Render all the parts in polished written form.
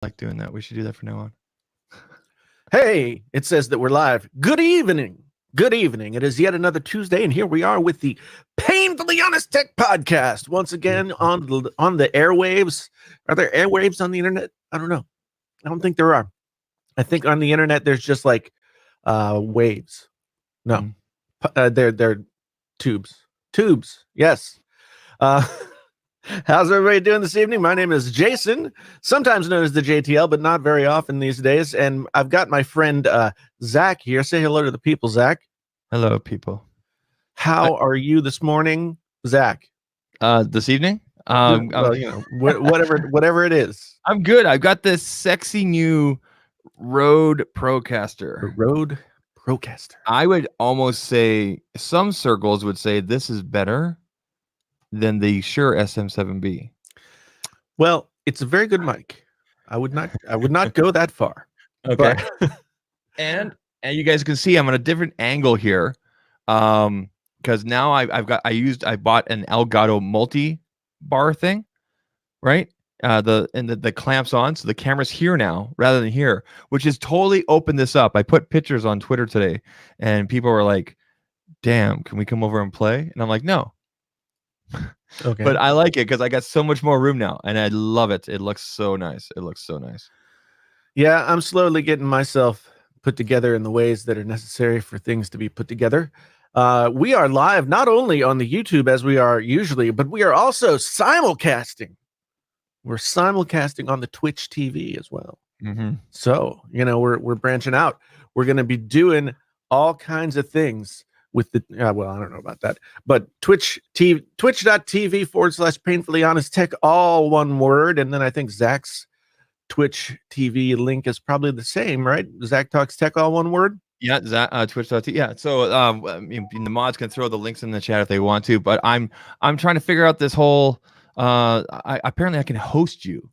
Like doing that. We should do that from now on. Hey, it says that we're live. Good evening. Good evening. It is yet another Tuesday, and here we are with the Painfully Honest Tech Podcast once again on the airwaves. Are there airwaves on the internet? I don't know. I don't think there are. I think on the internet there's just like waves. No, they're tubes. Tubes. Yes. Uh, How's everybody doing this evening? My name is Jason, sometimes known as the JTL, but not very often these days. And I've got my friend Zach here. Say hello to the people, Zach. Hello, people. How are you this morning, Zach? This evening? Well, you know, whatever it is. I'm good. I've got this sexy new Rode Procaster. The Rode Procaster. I would almost say some circles would say this is better than the Shure SM7B. Well, it's a very good mic. I would not go that far. Okay. and you guys can see I'm on a different angle here. Because now I bought an Elgato multi-bar thing, right? The clamps on, so the camera's here now rather than here, which has totally opened this up. I put pictures on Twitter today, and people were like, "Damn, can we come over and play?" And I'm like, "No." Okay. But I like it because I got so much more room now, and I love it. It looks so nice. Yeah, I'm slowly getting myself put together in the ways that are necessary for things to be put together. We are live not only on the YouTube as we are usually, but we are also simulcasting. We're simulcasting on the Twitch TV as well. Mm-hmm. So, you know, we're branching out. We're going to be doing all kinds of things with the, well, I don't know about that, but twitch.tv/painfully honest tech, all one word. And then I think Zach's Twitch TV link is probably the same, right? Zach Talks Tech, all one word. Yeah, Twitch.tv. Yeah, so the mods can throw the links in the chat if they want to, but I'm trying to figure out this whole. Apparently I can host you.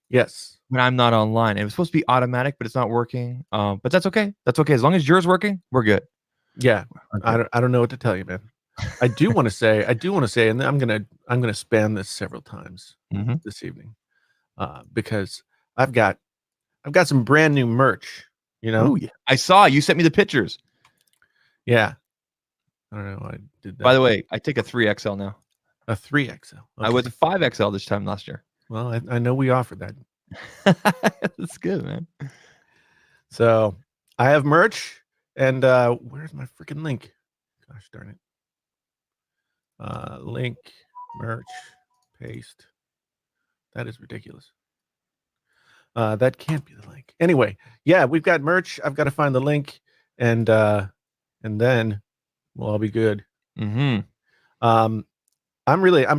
Yes. When I'm not online. It was supposed to be automatic, but it's not working. But that's okay. That's okay. As long as yours working, we're good. Yeah. Okay. I don't know what to tell you, man. I do want to say, and I'm gonna spam this several times this evening, because I've got some brand new merch. You know, ooh, I saw you sent me the pictures. Yeah, I don't know. I did that. By the way, I take a 3XL now. A 3XL. Okay. I was a 5XL this time last year. Well, I know we offered that. That's good, man. So I have merch, and where's my freaking link? Gosh darn it. Link, merch, paste. That is ridiculous. That can't be the link. Anyway, yeah, we've got merch. I've got to find the link, and then we'll all be good. Mm-hmm. I'm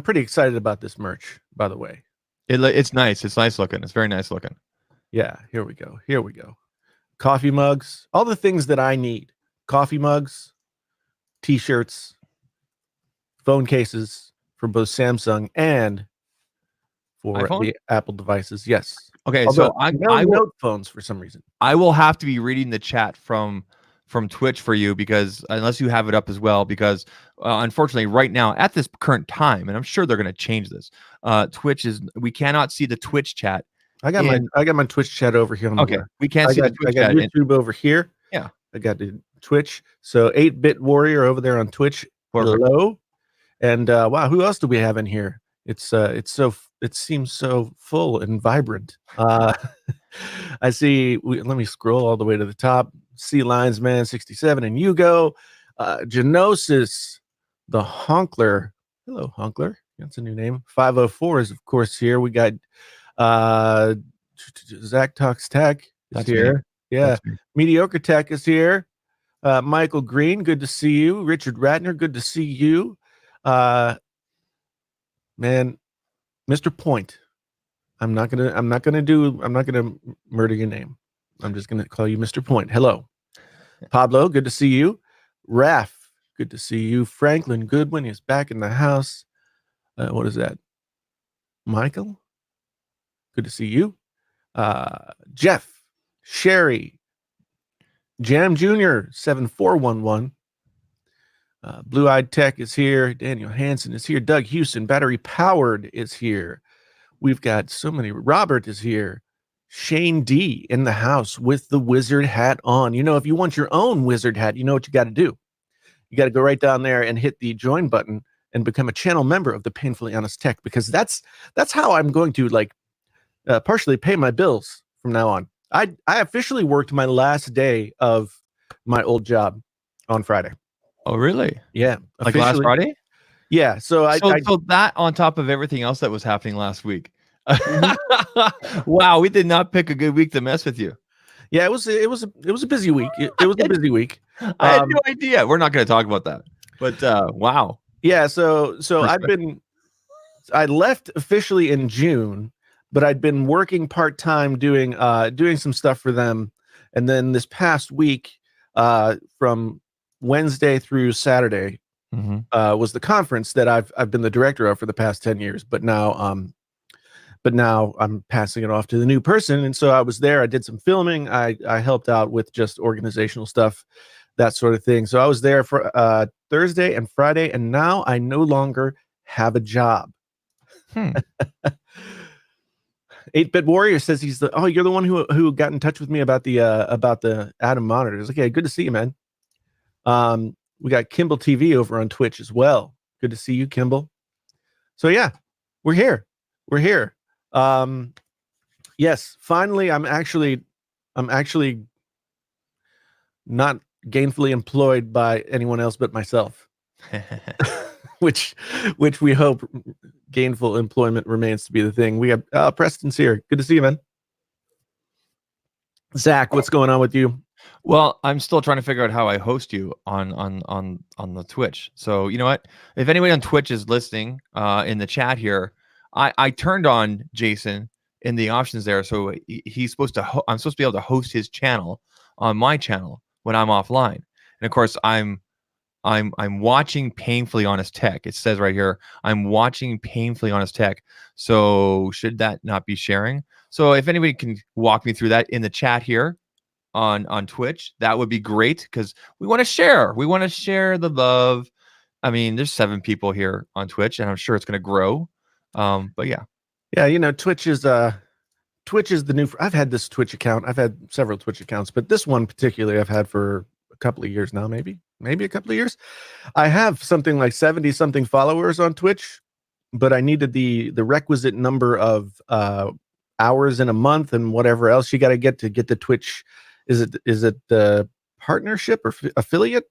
pretty excited about this merch, by the way. It's nice. It's nice looking. It's very nice looking. Yeah, here we go. Coffee mugs, all the things that I need. Coffee mugs, t-shirts, phone cases for both Samsung and for iPhone? The Apple devices. Yes. Okay, so I note phones for some reason. I will have to be reading the chat from Twitch for you, because unless you have it up as well, because unfortunately right now at this current time, and I'm sure they're going to change this, we cannot see the Twitch chat. I got my Twitch chat over here. Okay, we can't see the Twitch chat. I got YouTube over here. Yeah, I got the Twitch. So 8-Bit Warrior over there on Twitch. Perfect. Hello. And wow, who else do we have in here? It seems so full and vibrant. I see. Let me scroll all the way to the top. Sea Lions Man 67 and Hugo, Genosis, the Honkler. Hello, Honkler. That's a new name. 504 is of course here. We got Zach Talks Tech is That's here. Me. Yeah, Mediocre Tech is here. Michael Green, good to see you. Richard Ratner, good to see you. Man, Mr. Point. I'm not gonna murder your name. I'm just gonna call you Mr. Point. Hello. Pablo, good to see you. Raph, good to see you. Franklin Goodwin is back in the house. What is that? Michael, good to see you. Jeff, Sherry, Jam Jr. 7411. Blue Eyed Tech is here. Daniel Hansen is here. Doug Houston, Battery Powered is here. We've got so many. Robert is here. Shane D in the house with the wizard hat on. You know, if you want your own wizard hat, you know what you got to do. You got to go right down there and hit the join button and become a channel member of the Painfully Honest Tech, because that's how I'm going to partially pay my bills from now on. I officially worked my last day of my old job on Friday. Oh, really? Yeah, Like last officially. Friday? Yeah, so So that on top of everything else that was happening last week. Mhm. Wow, we did not pick a good week to mess with you. Yeah, it was a busy week. It was a busy week. I had no idea. We're not going to talk about that. But wow. Yeah, so Respect. I left officially in June, but I'd been working part-time doing some stuff for them. And then this past week, from Wednesday through Saturday, was the conference that I've been the director of for the past 10 years. But now I'm passing it off to the new person. And so I was there. I did some filming. I helped out with just organizational stuff, that sort of thing. So I was there for Thursday and Friday, and now I no longer have a job. 8-Bit Warrior says you're the one who got in touch with me about the Atom monitors. Okay, good to see you, man. We got Kimball TV over on Twitch as well. Good to see you, Kimball. So yeah, we're here. Yes, finally, I'm actually not gainfully employed by anyone else but myself. which we hope gainful employment remains to be the thing. We have Preston's here. Good to see you, man. Zach, what's going on with you? Well, I'm still trying to figure out how I host you on the Twitch. So you know what? If anybody on Twitch is listening in the chat here, I turned on Jason in the options there, so he's supposed to. I'm supposed to be able to host his channel on my channel when I'm offline. And of course, I'm watching Painfully Honest Tech. It says right here, I'm watching Painfully Honest Tech. So should that not be sharing? So if anybody can walk me through that in the chat here on Twitch, that would be great, because we want to share. We want to share the love. I mean, there's 7 people here on Twitch, and I'm sure it's going to grow. But yeah. Yeah, you know, Twitch is the new. I've had this Twitch account. I've had several Twitch accounts, but this one particularly I've had for a couple of years now, maybe a couple of years. I have something like 70 something followers on Twitch, but I needed the requisite number of hours in a month and whatever else you got to get the Twitch. Is it the partnership or affiliate?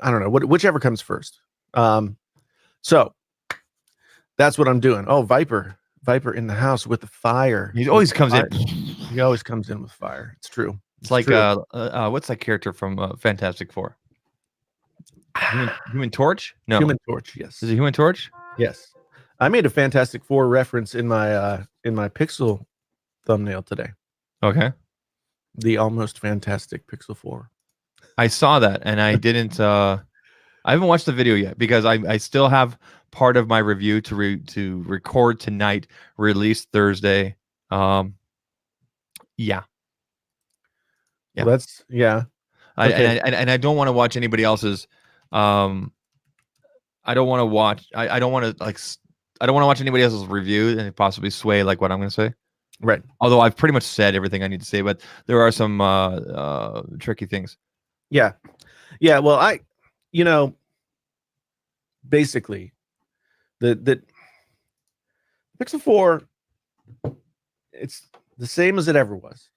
I don't know, whichever comes first. So that's what I'm doing. Oh, Viper in the house with the fire. He always comes in. He always comes in with fire. It's true. It's like true. What's that character from Fantastic Four? Human Torch? No. Human Torch, yes. Is it Human Torch? Yes. I made a Fantastic Four reference in my Pixel thumbnail today. Okay. The almost fantastic Pixel 4. I saw that, and I didn't I haven't watched the video yet, because I still have part of my review to record tonight, release Thursday. Yeah. Well, that's okay. I don't want to watch anybody else's. I don't want to watch. I don't want to I don't want to watch anybody else's review and possibly sway like what I'm going to say. Right. Although I've pretty much said everything I need to say, but there are some tricky things. Yeah. Yeah. Well, basically, the Pixel 4, it's the same as it ever was.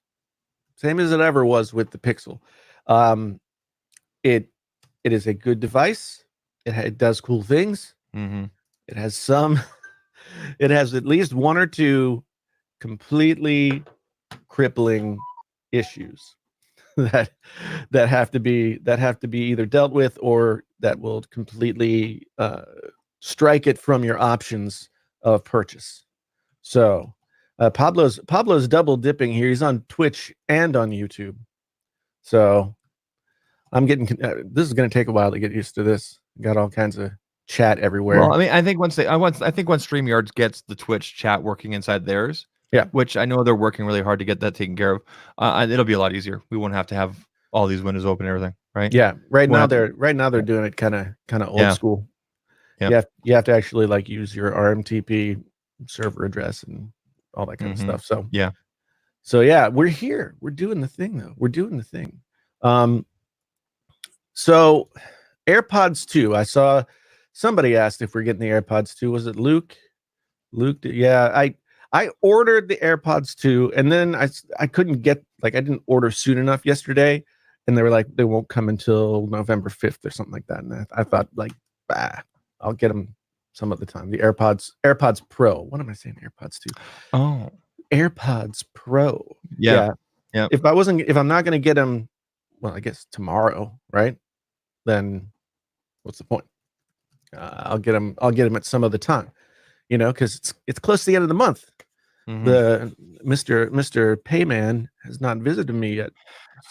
Same as it ever was with the Pixel. It is a good device. It does cool things. Mm-hmm. It has at least 1 or 2 completely crippling issues that have to be either dealt with, or that will completely strike it from your options of purchase. So Pablo's double dipping here. He's on Twitch and on YouTube. So I'm getting this is going to take a while to get used to this. Got all kinds of chat everywhere. Well, I mean, I think once StreamYard gets the Twitch chat working inside theirs, yeah, which I know they're working really hard to get that taken care of, it'll be a lot easier. We won't have to have all these windows open and everything, right? Yeah. Right now they're doing it kind of old school. Yeah. You have to actually use your RMTP server address and all that kind of stuff. So yeah. So yeah, we're here. We're doing the thing though. We're doing the thing. Um, so AirPods 2. I saw somebody asked if we're getting the AirPods 2. Was it Luke? Luke, yeah. I ordered the AirPods 2, and then I couldn't get, like, I didn't order soon enough yesterday, and they were like they won't come until November 5th or something like that. And I thought, like, bah, I'll get them some other time. The AirPods Pro. What am I saying? AirPods 2. Oh, AirPods Pro. yeah. Yeah. Yeah. If I'm not gonna get them, well, I guess tomorrow, right? Then what's the point? I'll get them at some other time, because it's close to the end of the month. Mhm. The Mr. Payman has not visited me yet.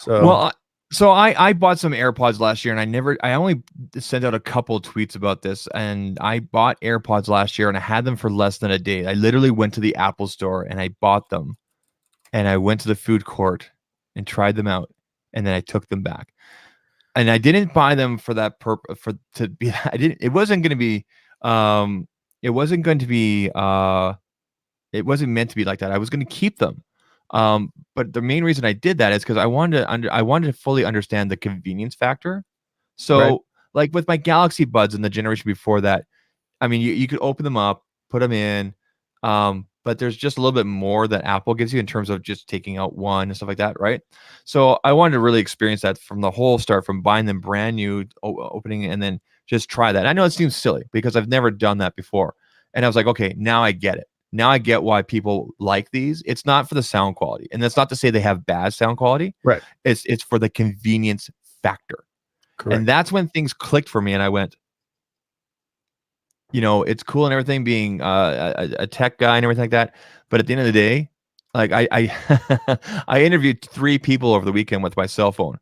Well, so I bought some AirPods last year, and I only sent out a couple tweets about this. And I bought AirPods last year, and I had them for less than a day. I literally went to the Apple store and I bought them, and I went to the food court and tried them out, and then I took them back. And I didn't buy them for that purpose. To be, I didn't. It wasn't going to be. It wasn't going to be. It wasn't meant to be like that. I was going to keep them. But the main reason I did that is because I wanted to fully understand the convenience factor. So, Right. like with my Galaxy Buds and the generation before that, I mean, you could open them up, put them in, but there's just a little bit more that Apple gives you in terms of just taking out one and stuff like that, right? So I wanted to really experience that from the whole start, from buying them brand new, opening it, and then just try that. I know it seems silly because I've never done that before, and I was like, okay, now I get it. Now I get why people like these. It's not for the sound quality, and that's not to say they have bad sound quality. Right. It's for the convenience factor. Correct. And that's when things clicked for me, and I went, it's cool and everything being a tech guy and everything like that. But at the end of the day, like I I interviewed 3 people over the weekend with my cell phone,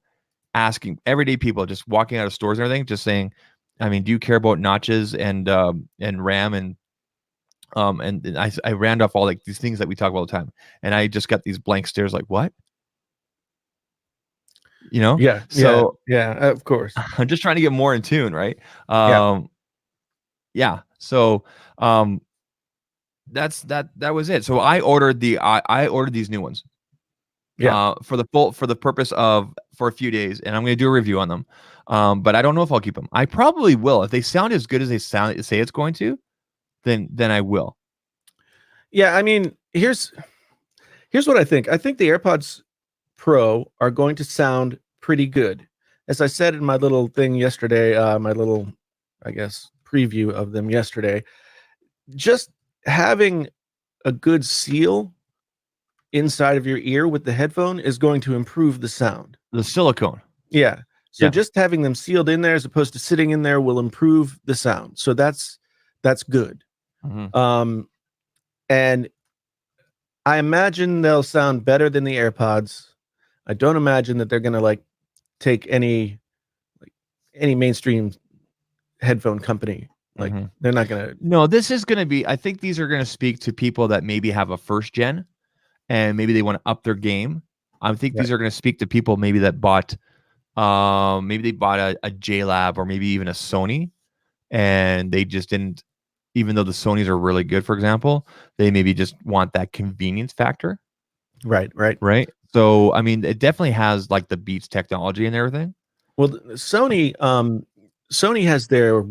asking everyday people just walking out of stores and everything, just saying, I mean, do you care about notches and RAM and I ran off all like these things that we talk about all the time, and I just got these blank stares like, what? Yeah. So yeah, of course. I'm just trying to get more in tune, right? Yeah. Yeah. So that was it. So I ordered these new ones. Yeah. For the purpose of for a few days, and I'm going to do a review on them. But I don't know if I'll keep them. I probably will if they sound as good as they say it's going to. Then I will. Yeah, I mean, here's what I think. I think the AirPods Pro are going to sound pretty good. As I said in my little thing yesterday, my little, I guess, preview of them yesterday, just having a good seal inside of your ear with the headphone is going to improve the sound. The silicone. Yeah. So Yeah. just having them sealed in there as opposed to sitting in there will improve the sound. So that's good. Mm-hmm. And I imagine they'll sound better than the AirPods. I don't imagine that they're going to like take any mainstream headphone company. Like they're not going to. No, this is going to be, I think these are going to speak to people that maybe have a first gen and maybe they want to up their game. I think these are going to speak to people maybe that bought, maybe they bought a JLab or maybe even a Sony, and they just didn't, even though the Sonys are really good, for example, they maybe just want that convenience factor. Right. So, I mean, it definitely has like the Beats technology and everything. Well, Sony has their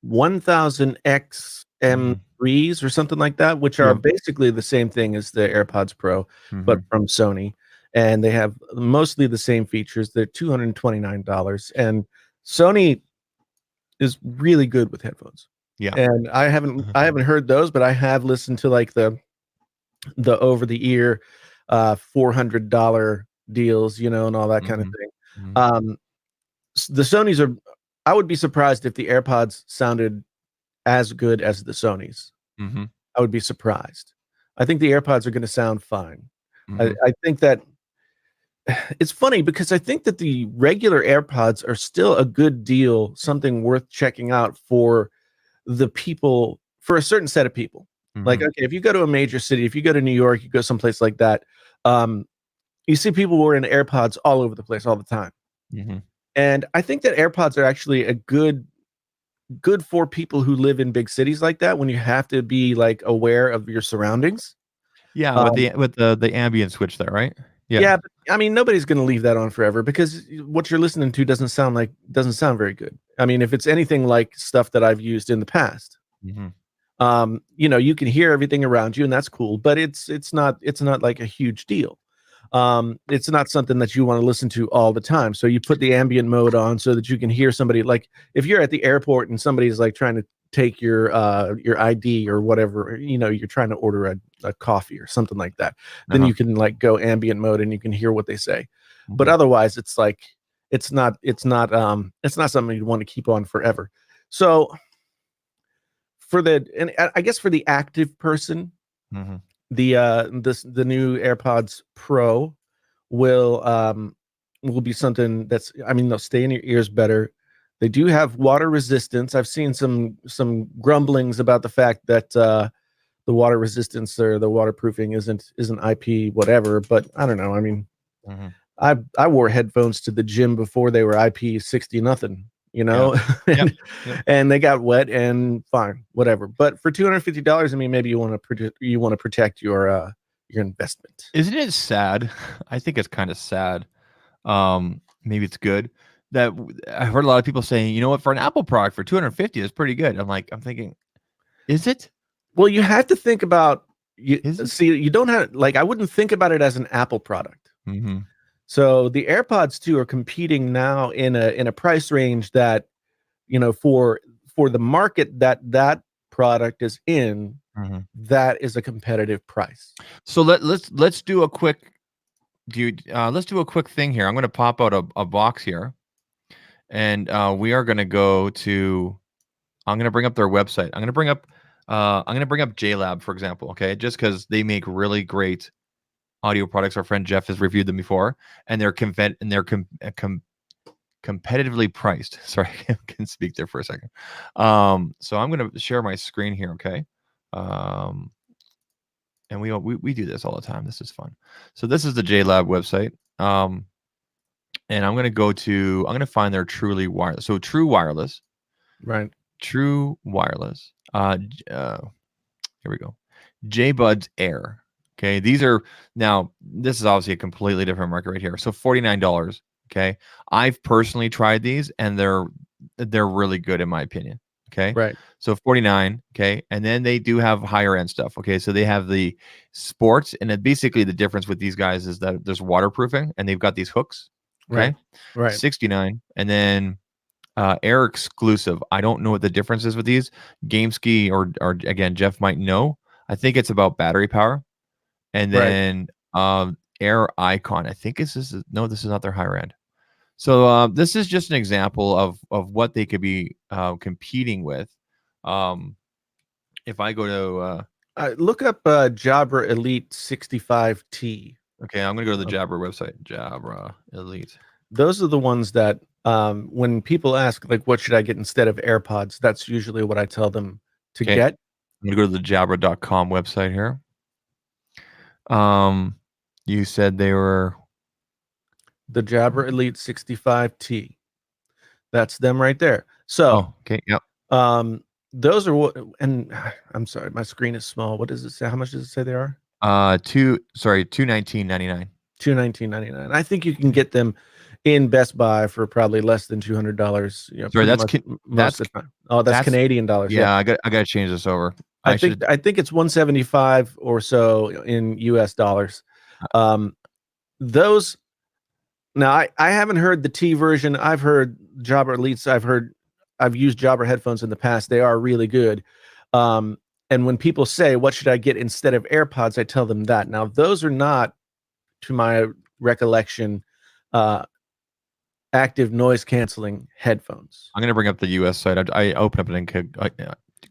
1000X M3s or something like that, which are basically the same thing as the AirPods Pro, but from Sony. And they have mostly the same features. They're $229. And Sony is really good with headphones. Yeah. And I haven't heard those, but I have listened to like the over the ear $400 deals, and all that kind of thing. The Sonys are, I would be surprised if the AirPods sounded as good as the Sonys. I would be surprised. I think the AirPods are going to sound fine. I think that it's funny because I think that the regular AirPods are still a good deal, something worth checking out for the people, for a certain set of people. Like, okay, if you go to a major city, if you go to New York, you go someplace like that, you see people wearing AirPods all over the place all the time. And I think that AirPods are actually a good for people who live in big cities like that, when you have to be like aware of your surroundings. Yeah, with the ambient switch there, right? Yeah, but, I mean, nobody's going to leave that on forever because what you're listening to doesn't sound very good. I mean, if it's anything like stuff that I've used in the past, Mm-hmm. you can hear everything around you, and that's cool. But it's not like a huge deal. It's not something that you want to listen to all the time. So you put the ambient mode on so that you can hear somebody. Like if you're at the airport and somebody's like trying to take your ID or whatever, you're trying to order a coffee or something like that, then Uh-huh. you can like go ambient mode and you can hear what they say. But Okay. otherwise, it's like it's not something you want to keep on forever. So I guess for the active person, Mm-hmm. the new AirPods Pro will be something that's, I mean, they'll stay in your ears better. They do have water resistance. I've seen some grumblings about the fact that the water resistance or the waterproofing isn't IP whatever, but I don't know. I mean, Mm-hmm. I wore headphones to the gym before they were IP 60 nothing, Yeah. Yep. and, Yep. and they got wet and fine, whatever. But for $250, I mean, maybe you want to protect your investment. Isn't it sad? I think it's kind of sad. Maybe it's good that I've heard a lot of people saying, you know what, for an Apple product for 250 is pretty good. I'm thinking, is it? Well, you have to think about Is it? see, you don't have like I wouldn't think about it as an Apple product. Mm-hmm. So the AirPods 2 are competing now in a price range that, for the market that product is in, Mm-hmm. that is a competitive price. So let's do a quick let's do a quick thing here. I'm going to pop out a box here, and we are going to go to. I'm going to bring up their website. I'm going to bring up JLab, for example. Okay, just because they make really great audio products. Our friend Jeff has reviewed them before, and they're competitively priced. Sorry, I can speak there for a second. So I'm going to share my screen here. Okay. And we do this all the time. This is fun. So this is the JLab website. And I'm going to find their truly wireless. So True Wireless. Right. True Wireless. Here we go. JBuds Air. Okay, these are now. This is obviously a completely different market right here. So $49. Okay, I've personally tried these, and they're really good in my opinion. Okay, Right. so 49. Okay, and then they do have higher end stuff. Okay, so they have the sports, and basically the difference with these guys is that there's waterproofing, and they've got these hooks. Okay, Right. 69, and then Air exclusive. I don't know what the difference is with these. GameSki or again, Jeff might know. I think it's about battery power. And Right. then Air Icon. I think this is not their higher end. So this is just an example of what they could be competing with. If I go to Look up Jabra Elite 65T. okay, I'm gonna go to the Jabra website. Jabra Elite. Those are the ones that when people ask like what should I get instead of AirPods, that's usually what I tell them to Okay, get. I'm gonna go to the Jabra.com website here. You said they were The Jabra Elite 65T. That's them right there. So, okay, yep. those are what, and I'm sorry, my screen is small. What does it say? How much does it say they are? $219.99. $219.99. I think you can get them in Best Buy for probably less than $200. Sorry, that's most of the time. Oh, that's Canadian dollars. Yeah, I got to change this over. I think it's 175 or so in US dollars. Those now I haven't heard the T version. I've heard Jabra Elites. I've used Jabra headphones in the past. They are really good. And when people say, what should I get instead of AirPods? I tell them that. Now, those are not, to my recollection, active noise canceling headphones. I'm going to bring up the US site. I open up and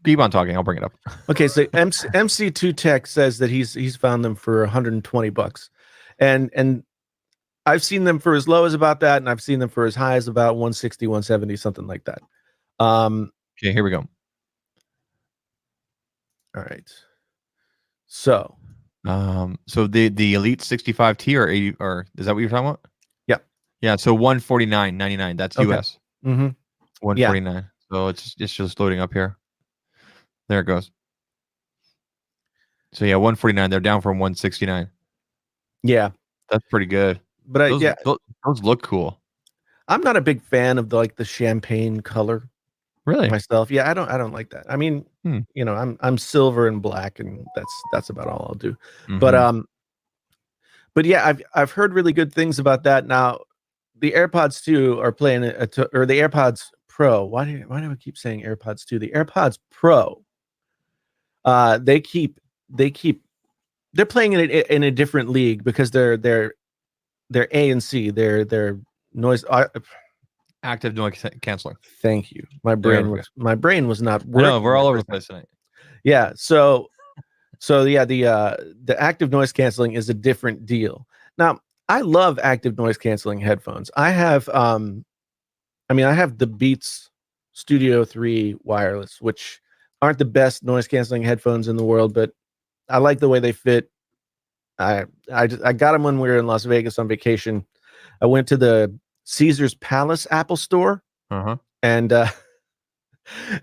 keep on talking. I'll bring it up. Okay, so MC2 Tech says that he's found them for $120, and I've seen them for as low as about that, and I've seen them for as high as about 160, 170, something like that. Okay, here we go. All right. So the Elite 65T or 80, or is that what you're talking about? Yeah. Yeah. So $149.99. That's okay. US. Mm-hmm. 149. Yeah. So it's just loading up here. There it goes. So yeah, 149. They're down from 169. Yeah, That's pretty good. but Those yeah, those look cool. I'm not a big fan of the champagne color Really? myself. Yeah, I don't like that. I mean, Hmm. I'm silver and black, and that's about all I'll do. But Mm-hmm. but yeah, I've heard really good things about that. Now, the AirPods 2 are playing or the AirPods Pro. Why do I keep saying AirPods 2? The AirPods Pro. They keep they're playing in a different league because they're A and C. They're noise. Active noise canceling. Thank you. My There brain we go. was not I know working we're that all over the first time. place tonight. Yeah. So yeah, the active noise canceling is a different deal. Now, I love active noise canceling headphones. I have I have the Beats Studio 3 wireless, which aren't the best noise canceling headphones in the world, but I like the way they fit. I got them when we were in Las Vegas on vacation. I went to the Caesar's Palace Apple Store Uh-huh. and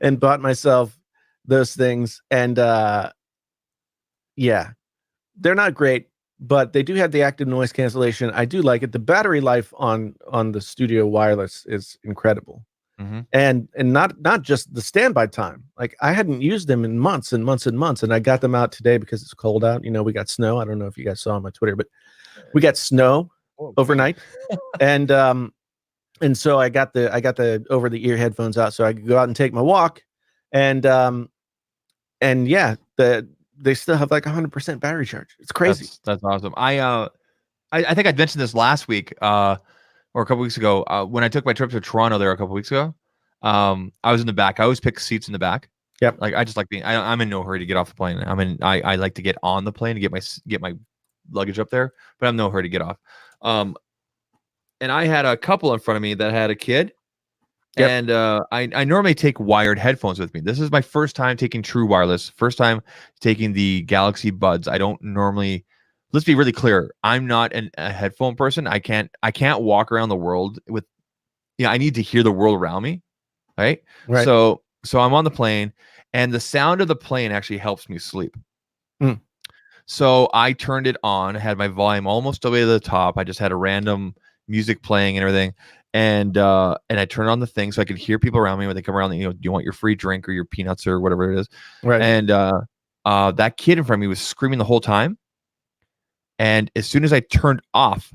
and bought myself those things. And yeah, they're not great, but they do have the active noise cancellation. I do like it. The battery life on the Studio Wireless is incredible. Mm-hmm. And not just the standby time. Like, I hadn't used them in months and months and months, and I got them out today because it's cold out. We got snow. I don't know if you guys saw on my Twitter, but we got snow overnight. And so I got the over the ear headphones out so I could go out and take my walk. And yeah, they still have like 100% battery charge. It's crazy. That's awesome. I think I mentioned this last week or a couple weeks ago when I took my trip to Toronto there a couple weeks ago. I was in the back. I always pick seats in the back. Yep. Like I just like being. I'm in no hurry to get off the plane. I like to get on the plane to get my luggage up there, but I'm no hurry to get off. And I had a couple in front of me that had a kid. Yep. And I normally take wired headphones with me. This is my first time taking true wireless. First time taking the Galaxy Buds. I don't normally. Let's be really clear. I'm not a headphone person. I can't walk around the world with. I need to hear the world around me, right? Right. So I'm on the plane, and the sound of the plane actually helps me sleep. Mm. So I turned it on, had my volume almost all the way to the top. I just had a random music playing and everything. And I turned on the thing so I could hear people around me when they come around. Do you want your free drink or your peanuts or whatever it is? Right. And that kid in front of me was screaming the whole time. And as soon as I turned off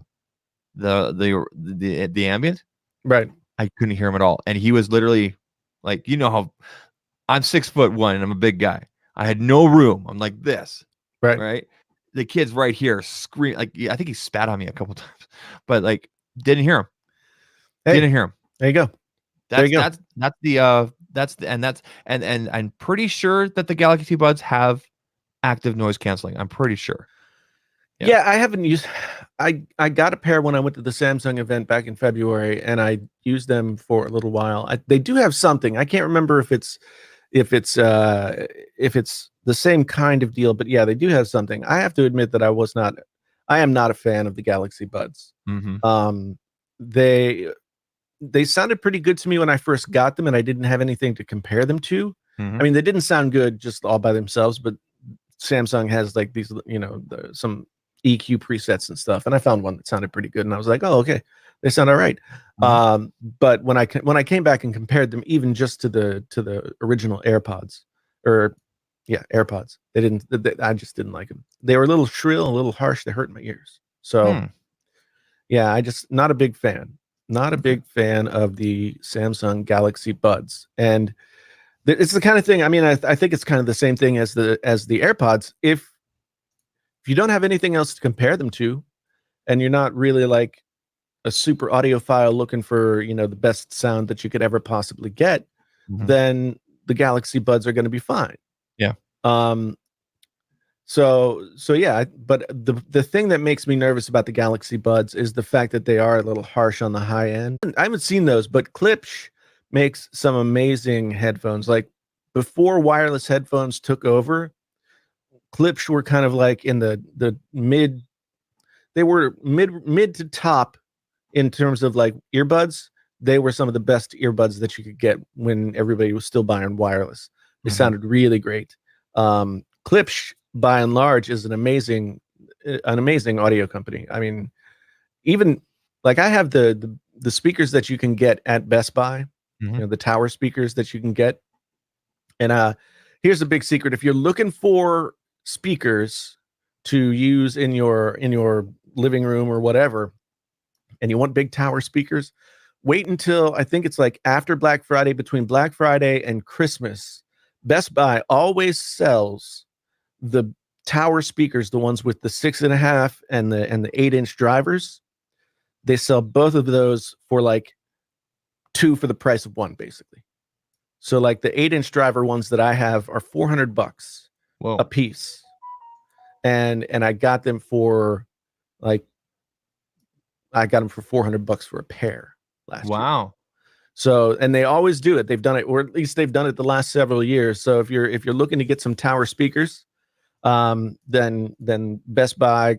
the ambient, right, I couldn't hear him at all. And he was literally like, how I'm 6'1" and I'm a big guy. I had no room. I'm like this, right? The kid's right here, scream like I think he spat on me a couple times, but like didn't hear him. Didn't hear him. There you go. And I'm pretty sure that the Galaxy Buds have active noise canceling. I'm pretty sure. Yeah, I haven't used. I got a pair when I went to the Samsung event back in February, and I used them for a little while. They do have something. I can't remember if it's the same kind of deal, but yeah, they do have something. I have to admit that I am not a fan of the Galaxy Buds. Mm-hmm. They sounded pretty good to me when I first got them, and I didn't have anything to compare them to. Mm-hmm. I mean, they didn't sound good just all by themselves, but Samsung has like these, some EQ presets and stuff, and I found one that sounded pretty good, and I was like, oh, okay, they sound all right. Mm-hmm. But when I came back and compared them even just to the original AirPods, AirPods, I just didn't like them. They were a little shrill, a little harsh. They hurt my ears. So yeah, I just not a big fan. Not a big fan of the Samsung Galaxy Buds. And it's the kind of thing, I mean, I think it's kind of the same thing as the AirPods. If you don't have anything else to compare them to, and you're not really like a super audiophile looking for, the best sound that you could ever possibly get, then the Galaxy Buds are going to be fine. Yeah. So yeah, but the thing that makes me nervous about the Galaxy Buds is the fact that they are a little harsh on the high end. I haven't seen those, but Klipsch makes some amazing headphones. Like, before wireless headphones took over, Klipsch were kind of like in the mid. They were mid to top in terms of like earbuds. They were some of the best earbuds that you could get when everybody was still buying wireless. They sounded really great. Klipsch by and large, is an amazing audio company. I mean, even like I have the speakers that you can get at Best Buy, Mhm. the tower speakers that you can get. And here's a big secret: if you're looking for speakers to use in your living room or whatever, and you want big tower speakers, wait until I think it's like after Black Friday, between Black Friday and Christmas. Best Buy always sells the tower speakers, the ones with the 6.5 and the 8-inch drivers. They sell both of those for like two for the price of one, basically. So like the 8-inch driver ones that I have are $400 Whoa. a piece, and I got them for like I got them for $400 for a pair last year. Wow. So, and they always do it. They've done it, or at least they've done it the last several years. So if you're looking to get some tower speakers, then Best Buy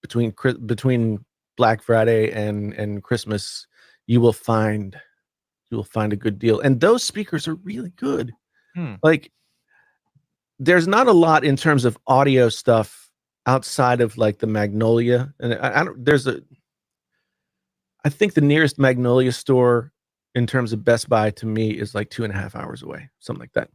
between Black Friday and Christmas, you will find a good deal. And those speakers are really good. Hmm. Like, there's not a lot in terms of audio stuff outside of like the Magnolia, and I don't. I think the nearest Magnolia store in terms of Best Buy to me is like 2.5 hours away, something like that.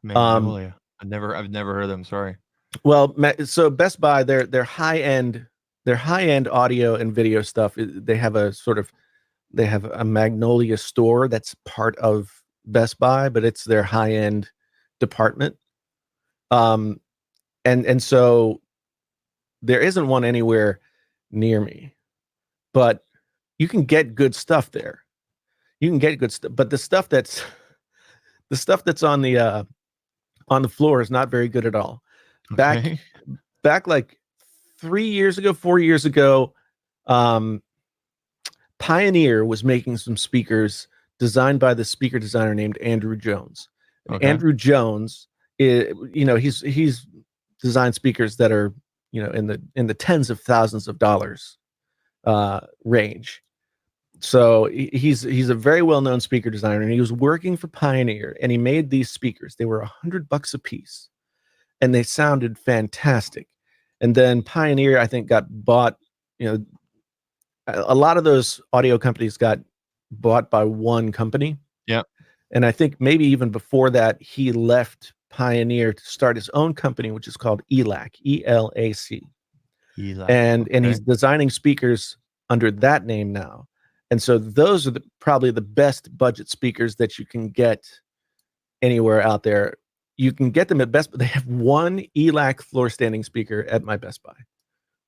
Magnolia. I've never heard of them. Sorry. Well, so Best Buy, their high end audio and video stuff. They have a Magnolia store that's part of Best Buy, but it's their high end department. And so there isn't one anywhere near me, but you can get good stuff there. You can get good stuff, but the stuff that's on the floor is not very good at all. Okay. Back like 3 years ago, 4 years ago, Pioneer was making some speakers designed by the speaker designer named Andrew Jones. And Okay. Andrew Jones is, he's designed speakers that are, in the tens of thousands of dollars range. So he's a very well-known speaker designer, and he was working for Pioneer, and he made these speakers. They were $100 a piece, and they sounded fantastic. And then Pioneer, I think, got bought. A lot of those audio companies got bought by one company. Yeah. And I think maybe even before that, he left Pioneer to start his own company, which is called ELAC, ELAC. And Okay. he's designing speakers under that name now. And so those are probably the best budget speakers that you can get anywhere out there. You can get them at Best Buy. They have one ELAC floor standing speaker at my Best Buy,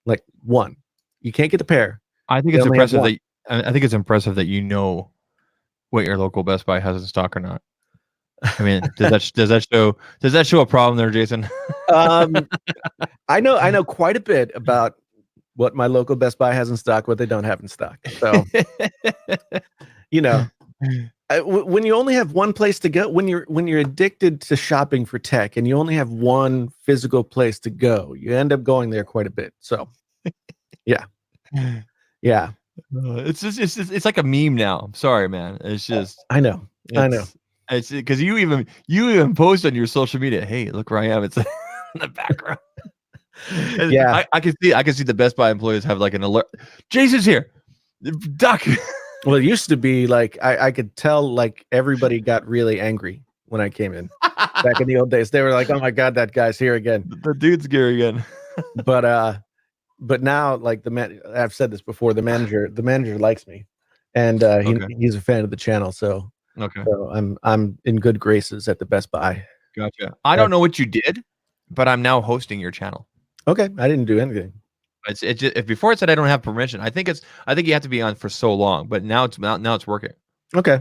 like one. You can't get the pair. I think They it's only have impressive one. I think it's impressive that you know what your local Best Buy has in stock or not. I mean, does that show a problem there, Jason? I know quite a bit about what my local Best Buy has in stock, what they don't have in stock. So, when you only have one place to go, when you're addicted to shopping for tech and you only have one physical place to go, you end up going there quite a bit. So, yeah. It's like a meme now. I'm sorry, man. It's just I know. It's because you even post on your social media. Hey, look where I am. It's in the background. Yeah. I can see the Best Buy employees have like an alert. Jason's here. Duck. Well, it used to be like I could tell like everybody got really angry when I came in back in the old days. They were like, "Oh my God, that guy's here again." The dude's here again. But now, like I've said this before. The manager likes me, and he's a fan of the channel. So I'm in good graces at the Best Buy. Gotcha. I don't know what you did, but I'm now hosting your channel. Okay, I didn't do anything. It's just, if before it said I don't have permission. I think you have to be on for so long, but now it's working. Okay.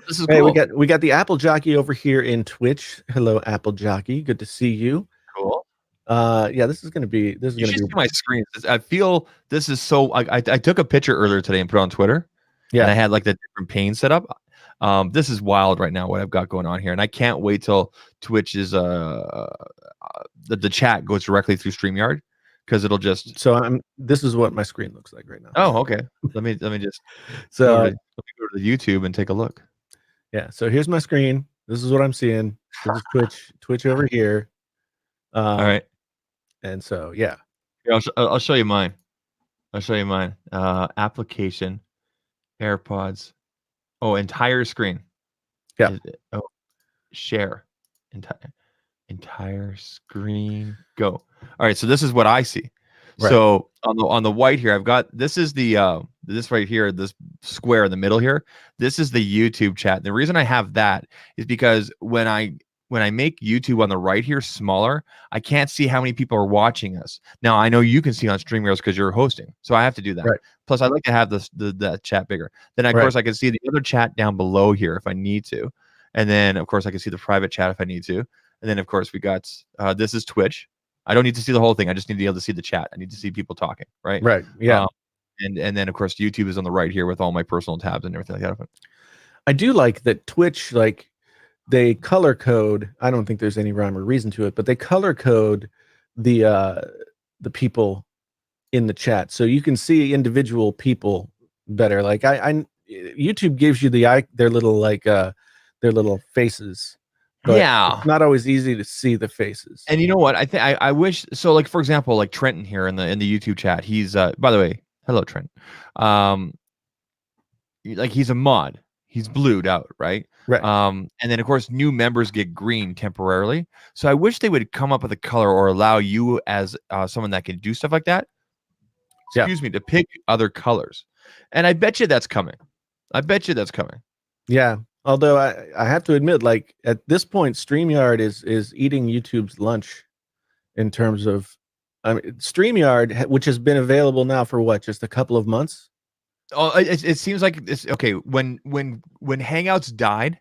This is cool. We got the Apple Jockey over here in Twitch. Hello, Apple Jockey. Good to see you. Cool. Yeah, this is gonna be See my screen. I feel this is so. I took a picture earlier today and put it on Twitter. Yeah. And I had like the different panes set up. This is wild right now what I've got going on here, and I can't wait till Twitch is the chat goes directly through StreamYard. Because it'll just this is what my screen looks like right now. Oh, okay. Let me just let me go to the YouTube and take a look. Yeah, so here's my screen. This is what I'm seeing. This is Twitch over here. All right. And so, yeah. Here, I'll show you mine. I'll show you mine. Application, AirPods. Oh, entire screen. Yeah. Oh, share. Entire screen. Go. All right. So this is what I see. Right. So on the white here, I've got this is the this right here, this square in the middle here. This is the YouTube chat. The reason I have that is because when I make YouTube on the right here smaller, I can't see how many people are watching us. Now I know you can see on StreamYard because you're hosting, so I have to do that. Right. Plus, I like to have the chat bigger. Then of Right. course I can see the other chat down below here if I need to, and then of course I can see the private chat if I need to, and then of course we got this is Twitch. I don't need to see the whole thing. I just need to be able to see the chat. I need to see people talking, right? Right. Yeah. And then of course YouTube is on the right here with all my personal tabs and everything like that. I do like that Twitch, like they color code. I don't think there's any rhyme or reason to it, but they color code the people in the chat, so you can see individual people better. Like I YouTube gives you their little their little faces, but Yeah. it's not always easy to see the faces. And you know what? I think I wish so. Like for example, like Trenton here in the YouTube chat. He's by the way, hello Trent. Like he's a mod. He's blued out, right? Right. And then of course new members get green temporarily. So I wish they would come up with a color or allow you as someone that can do stuff like that. Excuse me, to pick other colors. And I bet you that's coming. I bet you that's coming. Yeah. Although I have to admit, like at this point, StreamYard is eating YouTube's lunch in terms of StreamYard, which has been available now for what, just a couple of months? Oh, it seems like it's okay. When Hangouts died,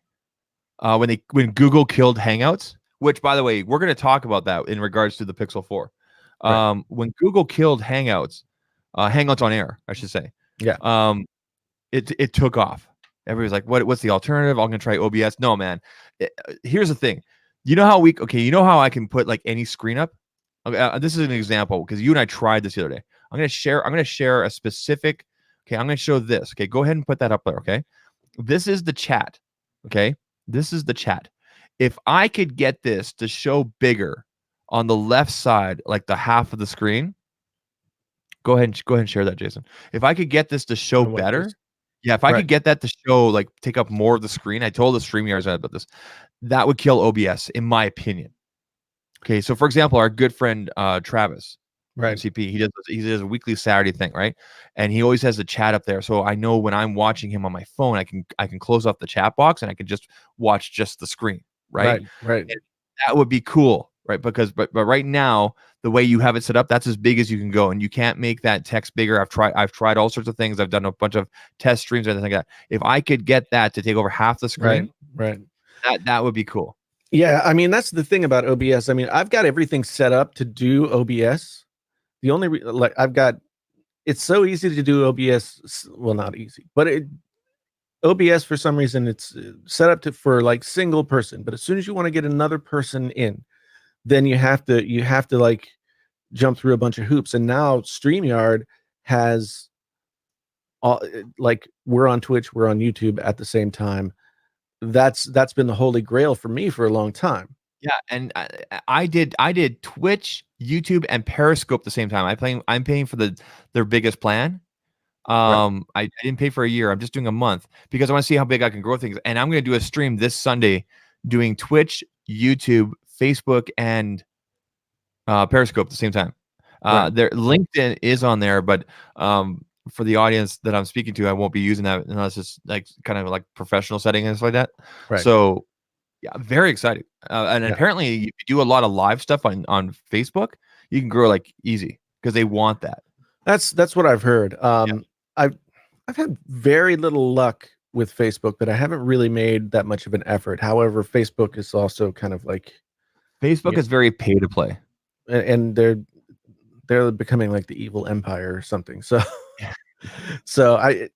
when Google killed Hangouts, which by the way, we're going to talk about that in regards to the Pixel 4. Right. When Google killed Hangouts, Hangouts on Air, I should say. Yeah. It took off. Everybody's like, what's the alternative? I'm gonna try OBS. No, man. Here's the thing. You know how I can put like any screen up? Okay, this is an example because you and I tried this the other day. I'm gonna share a specific. Okay, I'm gonna show this. Okay, go ahead and put that up there. Okay, this is the chat. Okay, this is the chat. If I could get this to show bigger on the left side, like the half of the screen, go ahead and share that, Jason. If I could get this to show better. Yeah, if I could get that to show, like, take up more of the screen, I told the StreamYards about this, that would kill OBS, in my opinion. Okay, so for example, our good friend Travis, Right. MCP, he does a weekly Saturday thing, right? And he always has the chat up there, so I know when I'm watching him on my phone, I can close off the chat box and I can just watch just the screen, right? Right. And that would be cool, right? Because but right now, the way you have it set up, that's as big as you can go, and you can't make that text bigger. I've tried all sorts of things. I've done a bunch of test streams and everything like that. If I could get that to take over half the screen, right, that would be cool. Yeah, I mean that's the thing about OBS. I mean, I've got everything set up to do OBS. The only it's so easy to do OBS. Well, not easy, but OBS for some reason it's set up for like single person. But as soon as you want to get another person in, then you have to like jump through a bunch of hoops. And now StreamYard has all, like, we're on Twitch, we're on YouTube at the same time. That's been the holy grail for me for a long time. Yeah, and I did Twitch, YouTube, and Periscope at the same time. I'm paying for their biggest plan. I didn't pay for a year. I'm just doing a month because I want to see how big I can grow things. And I'm going to do a stream this Sunday doing Twitch, YouTube, Facebook, and Periscope at the same time. Their LinkedIn is on there, but for the audience that I'm speaking to, I won't be using that unless it's like kind of like professional setting and stuff like that. Right. So yeah, very excited. And apparently, if you do a lot of live stuff on Facebook, you can grow like easy because they want that. That's what I've heard. I've had very little luck with Facebook, but I haven't really made that much of an effort. However, Facebook is also kind of like Facebook is very pay to play, and they're becoming like the evil empire or something. So, so I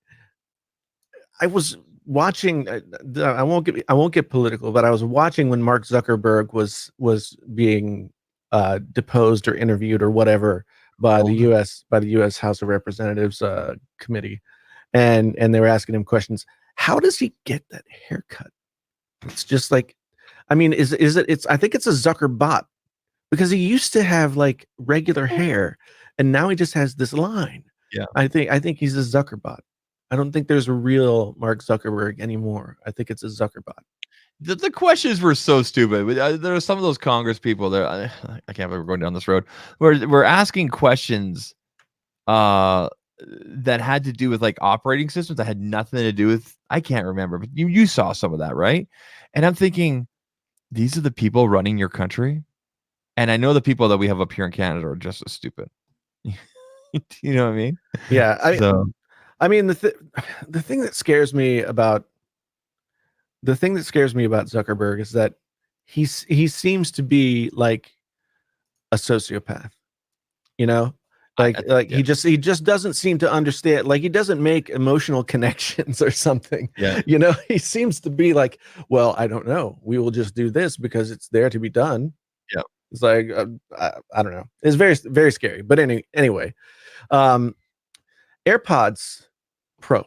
was watching. I won't get political, but I was watching when Mark Zuckerberg was being deposed or interviewed or whatever by the U.S. House of Representatives committee, and they were asking him questions. How does he get that haircut? It's just like, I mean, is it? I think it's a Zucker bot because he used to have like regular hair, and now he just has this line. Yeah. I think he's a Zuckerbot. I don't think there's a real Mark Zuckerberg anymore. I think it's a Zuckerbot. The questions were so stupid. There are some of those Congress people there. I can't believe we're going down this road. We're asking questions that had to do with like operating systems that had nothing to do with, I can't remember, but you saw some of that, right? And I'm thinking, these are the people running your country. And I know the people that we have up here in Canada are just as stupid. You know what I mean? Yeah. So I mean, the thing that scares me about Zuckerberg is that he seems to be like a sociopath, you know, like yeah. he just doesn't seem to understand, like he doesn't make emotional connections or something. Yeah. You know, he seems to be like, well, I don't know, we will just do this because it's there to be done. Yeah. It's like I don't know, it's very, very scary. But anyway, AirPods Pro.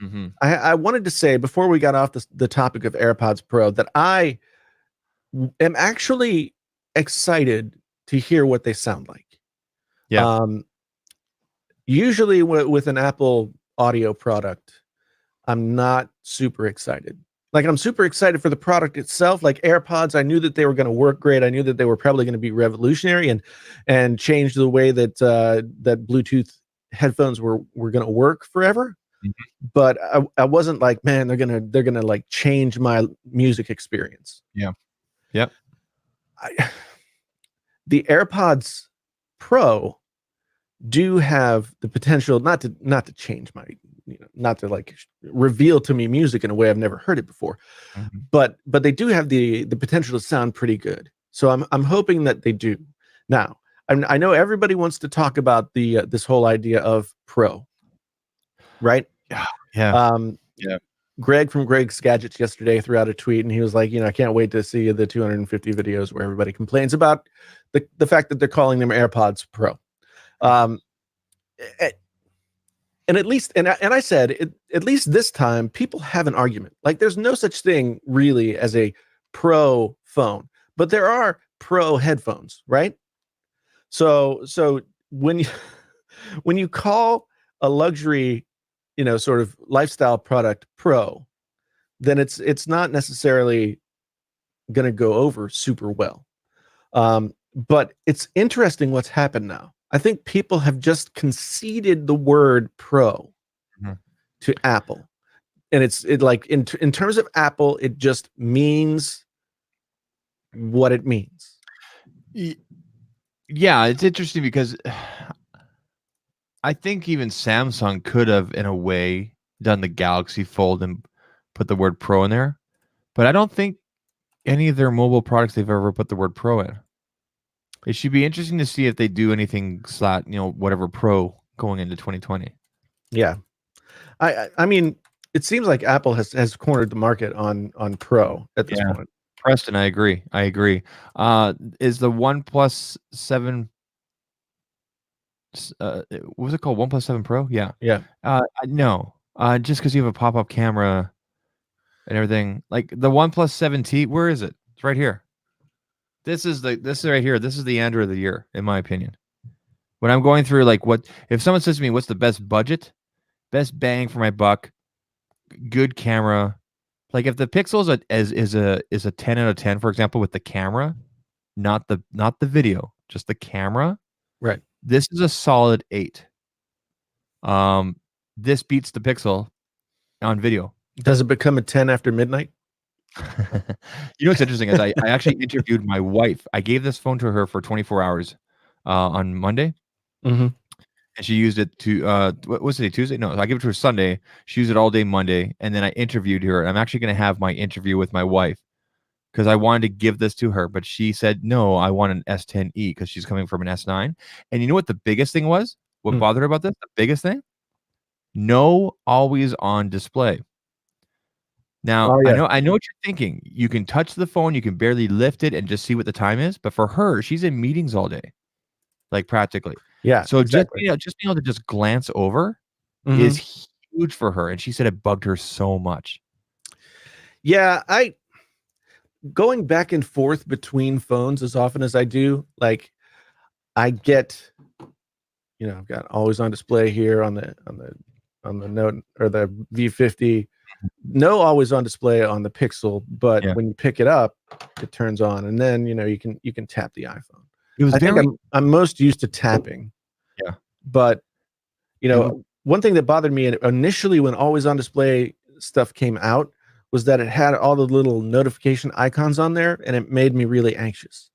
Mm-hmm. I wanted to say before we got off the topic of AirPods Pro that I am actually excited to hear what they sound like. Yeah. Usually with an Apple audio product, I'm not super excited. Like, I'm super excited for the product itself. Like AirPods, I knew that they were going to work great. I knew that they were probably going to be revolutionary and change the way that that Bluetooth headphones were going to work forever. Mm-hmm. But I wasn't like, man, they're gonna like change my music experience. Yeah. Yep. The AirPods Pro do have the potential not to change my, not to like reveal to me music in a way I've never heard it before. Mm-hmm. But they do have the potential to sound pretty good. So I'm hoping that they do. Now, I know everybody wants to talk about the this whole idea of Pro, right? Yeah. Yeah. Greg from Greg's Gadgets yesterday threw out a tweet, and he was like, I can't wait to see the 250 videos where everybody complains about the fact that they're calling them AirPods Pro. And at least, and I said, at least this time, people have an argument. Like, there's no such thing really as a Pro phone, but there are Pro headphones, right? So when you when you call a luxury, sort of lifestyle product Pro, then it's not necessarily going to go over super well. But it's interesting what's happened now. I think people have just conceded the word Pro to Apple, and it like in terms of Apple, it just means what it means. Yeah, it's interesting because I think even Samsung could have, in a way, done the Galaxy Fold and put the word Pro in there, but I don't think any of their mobile products they've ever put the word Pro in. It should be interesting to see if they do anything whatever Pro going into 2020. Yeah, I mean, it seems like Apple has cornered the market on Pro at this point. Preston, I agree. Is the OnePlus 7? What was it called? OnePlus 7 Pro? Yeah. No. Just because you have a pop-up camera and everything, like the OnePlus 7T. Where is it? It's right here. This is right here. This is the Android of the year, in my opinion. When I'm going through, like, what if someone says to me, "What's the best budget, best bang for my buck, good camera?" Like, if the Pixel is a 10 out of 10, for example, with the camera, not the video, just the camera, right? This is a solid 8. This beats the Pixel on video. Does it become a 10 after midnight? You know what's interesting is I actually interviewed my wife. I gave this phone to her for 24 hours on Monday. Mm-hmm. And she used it to what was it, Tuesday? No, I gave it to her Sunday. She used it all day Monday, and then I interviewed her. I'm actually going to have my interview with my wife because I wanted to give this to her, but she said no. I want an S10e because she's coming from an S9. And you know what the biggest thing was? What bothered her about this? The biggest thing? No always on display. Now, I know what you're thinking. You can touch the phone, you can barely lift it and just see what the time is. But for her, she's in meetings all day, like practically. Yeah. So exactly. just being able to just glance over is huge for her. And she said it bugged her so much. Yeah, going back and forth between phones as often as I do, like I get, I've got always on display here on the Note or the V50. No always on display on the Pixel, but Yeah. when you pick it up, it turns on, and then you can tap the iPhone. It was I think very I'm most used to tapping, yeah. but It was, one thing that bothered me initially when always on display stuff came out was that it had all the little notification icons on there, and it made me really anxious.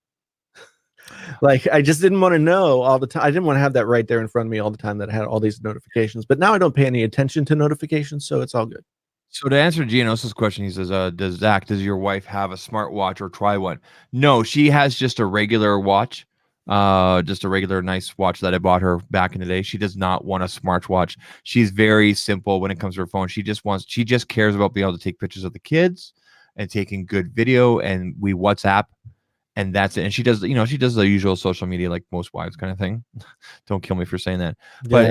Like I just didn't want to know all the time. I didn't want to have that right there in front of me all the time that it had all these notifications. But now I don't pay any attention to notifications, so it's all good. so to answer Gianos's question, he says, does your wife have a smartwatch or try one? No, she has just a regular watch, just a regular nice watch that I bought her back in the day. She does not want a smartwatch. She's very simple when it comes to her phone. She just cares about being able to take pictures of the kids and taking good video, and we WhatsApp, and that's it. And she does the usual social media like most wives kind of thing. Don't kill me for saying that. But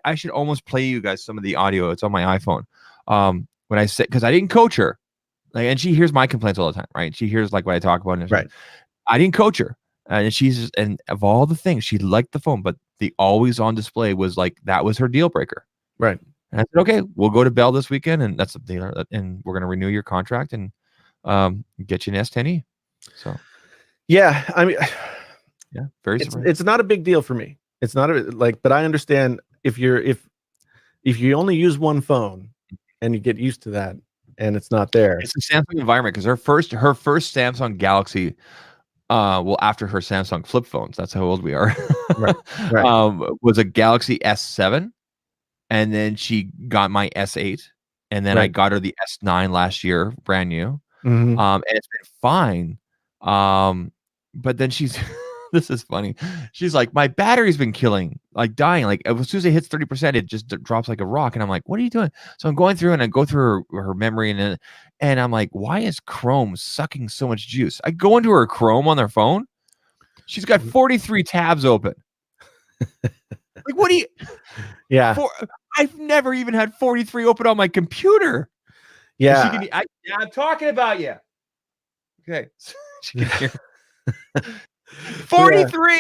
I should almost play you guys some of the audio. It's on my iPhone. When I said, because I didn't coach her, like, and she hears my complaints all the time, right? She hears like what I talk about, and right. I didn't coach her, and and of all the things, she liked the phone, but the always on display was like that was her deal breaker. Right. And I said, okay, we'll go to Bell this weekend, and that's the deal, and we're gonna renew your contract and get you an S10e. So yeah, I mean, yeah, very surprising. It's not a big deal for me. It's not but I understand if you only use one phone and you get used to that and it's not there. It's a Samsung environment because her first Samsung Galaxy, after her Samsung flip phones, that's how old we are. Right. Was a Galaxy S7, and then she got my S8, and then I got her the S9 last year, brand new. Mm-hmm. And it's been fine. But then she's this is funny. She's like, my battery's been dying. Like as soon as it hits 30%, it just drops like a rock. And I'm like, what are you doing? So I'm going through and I go through her memory and I'm like, why is Chrome sucking so much juice? I go into her Chrome on their phone. She's got 43 tabs open. Like, what do you? Yeah. I've never even had 43 open on my computer. Yeah. I'm talking about you. Okay. She can hear. 43.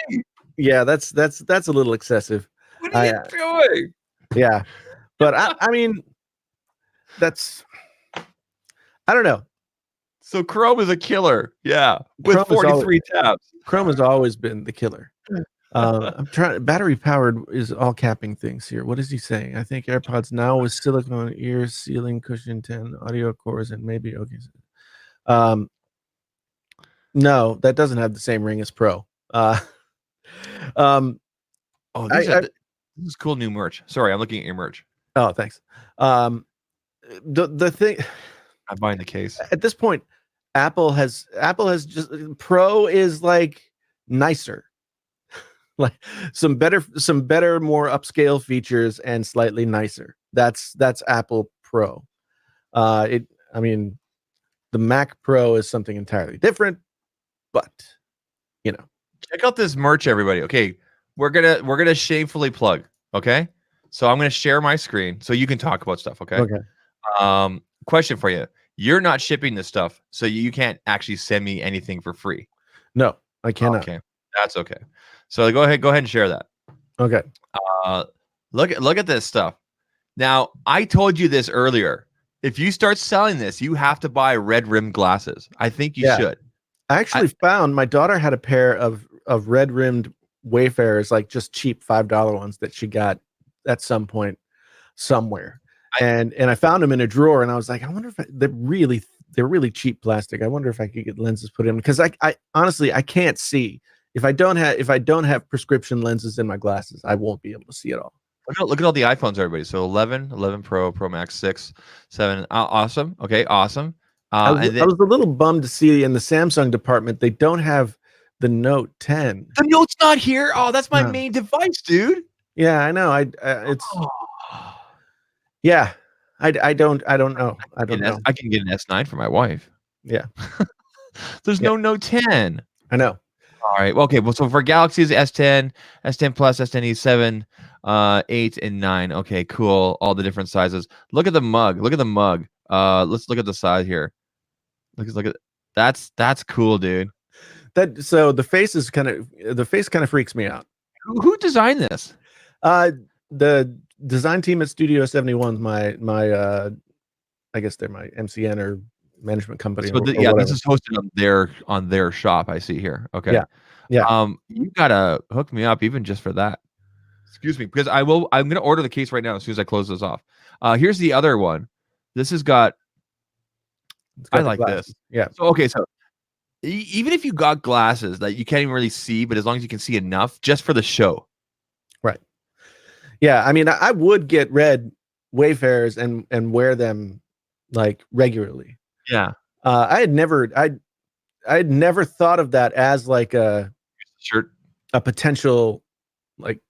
Yeah, that's a little excessive. What are you doing? Yeah, but I mean, I don't know. So Chrome is a killer. Yeah, with 43 tabs. Chrome has always been the killer. I'm trying. Battery powered is all capping things here. What is he saying? I think AirPods now with silicone ear sealing cushion 10 audio cores and maybe okay. No, that doesn't have the same ring as Pro. This is cool new merch. Sorry, I'm looking at your merch. Oh, thanks. The thing, I'm buying the case. At this point, Apple has just Pro is like nicer, like some better, more upscale features and slightly nicer. That's Apple Pro. I mean, the Mac Pro is something entirely different, but check out this merch, everybody. Okay, we're gonna shamefully plug. Okay, so I'm gonna share my screen so you can talk about stuff. Okay. Okay. Question for you: you're not shipping this stuff, so you can't actually send me anything for free. No, I cannot. Okay, that's okay. So go ahead and share that. Okay. Look at this stuff. Now, I told you this earlier. If you start selling this, you have to buy red rimmed glasses. I think you should. I actually found my daughter had a pair of red rimmed Wayfarers, like just cheap $5 ones that she got at some point somewhere. And I found them in a drawer, and I was like, I wonder if they're really cheap plastic. I wonder if I could get lenses put in, because I honestly I can't see. If I don't have prescription lenses in my glasses, I won't be able to see at all. Look at all the iPhones, everybody. So 11 Pro, Pro Max, 6, 7. Awesome. Okay, awesome. I was a little bummed to see in the Samsung department they don't have the Note 10. The Note's not here. Oh, that's my main device, dude. Yeah, I know. Yeah, I don't know. I don't know. I can get an S9 for my wife. Yeah. There's no Note 10. I know. All right. Okay. Well, so for Galaxies, S10, S10 Plus, S10e 7, 8, and 9. Okay, cool. All the different sizes. Look at the mug. Let's look at the side here. Look at that's cool, dude. So the face kind of freaks me out. Who designed this? The design team at Studio 71 is my I guess they're my MCN or management company So or yeah, this whatever. is hosted on their shop. I see here. Okay. Yeah. You gotta hook me up even just for that. Excuse me, because I'm gonna order the case right now as soon as I close this off. Here's the other one. This has got. It's I got the like glasses. this. Yeah. So okay, so even if you got glasses that you can't even really see, but as long as you can see enough, just for the show. Right. Yeah. I mean, I would get red Wayfarers and wear them like regularly. Yeah. I had never thought of that as like a Shirt. potential like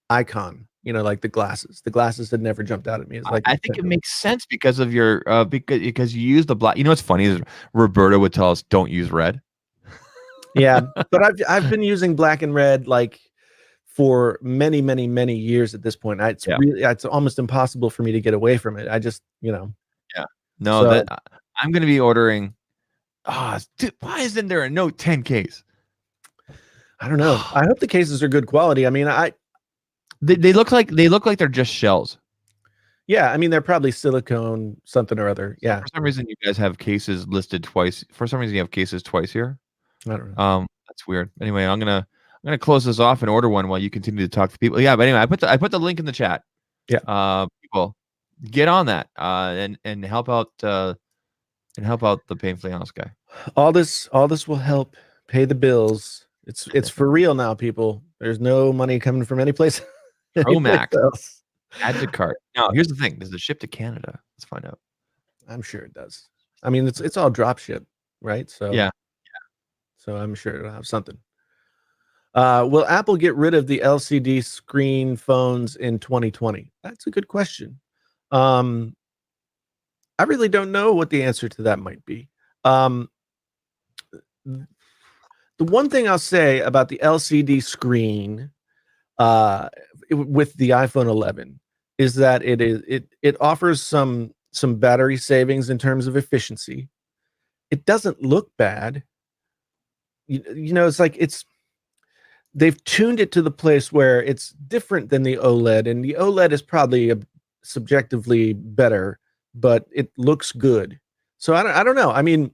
icon, like the glasses. The glasses had never jumped out at me as like I think it makes sense because of your because you use the black. You know what's funny is Roberta would tell us don't use red. Yeah, but I've been using black and red like for many, many, many years at this point. It's almost impossible for me to get away from it. I just, Yeah. No, so that I'm gonna be ordering. Dude, why isn't there a Note 10 case? I don't know. I hope the cases are good quality. I mean, They look like they're just shells. yeah, I mean they're probably silicone something or other. Yeah. For some reason, you guys have cases listed twice. For some reason, you have cases twice here. I don't know. That's weird. Anyway, I'm gonna close this off and order one while you continue to talk to people. Yeah, but anyway, I put the link in the chat. Yeah. People, get on that and help out the painfully honest guy. All this will help pay the bills. It's for real now, people. There's no money coming from any place. Promax. Add to cart. Now, here's the thing. Does it ship to Canada? Let's find out. I'm sure it does. I mean, it's all drop ship, right? So yeah. So I'm sure it'll have something. Will Apple get rid of the LCD screen phones in 2020? That's a good question. I really don't know what the answer to that might be. The one thing I'll say about the LCD screen with the iPhone 11 is that it offers some battery savings in terms of efficiency. It doesn't look bad. It's like they've tuned it to the place where it's different than the OLED, and the OLED is probably subjectively better, but it looks good. So I don't know. I mean,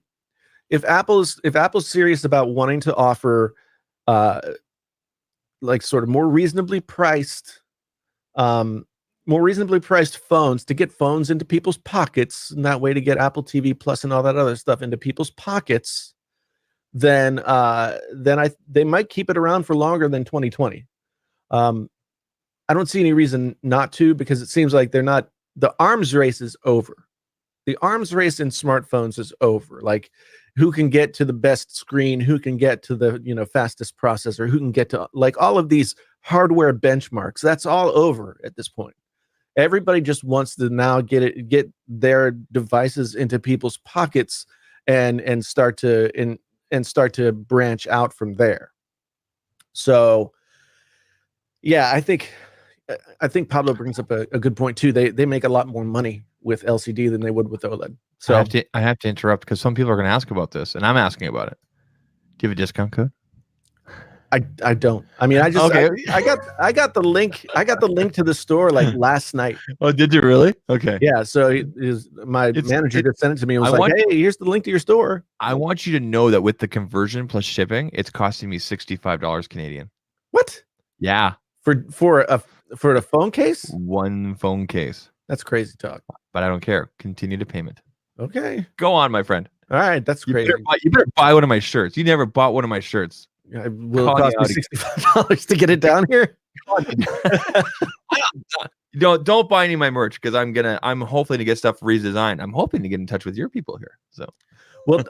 if Apple's serious about wanting to offer like sort of more reasonably priced phones, to get phones into people's pockets, and that way to get Apple TV Plus and all that other stuff into people's pockets, then they might keep it around for longer than 2020. I don't see any reason not to, because it seems like the arms race is over. The arms race in smartphones is over. Like, who can get to the best screen, who can get to the fastest processor, who can get to like all of these hardware benchmarks. That's all over at this point. Everybody just wants to now get their devices into people's pockets and start to branch out from there. So yeah, I think Pablo brings up a good point too. They make a lot more money with LCD than they would with OLED. So I have to interrupt because some people are going to ask about this, and I'm asking about it. Do you have a discount code? I don't. I mean, I just okay. I got the link. I got the link to the store like last night. Oh, did you really? Okay. Yeah. So my manager just sent it to me and was like, "Hey, here's the link to your store." I want you to know that with the conversion plus shipping, it's costing me $65 Canadian. What? Yeah. For a phone case? One phone case. That's crazy talk. But I don't care. Continue to payment. Okay. Go on, my friend. All right. That's crazy. You better buy one of my shirts. You never bought one of my shirts. Will it cost me $65 to get it down here? Don't buy any of my merch, because I'm hoping to get stuff redesigned. I'm hoping to get in touch with your people here. So, well,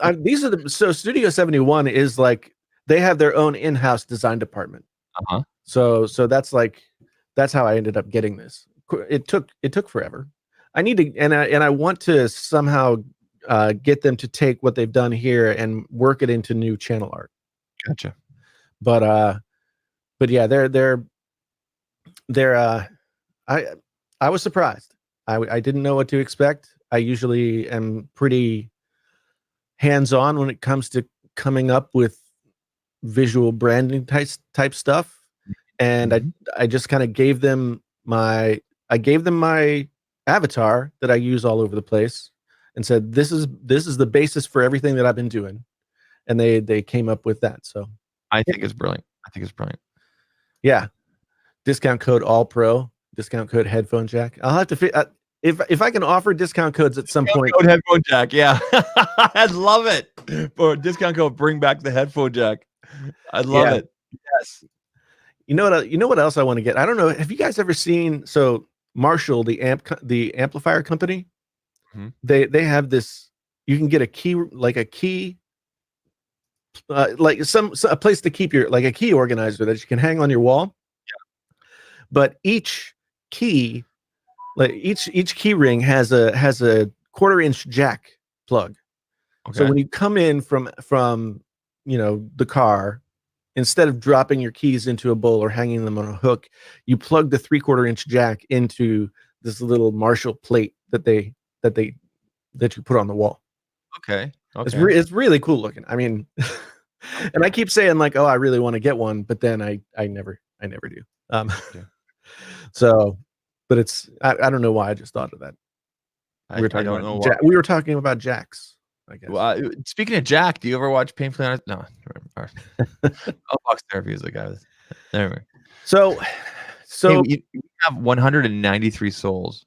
Studio 71 is like, they have their own in-house design department. So that's how I ended up getting this. It took forever. I need to, and I want to somehow get them to take what they've done here and work it into new channel art. Gotcha. But yeah, I was surprised. I didn't know what to expect. I usually am pretty hands-on when it comes to coming up with visual branding type stuff, and I just kind of gave them my avatar that I use all over the place, and said this is the basis for everything that I've been doing, and they came up with that. So I think it's brilliant. I think it's brilliant. yeah, discount code AllPro, discount code headphone jack. I'll have to if I can offer discount codes at some point. Code headphone jack, yeah. I'd love it. For discount code, bring back the headphone jack. I'd love it. Yes. You know what else I want to get? I don't know. Have you guys ever seen Marshall, the amplifier company? Mm-hmm. They have this. You can get a key, like a key, like a place to keep your, like a key organizer that you can hang on your wall. Yeah. But each key, like each key ring has a 1/4-inch jack plug. Okay. So when you come in from the car, instead of dropping your keys into a bowl or hanging them on a hook, you plug the 3/4-inch jack into this little Marshall plate that you put on the wall. Okay. It's really cool looking. I mean, and I keep saying like, oh, I really want to get one, but then I never do. Yeah. So, but it's I don't know why I just thought of that. We were talking about jacks, I guess. Well, speaking of Jack, do you ever watch Painfully Honest? No. Box Therapy is the guy. Anyway. So hey, you have 193 souls.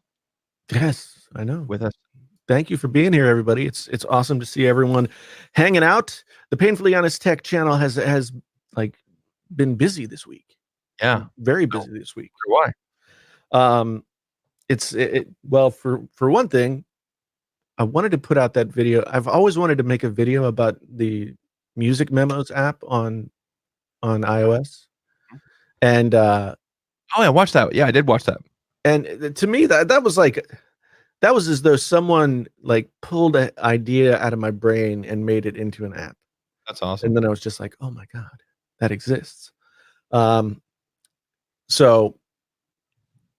Yes, I know. With us. Thank you for being here, everybody. It's awesome to see everyone hanging out. The Painfully Honest Tech channel has like been busy this week. Yeah, very busy this week. Why? Well, for one thing, I wanted to put out that video. I've always wanted to make a video about the Music Memos app on iOS, and oh, I watched that. Yeah, I did watch that. And to me, that was as though someone like pulled an idea out of my brain and made it into an app. That's awesome. And then I was just like, oh my God, that exists. So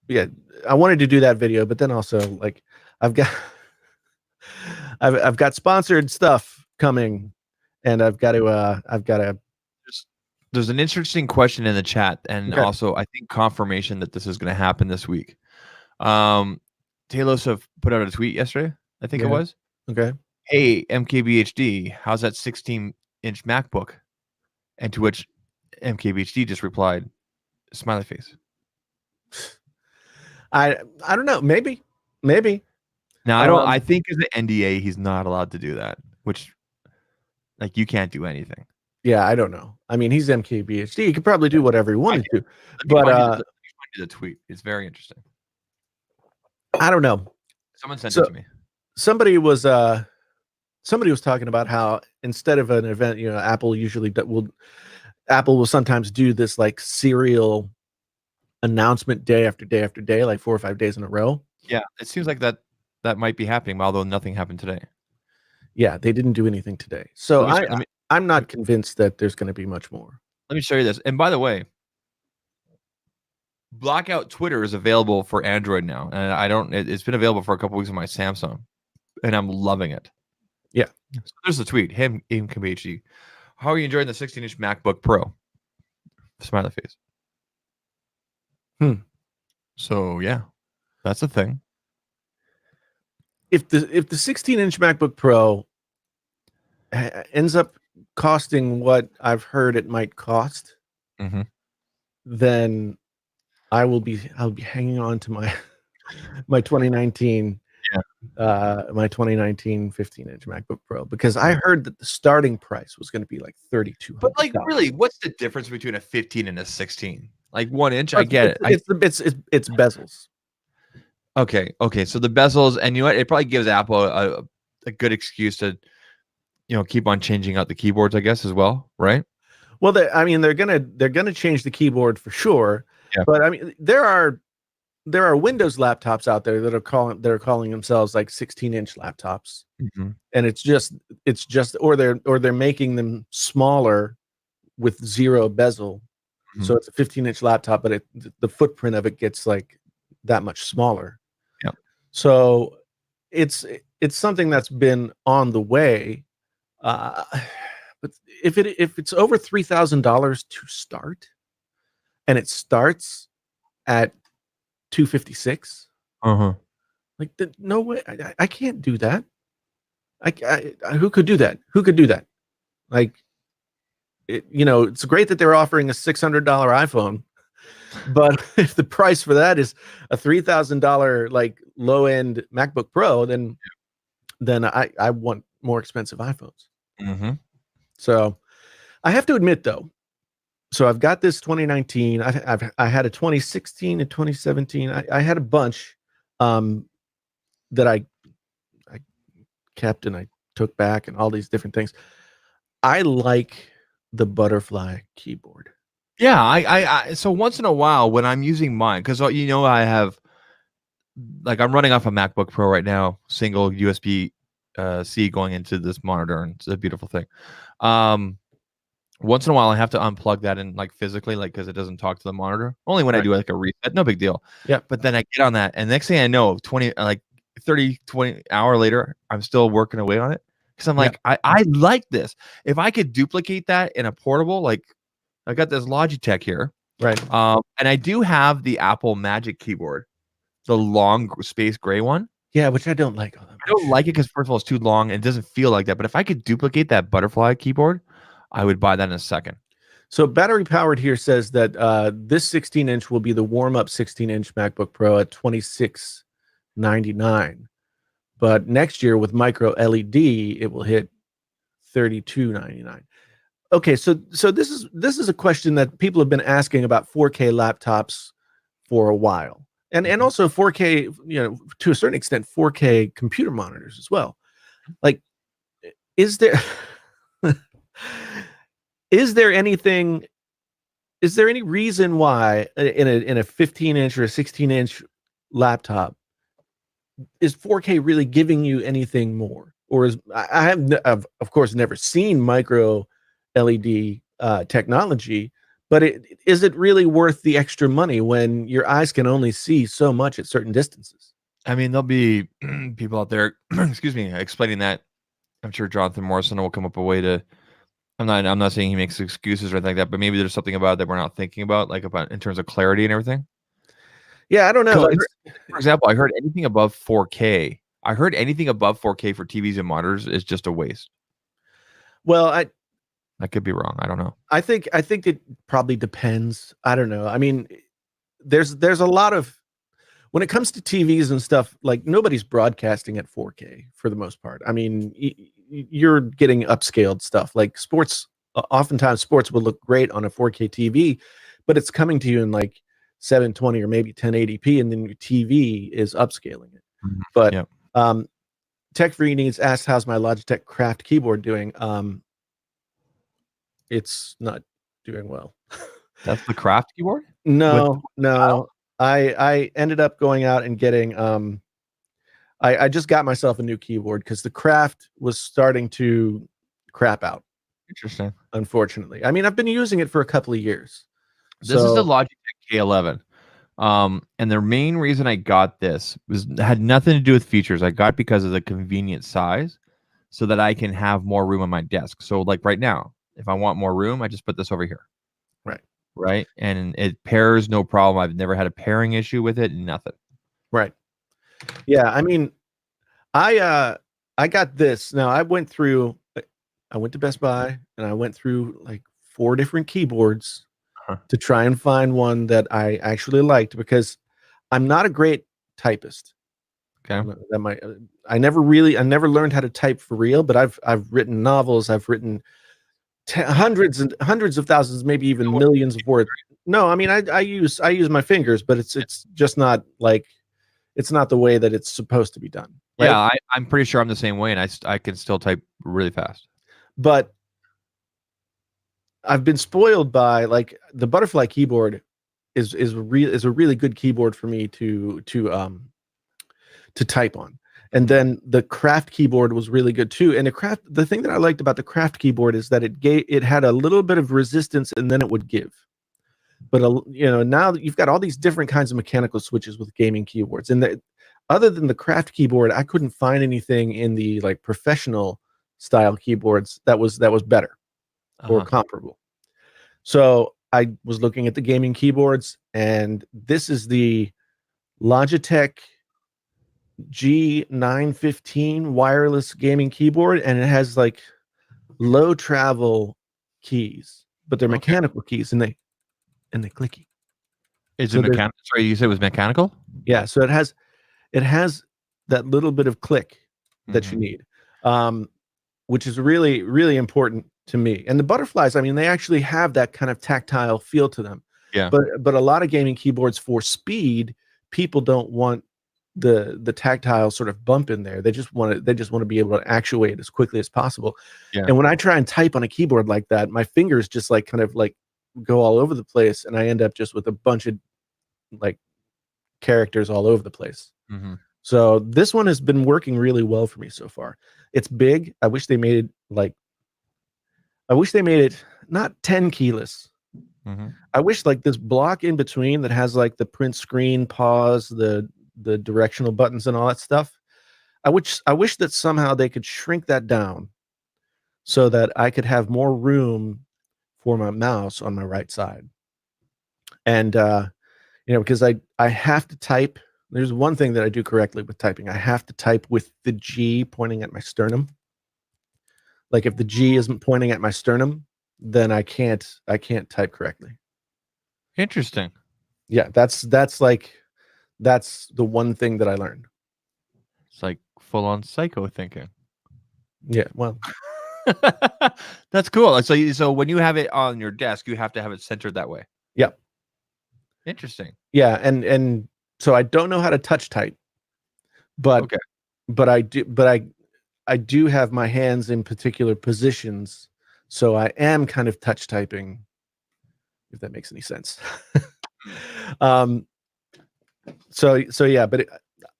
yeah, I wanted to do that video, but then also like I've got sponsored stuff coming, and I've got to there's an interesting question in the chat, and also I think confirmation that this is going to happen this week. Talos have put out a tweet yesterday, I think it was. Okay. Hey, MKBHD, how's that 16-inch MacBook? And to which MKBHD just replied, smiley face. I don't know. Maybe. Now, I think as an NDA, he's not allowed to do that, which, like, you can't do anything. Yeah, I don't know. I mean, he's MKBHD. He could probably do whatever he wanted to. But the tweet. It's very interesting. I don't know. Someone sent it to me. Somebody was talking about how instead of an event, Apple will sometimes do this like serial announcement day after day after day, like 4 or 5 days in a row. Yeah, it seems like that might be happening, although nothing happened today. Yeah, they didn't do anything today. So I'm not convinced that there's going to be much more. Let me show you this. And by the way, Blackout Twitter is available for Android now, and it's been available for a couple weeks on my Samsung, and I'm loving it. Yeah. So there's the tweet. Him KBHD. How are you enjoying the 16-inch MacBook Pro? Smiley face. So yeah, that's the thing. If the 16-inch MacBook Pro ends up costing what I've heard it might cost, then I'll be hanging on to my 2019 my 2019 15-inch MacBook Pro, because I heard that the starting price was going to be like $3,200. But like, really, what's the difference between a 15 and a 16? Like 1 inch, I get it. It's bezels. Okay. So the bezels, and you know what? It probably gives Apple a good excuse to, keep on changing out the keyboards, I guess, as well, right? Well, they're gonna change the keyboard for sure. Yeah. But I mean, there are Windows laptops out there that are calling themselves like 16-inch laptops, and it's just or they're making them smaller with zero bezel, so it's a 15-inch laptop, but the footprint of it gets like that much smaller. Yeah. So it's something that's been on the way. Uh, but if it's over $3,000 to start, and it starts at 256, like no way, I can't do that. Who could do that? Who could do that? Like, it's great that they're offering a $600 iPhone, but if the price for that is a $3,000 like low end MacBook Pro, then I want more expensive iPhones. Mm-hmm. So I have to admit though, so I've got this 2019. I had a 2016 and 2017. I had a bunch that I kept and I took back and all these different things. I like the butterfly keyboard. Yeah, I so once in a while when I'm using mine, because I have, like, I'm running off a MacBook Pro right now, single USB C going into this monitor, and it's a beautiful thing. Once in a while I have to unplug that and like physically, like, because it doesn't talk to the monitor. Only when I do like a reset, no big deal. Yeah. But then I get on that, and next thing I know, 20 hour later, I'm still working away on it because I'm like, I like this. If I could duplicate that in a portable, like I got this Logitech here, right? And I do have the Apple Magic keyboard, the long space gray one. Yeah, which I don't like all that much. I don't like it because first of all, it's too long and it doesn't feel like that. But if I could duplicate that butterfly keyboard, I would buy that in a second. So battery powered here says that this 16-inch will be the warm up 16-inch MacBook Pro at $26.99, but next year with micro LED it will hit $32.99. Okay, so this is a question that people have been asking about 4K laptops for a while, and also 4K, to a certain extent 4K computer monitors as well. Like, is there is there any reason why in a 15-inch or a 16-inch laptop is 4K really giving you anything more? Or I've of course never seen micro LED technology, but is it really worth the extra money when your eyes can only see so much at certain distances? I mean, there'll be people out there, excuse me, explaining that. I'm sure Jonathan Morrison will come up a way to. I'm not saying he makes excuses or anything like that, but maybe there's something about it that we're not thinking about, like about in terms of clarity and everything. Yeah, I don't know. For example, I heard anything above 4K. I heard anything above 4K for TVs and monitors is just a waste. Well, I could be wrong. I don't know. I think it probably depends. I don't know. I mean, there's a lot of, when it comes to TVs and stuff, like nobody's broadcasting at 4K for the most part. I mean, you're getting upscaled stuff like sports. Oftentimes sports will look great on a 4K TV, but it's coming to you in like 720 or maybe 1080p, and then your TV is upscaling it. Mm-hmm. But yep. Tech Free Needs asked, how's my Logitech Craft keyboard doing? It's not doing well. That's the Craft keyboard? No. I ended up going out and getting I just got myself a new keyboard because the Craft was starting to crap out. Interesting. Unfortunately. I mean, I've been using it for a couple of years. This is the Logitech K11. And the main reason I got this had nothing to do with features. I got it because of the convenient size so that I can have more room on my desk. So like right now, if I want more room, I just put this over here. Right. And it pairs no problem. I've never had a pairing issue with it. Nothing. Right. Yeah. I mean, I got this. Now I went to Best Buy and I went through like 4 different keyboards to try and find one that I actually liked, because I'm not a great typist. Okay. I never learned how to type for real, but I've written novels. I've written hundreds and hundreds of thousands, maybe even millions of words. No, I mean, I use my fingers, but it's just not like, it's not the way that it's supposed to be done. Right? Yeah, I'm pretty sure I'm the same way, and I can still type really fast. But I've been spoiled by, like, the butterfly keyboard is a really good keyboard for me to type on. And then the Craft keyboard was really good too. And the thing that I liked about the Craft keyboard is that it had a little bit of resistance and then it would give. But now you've got all these different kinds of mechanical switches with gaming keyboards. And other than the Craft keyboard, I couldn't find anything in the like professional style keyboards that was better or comparable. So I was looking at the gaming keyboards, and this is the Logitech G915 wireless gaming keyboard, and it has like low travel keys, but they're mechanical keys, and they clicky. Is it mechanical? Sorry, you said it was mechanical? Yeah, so it has that little bit of click that you need, which is really, really important to me. And the butterflies, I mean, they actually have that kind of tactile feel to them. Yeah. But a lot of gaming keyboards for speed, people don't want the tactile sort of bump in there. They just want to be able to actuate as quickly as possible. Yeah. And when I try and type on a keyboard like that, my fingers just like kind of like go all over the place, and I end up just with a bunch of like characters all over the place. So this one has been working really well for me so far. It's big. I wish they made it not 10 keyless. I wish like this block in between that has like the print screen, pause, the directional buttons and all that stuff. I wish that somehow they could shrink that down so that I could have more room for my mouse on my right side. And because I have to type. There's one thing that I do correctly with typing. I have to type with the G pointing at my sternum. Like if the G isn't pointing at my sternum, then I can't type correctly. Interesting. Yeah, that's the one thing that I learned. It's like full on psycho thinking. Yeah, well, that's cool. So when you have it on your desk, you have to have it centered that way. Yeah. Interesting. Yeah, and so I don't know how to touch type, but I do have my hands in particular positions, so I am kind of touch typing, if that makes any sense. So yeah, but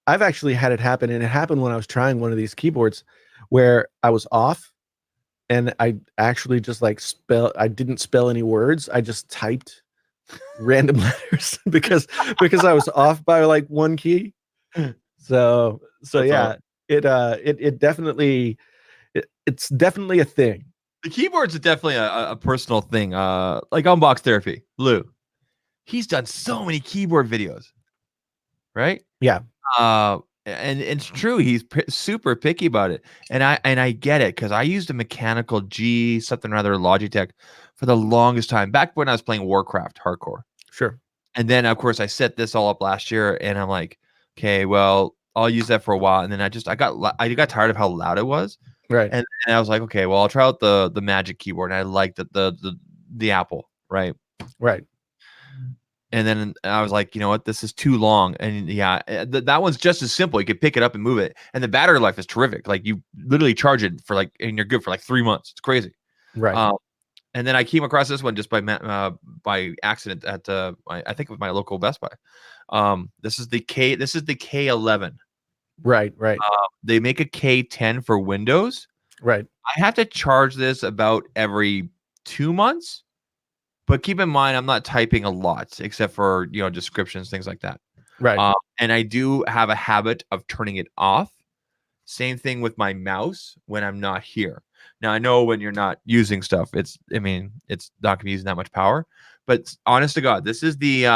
I've actually had it happen, and it happened when I was trying one of these keyboards where I was off, and I actually just like I didn't spell any words. I just typed random letters because I was off by like one key. So yeah, it definitely it's definitely a thing. The keyboard's definitely a personal thing. Like Unbox Therapy, Lou, he's done so many keyboard videos, right? Yeah. And it's true. He's super picky about it, and I get it because I used a mechanical G something or other Logitech for the longest time back when I was playing Warcraft hardcore. Sure. And then of course I set this all up last year, and I'm like, okay, well I'll use that for a while, and then I got tired of how loud it was. Right. And I was like, okay, well I'll try out the Magic keyboard, and I liked the Apple, right? Right. And then I was like, you know what? This is too long. And yeah, that one's just as simple. You could pick it up and move it. And the battery life is terrific. Like you literally charge it and you're good for like 3 months. It's crazy. Right. And then I came across this one just by accident at I think it was my local Best Buy. This is the K11. Right. They make a K10 for Windows. Right. I have to charge this about every 2 months. But keep in mind, I'm not typing a lot except for, descriptions, things like that. Right. And I do have a habit of turning it off. Same thing with my mouse when I'm not here. Now, I know when you're not using stuff, it's not going to be using that much power. But honest to God, this is the,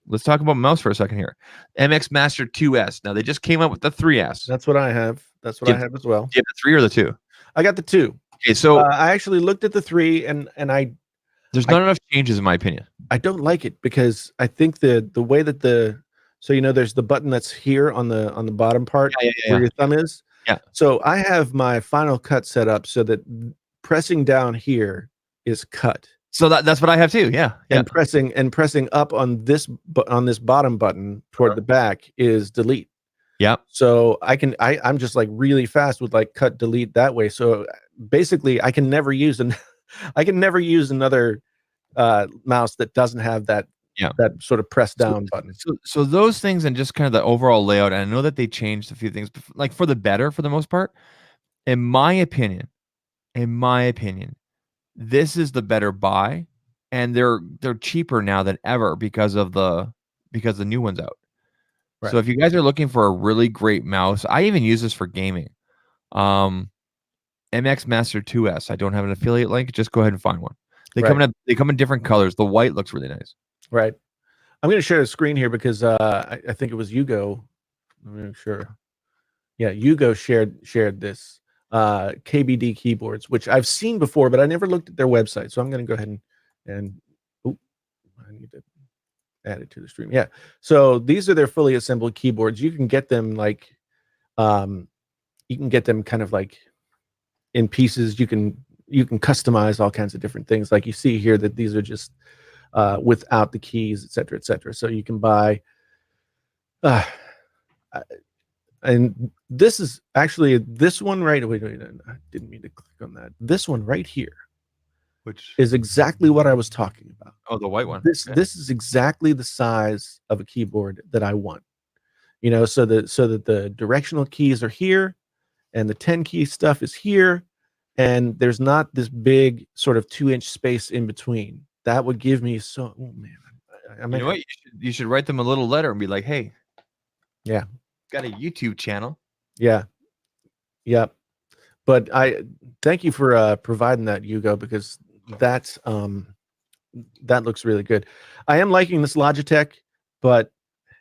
let's talk about mouse for a second here. MX Master 2S. Now, they just came up with the 3S. That's what I have. That's what I have as well. Do you have the 3 or the 2? I got the 2. Okay, so I actually looked at the 3 and there's not enough changes in my opinion. I don't like it because I think the way that there's the button that's here on the bottom part where your thumb is. Yeah. So I have my Final Cut set up so that pressing down here is cut. So that's what I have too. Yeah. And pressing up on this bottom button toward the back is delete. Yeah. So I'm just like really fast with like cut delete that way. So basically I can never use another mouse that doesn't have that sort of press down button. So those things and just kind of the overall layout. And I know that they changed a few things, like for the better for the most part. In my opinion, this is the better buy, and they're cheaper now than ever because the new one's out. Right. So if you guys are looking for a really great mouse, I even use this for gaming. And MX Master 2S. I don't have an affiliate link. Just go ahead and find one. They Right. come in different colors. The white looks really nice. Right. I'm going to share the screen here because I think it was Hugo. Let me make sure. Yeah, Hugo shared this KBD keyboards, which I've seen before, but I never looked at their website. So I'm going to go ahead and I need to add it to the stream. Yeah. So these are their fully assembled keyboards. You can get them kind of like in pieces. You can customize all kinds of different things. Like you see here that these are just without the keys, et cetera, et cetera. So you can buy and this is actually this one right. Wait, I didn't mean to click on that. This one right here, which is exactly what I was talking about. Oh, the white one. This is exactly the size of a keyboard that I want. So that the directional keys are here, and the 10 key stuff is here, and there's not this big sort of 2-inch space in between. That would give me so. Oh man, you know what? You should write them a little letter and be like, "Hey, yeah, got a YouTube channel." Yeah. But I thank you for providing that, Hugo, because that looks really good. I am liking this Logitech, but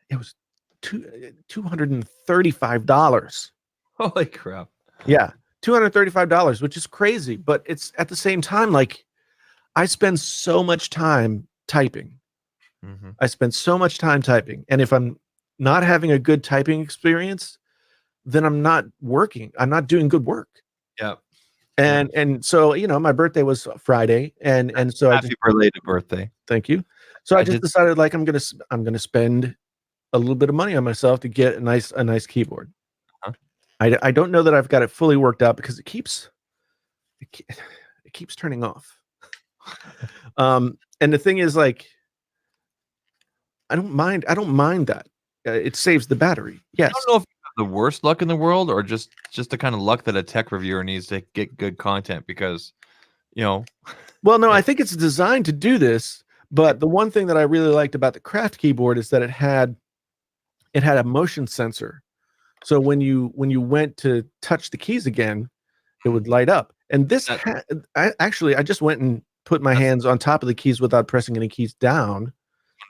it was $235. Holy crap! Yeah, $235, which is crazy. But it's at the same time, like, I spend so much time typing. Mm-hmm. I spend so much time typing, and if I'm not having a good typing experience, then I'm not working. I'm not doing good work. Yeah. And so, my birthday was Friday, and so happy belated birthday. Thank you. So I just decided, like, I'm gonna spend a little bit of money on myself to get a nice keyboard. Uh-huh. I don't know that I've got it fully worked out because it keeps turning off. And the thing is, like, I don't mind that. It saves the battery. Yes. I don't know if you have the worst luck in the world or just the kind of luck that a tech reviewer needs to get good content because, Well, no, I think it's designed to do this, but the one thing that I really liked about the Craft keyboard is that it had a motion sensor. So when you went to touch the keys again, it would light up. And this I just went and put my hands on top of the keys without pressing any keys down,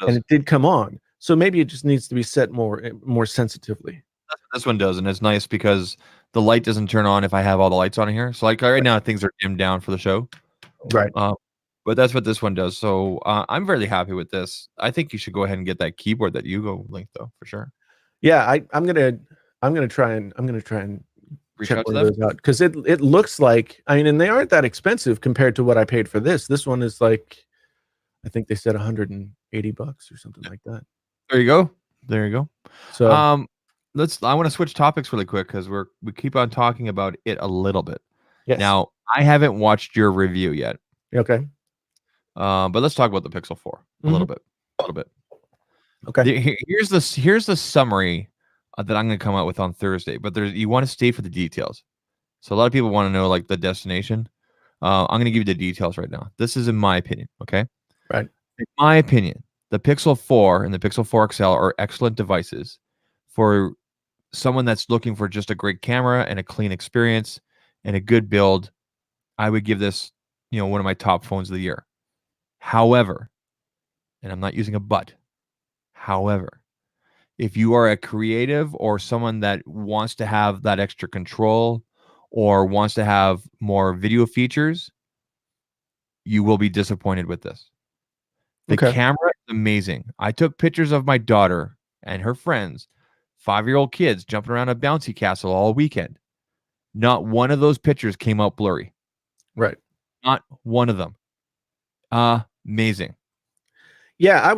and it did come on. So maybe it just needs to be set more sensitively. This one does, and it's nice because the light doesn't turn on if I have all the lights on here. So like right now, things are dimmed down for the show. Right. But that's what this one does. So I'm really happy with this. I think you should go ahead and get that keyboard that Hugo linked, though, for sure. Yeah, I'm gonna try and check one of those out because it looks like, and they aren't that expensive compared to what I paid for this. This one is like, I think they said $180 or something like that. There you go. So I want to switch topics really quick because we keep on talking about it a little bit. Yes. Now, I haven't watched your review yet. Okay. But let's talk about the Pixel 4 a little bit. Okay. Here's the summary that I'm going to come out with on Thursday. But you want to stay for the details. So a lot of people want to know like the destination. I'm going to give you the details right now. This is in my opinion. Okay. Right. In my opinion, the Pixel 4 and the Pixel 4 XL are excellent devices for someone that's looking for just a great camera and a clean experience and a good build. I would give this, one of my top phones of the year. However, and I'm not using a but, however, if you are a creative or someone that wants to have that extra control or wants to have more video features, you will be disappointed with this. The camera is amazing. I took pictures of my daughter and her friends, 5-year-old kids jumping around a bouncy castle all weekend. Not one of those pictures came out blurry. Right. Not one of them. Amazing. Yeah,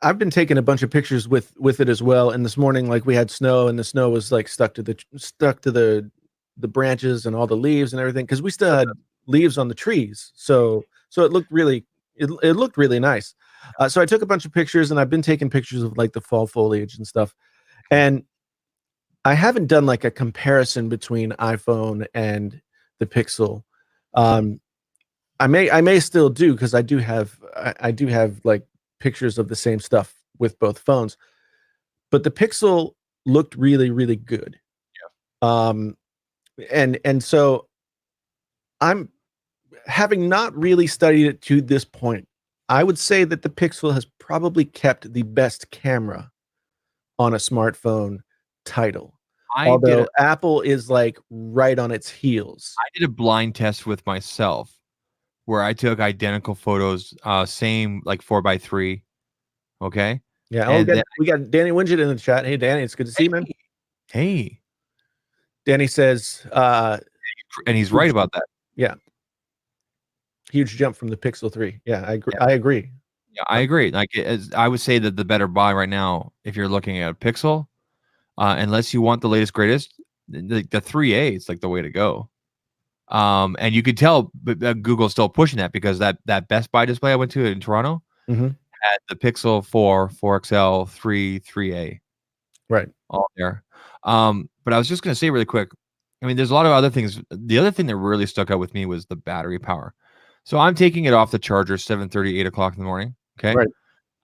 I've been taking a bunch of pictures with it as well. And this morning, like, we had snow, and the snow was like stuck to the branches and all the leaves and everything, because we still had leaves on the trees. So it looked really nice. So I took a bunch of pictures, and I've been taking pictures of like the fall foliage and stuff. And I haven't done like a comparison between iPhone and the Pixel. I may still do, because I do have like pictures of the same stuff with both phones, but the Pixel looked really, really good. Yeah. And so I'm having not really studied it to this point. I would say that the Pixel has probably kept the best camera on a smartphone title. I did Although a Apple is like right on its heels. I did a blind test with myself where I took identical photos, same like 4x3. Okay. Yeah. Oh, And then we got Danny Winget in the chat. Hey, Danny, it's good to see you, man. hey, Danny says, and he's right about that. yeah, huge jump from the Pixel 3. Yeah, I agree. Yeah. I agree. Yeah, I agree. Like I would say that the better buy right now, if you're looking at a Pixel, unless you want the latest greatest, the 3A is like the way to go. And you could tell, but Google's still pushing that because that Best Buy display I went to in Toronto had the Pixel 4, 4XL, 3, 3A, Right. all there. But I was just gonna say really quick. I mean, there's a lot of other things. The other thing that really stuck out with me was the battery power. So I'm taking it off the charger 7:30, 8 o'clock in the morning. Okay. Right.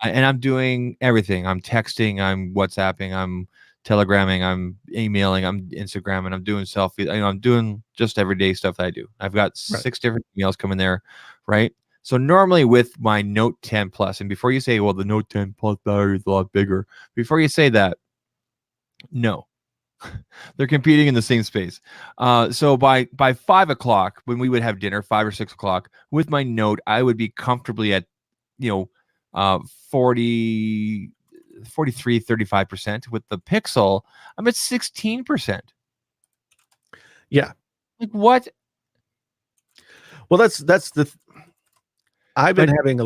And I'm doing everything. I'm texting, I'm WhatsApping, I'm telegramming, I'm emailing, I'm Instagramming, I'm doing selfies. I'm doing just everyday stuff that I do. I've got 6 different emails coming there, right? So normally with my Note 10 Plus, and before you say, well, the Note 10 Plus battery is a lot bigger, before you say that, no, they're competing in the same space. So by 5 o'clock, when we would have dinner, 5 or 6 o'clock, with my Note, I would be comfortably at, you know, 40, 43, 35%. With the Pixel, I'm at 16%. Yeah. Like what? Well, that's the. I've been having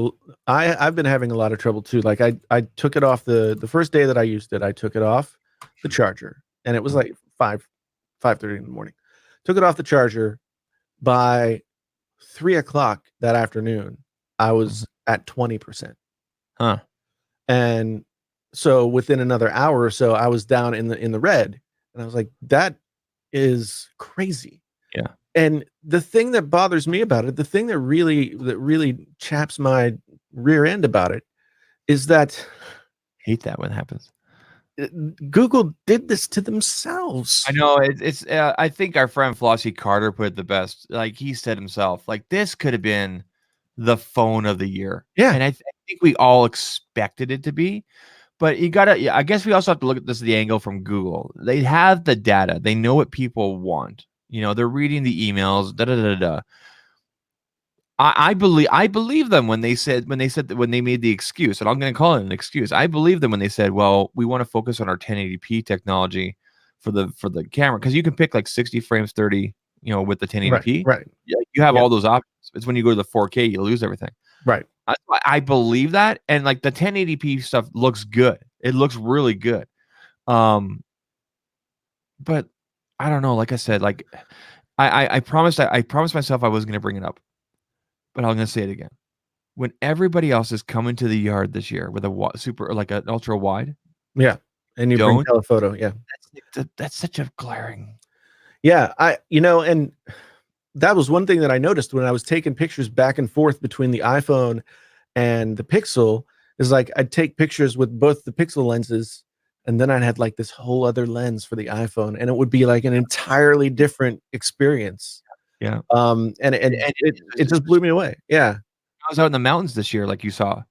a lot of trouble too. Like I took it off the first day that I used it. I took it off the charger, and it was like 5:30 in the morning. Took it off the charger. By 3 o'clock that afternoon, I was at 20%. Huh. And so within another hour or so, I was down in the red. And I was like, that is crazy. Yeah. And the thing that bothers me about it, the thing that really chaps my rear end about it, is that Hate that when it happens. Google did this to themselves. I know it's I think our friend Flossie Carter put it the best. Like he said himself, like this could have been the phone of the year. Yeah. And I think we all expected it to be. But you gotta, yeah, I guess we also have to look at this the angle from Google. They have the data. They know what people want. You know, they're reading the emails. Da da da da. I believe them when they said that when they made the excuse, and I'm going to call it an excuse. I believe them when they said, "Well, we want to focus on our 1080p technology for the camera because you can pick like 60 frames, 30, you know, with the 1080p. Right. Yeah, you have all those options. It's when you go to the 4K, you lose everything. Right. I believe that, and like the 1080p stuff looks good. It looks really good. But I don't know. Like I said, like I promised myself I was going to bring it up, but I'm going to say it again. When everybody else is coming to the yard this year with a super, like an ultra wide, yeah, and you bring telephoto, yeah, that's such a glaring. Yeah, and that was one thing that I noticed when I was taking pictures back and forth between the iPhone and the Pixel. Is like I'd take pictures with both the Pixel lenses, and then I'd had like this whole other lens for the iPhone, and it would be like an entirely different experience. Yeah. And it just blew me away. Yeah. I was out in the mountains this year, like you saw.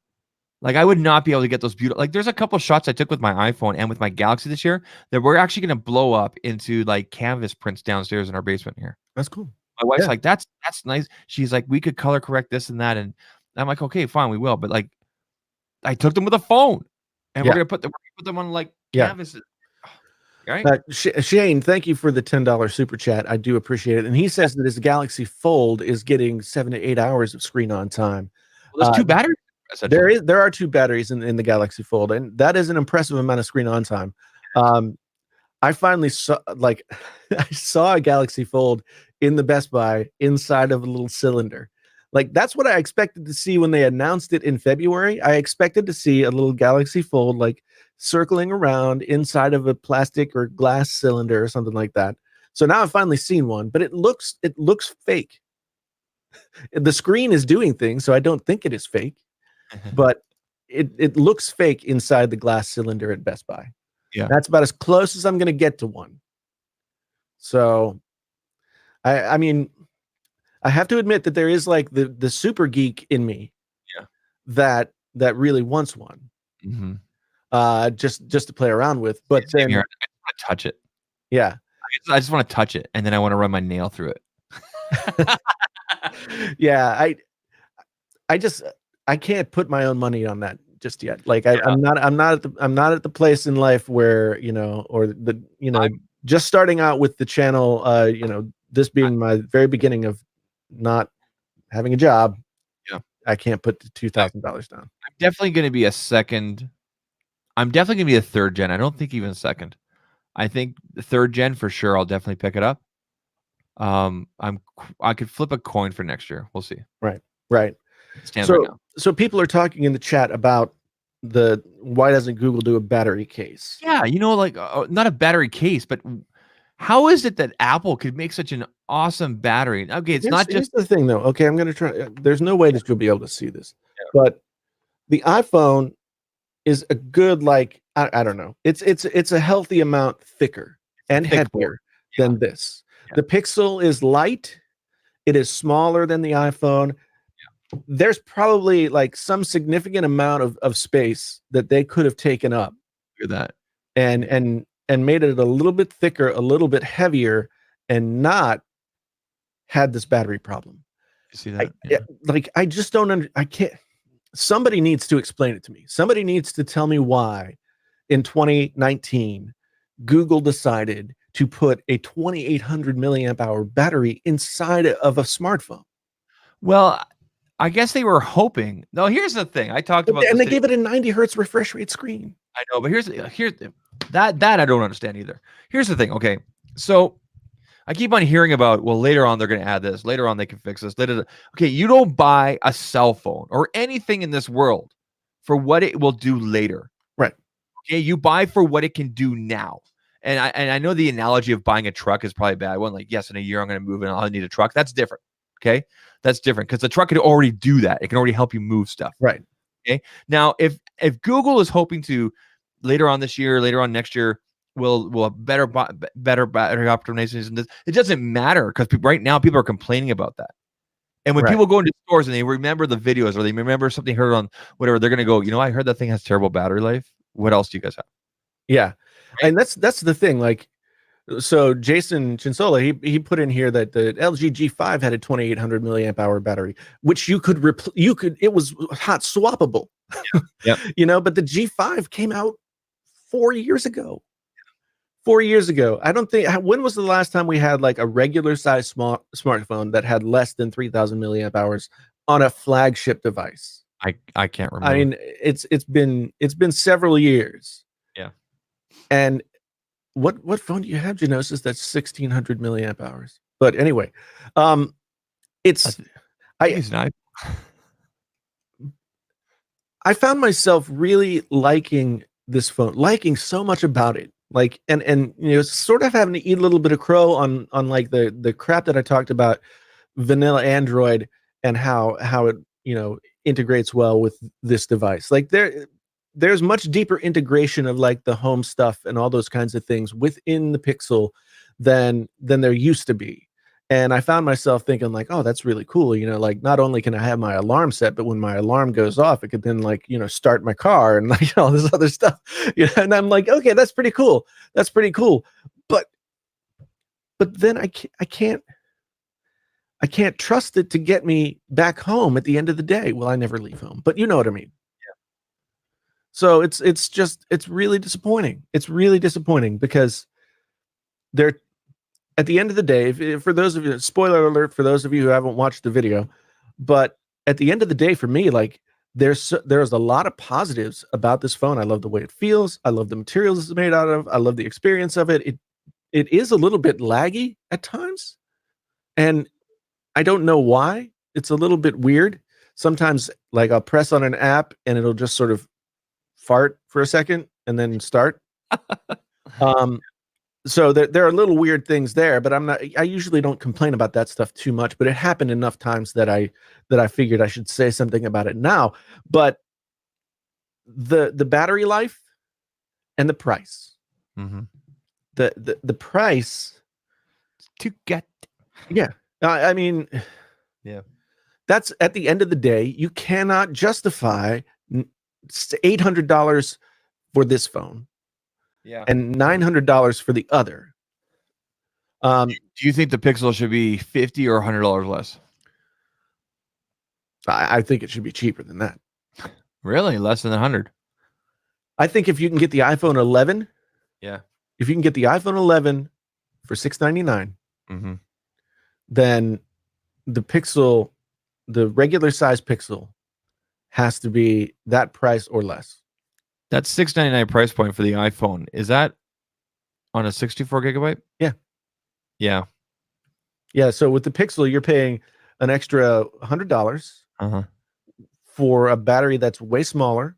Like I would not be able to get those beautiful. Like there's a couple shots I took with my iPhone and with my Galaxy this year that we're actually going to blow up into like canvas prints downstairs in our basement here. That's cool. My wife's like, that's nice. She's like, we could color correct this and that, and I'm like, okay, fine, we will. But like, I took them with a phone, and we're gonna put them on like canvases. Right. Shane, thank you for the $10 super chat. I do appreciate it. And he says that his Galaxy Fold is getting 7 to 8 hours of screen on time. Well, there's 2 batteries. There are 2 batteries in the Galaxy Fold, and that is an impressive amount of screen on time. I finally saw I saw a Galaxy Fold in the Best Buy inside of a little cylinder. Like that's what I expected to see when they announced it in February. I expected to see a little Galaxy Fold like circling around inside of a plastic or glass cylinder or something like that. So now I've finally seen one, but it looks fake. The screen is doing things, so I don't think it is fake, but it looks fake inside the glass cylinder at Best Buy. Yeah, that's about as close as I'm going to get to one. So, I mean, I have to admit that there is like the super geek in me. Yeah. That really wants one. Mm-hmm. Just to play around with. But Same then here. I just want to touch it. yeah. I just want to touch it, and then I want to run my nail through it. Yeah, I just I can't put my own money on that just yet. Like Yeah. I'm not at the place in life where, or the, just starting out with the channel, this being my very beginning of not having a job. Yeah. I can't put the $2,000 down. I'm definitely going to be a second. I'm definitely going to be a third gen. I don't think even second. I think the third gen for sure. I'll definitely pick it up. I could flip a coin for next year. We'll see. Right. It stands right now. So people are talking in the chat about why doesn't Google do a battery case? Yeah, like not a battery case, but how is it that Apple could make such an awesome battery? Okay, it's not Here's just the thing, though. Okay, I'm going to try. There's no way that you'll be able to see this, Yeah. but the iPhone is a good, like, I don't know. It's a healthy amount thicker and thick heavier board. Yeah. than this. Yeah. The Pixel is light. It is smaller than the iPhone. There's probably like some significant amount of space that they could have taken up. Look at that. And made it a little bit thicker, a little bit heavier, and not had this battery problem. You see that? I just don't I can't. Somebody needs to explain it to me. Somebody needs to tell me why in 2019 Google decided to put a 2800 milliamp hour battery inside of a smartphone. Well, I guess they were hoping. No, here's the thing. I talked about and this they gave it a 90 hertz refresh rate screen. I know, but here's that I don't understand either. Here's the thing. Okay, so I keep on hearing about, well, later on they're going to add this. Later on they can fix this. Later, okay, you don't buy a cell phone or anything in this world for what it will do later. Right. Okay, you buy for what it can do now. And I know the analogy of buying a truck is probably a bad one. Like, yes, in a year I'm going to move and I'll need a truck. That's different. Okay, that's different because the truck can already do that. It can already help you move stuff. Right. Okay. Now, if Google is hoping to later on this year, later on next year, will better battery optimizations, and this, it doesn't matter because right now people are complaining about that. And when people go into stores and they remember the videos or they remember something heard on whatever, they're going to go, I heard that thing has terrible battery life. What else do you guys have? Yeah. Right? And that's the thing. Like, so Jason Chinsola, he put in here that the LG G5 had a 2800 milliamp hour battery, which it was hot swappable. Yeah. But the G5 came out 4 years ago. 4 years ago. I don't think, when was the last time we had like a regular size smartphone that had less than 3000 milliamp hours on a flagship device? I can't remember. I mean, it's been several years. Yeah. And what phone do you have, Genosis, that's 1600 milliamp hours? But anyway, it's I found myself really liking this phone, liking so much about it. Like, and sort of having to eat a little bit of crow on like the crap that I talked about, vanilla Android, and how it integrates well with this device. Like there's much deeper integration of like the home stuff and all those kinds of things within the Pixel than there used to be. And I found myself thinking like, oh, that's really cool. Like not only can I have my alarm set, but when my alarm goes off, it could then like, start my car and like all this other stuff. And I'm like, okay, that's pretty cool. That's pretty cool. But then I can't trust it to get me back home at the end of the day. Well, I never leave home, but you know what I mean? Yeah. So it's really disappointing. It's really disappointing because at the end of the day, for those of you, spoiler alert for those of you who haven't watched the video, but at the end of the day, for me, like there's a lot of positives about this phone. I love the way it feels. I love the materials it's made out of. I love the experience of it. It is a little bit laggy at times, and I don't know why. It's a little bit weird. Sometimes, like I'll press on an app and it'll just sort of fart for a second and then start. So there are little weird things there, but I usually don't complain about that stuff too much, but it happened enough times that I figured I should say something about it now. But the battery life and the price, the price to get, yeah. I mean, Yeah. That's at the end of the day, you cannot justify $800 for this phone and $900 for the other. Do you think the Pixel should be $50 or $100 less? I think it should be cheaper than that. Really? Less than 100? I think if you can get the iPhone 11, if you can get the iPhone 11 for $699, then the Pixel, the regular size Pixel, has to be that price or less. That $699 price point for the iPhone, is that on a 64 gigabyte? Yeah. Yeah. Yeah. So with the Pixel, you're paying an extra $100 for a battery that's way smaller,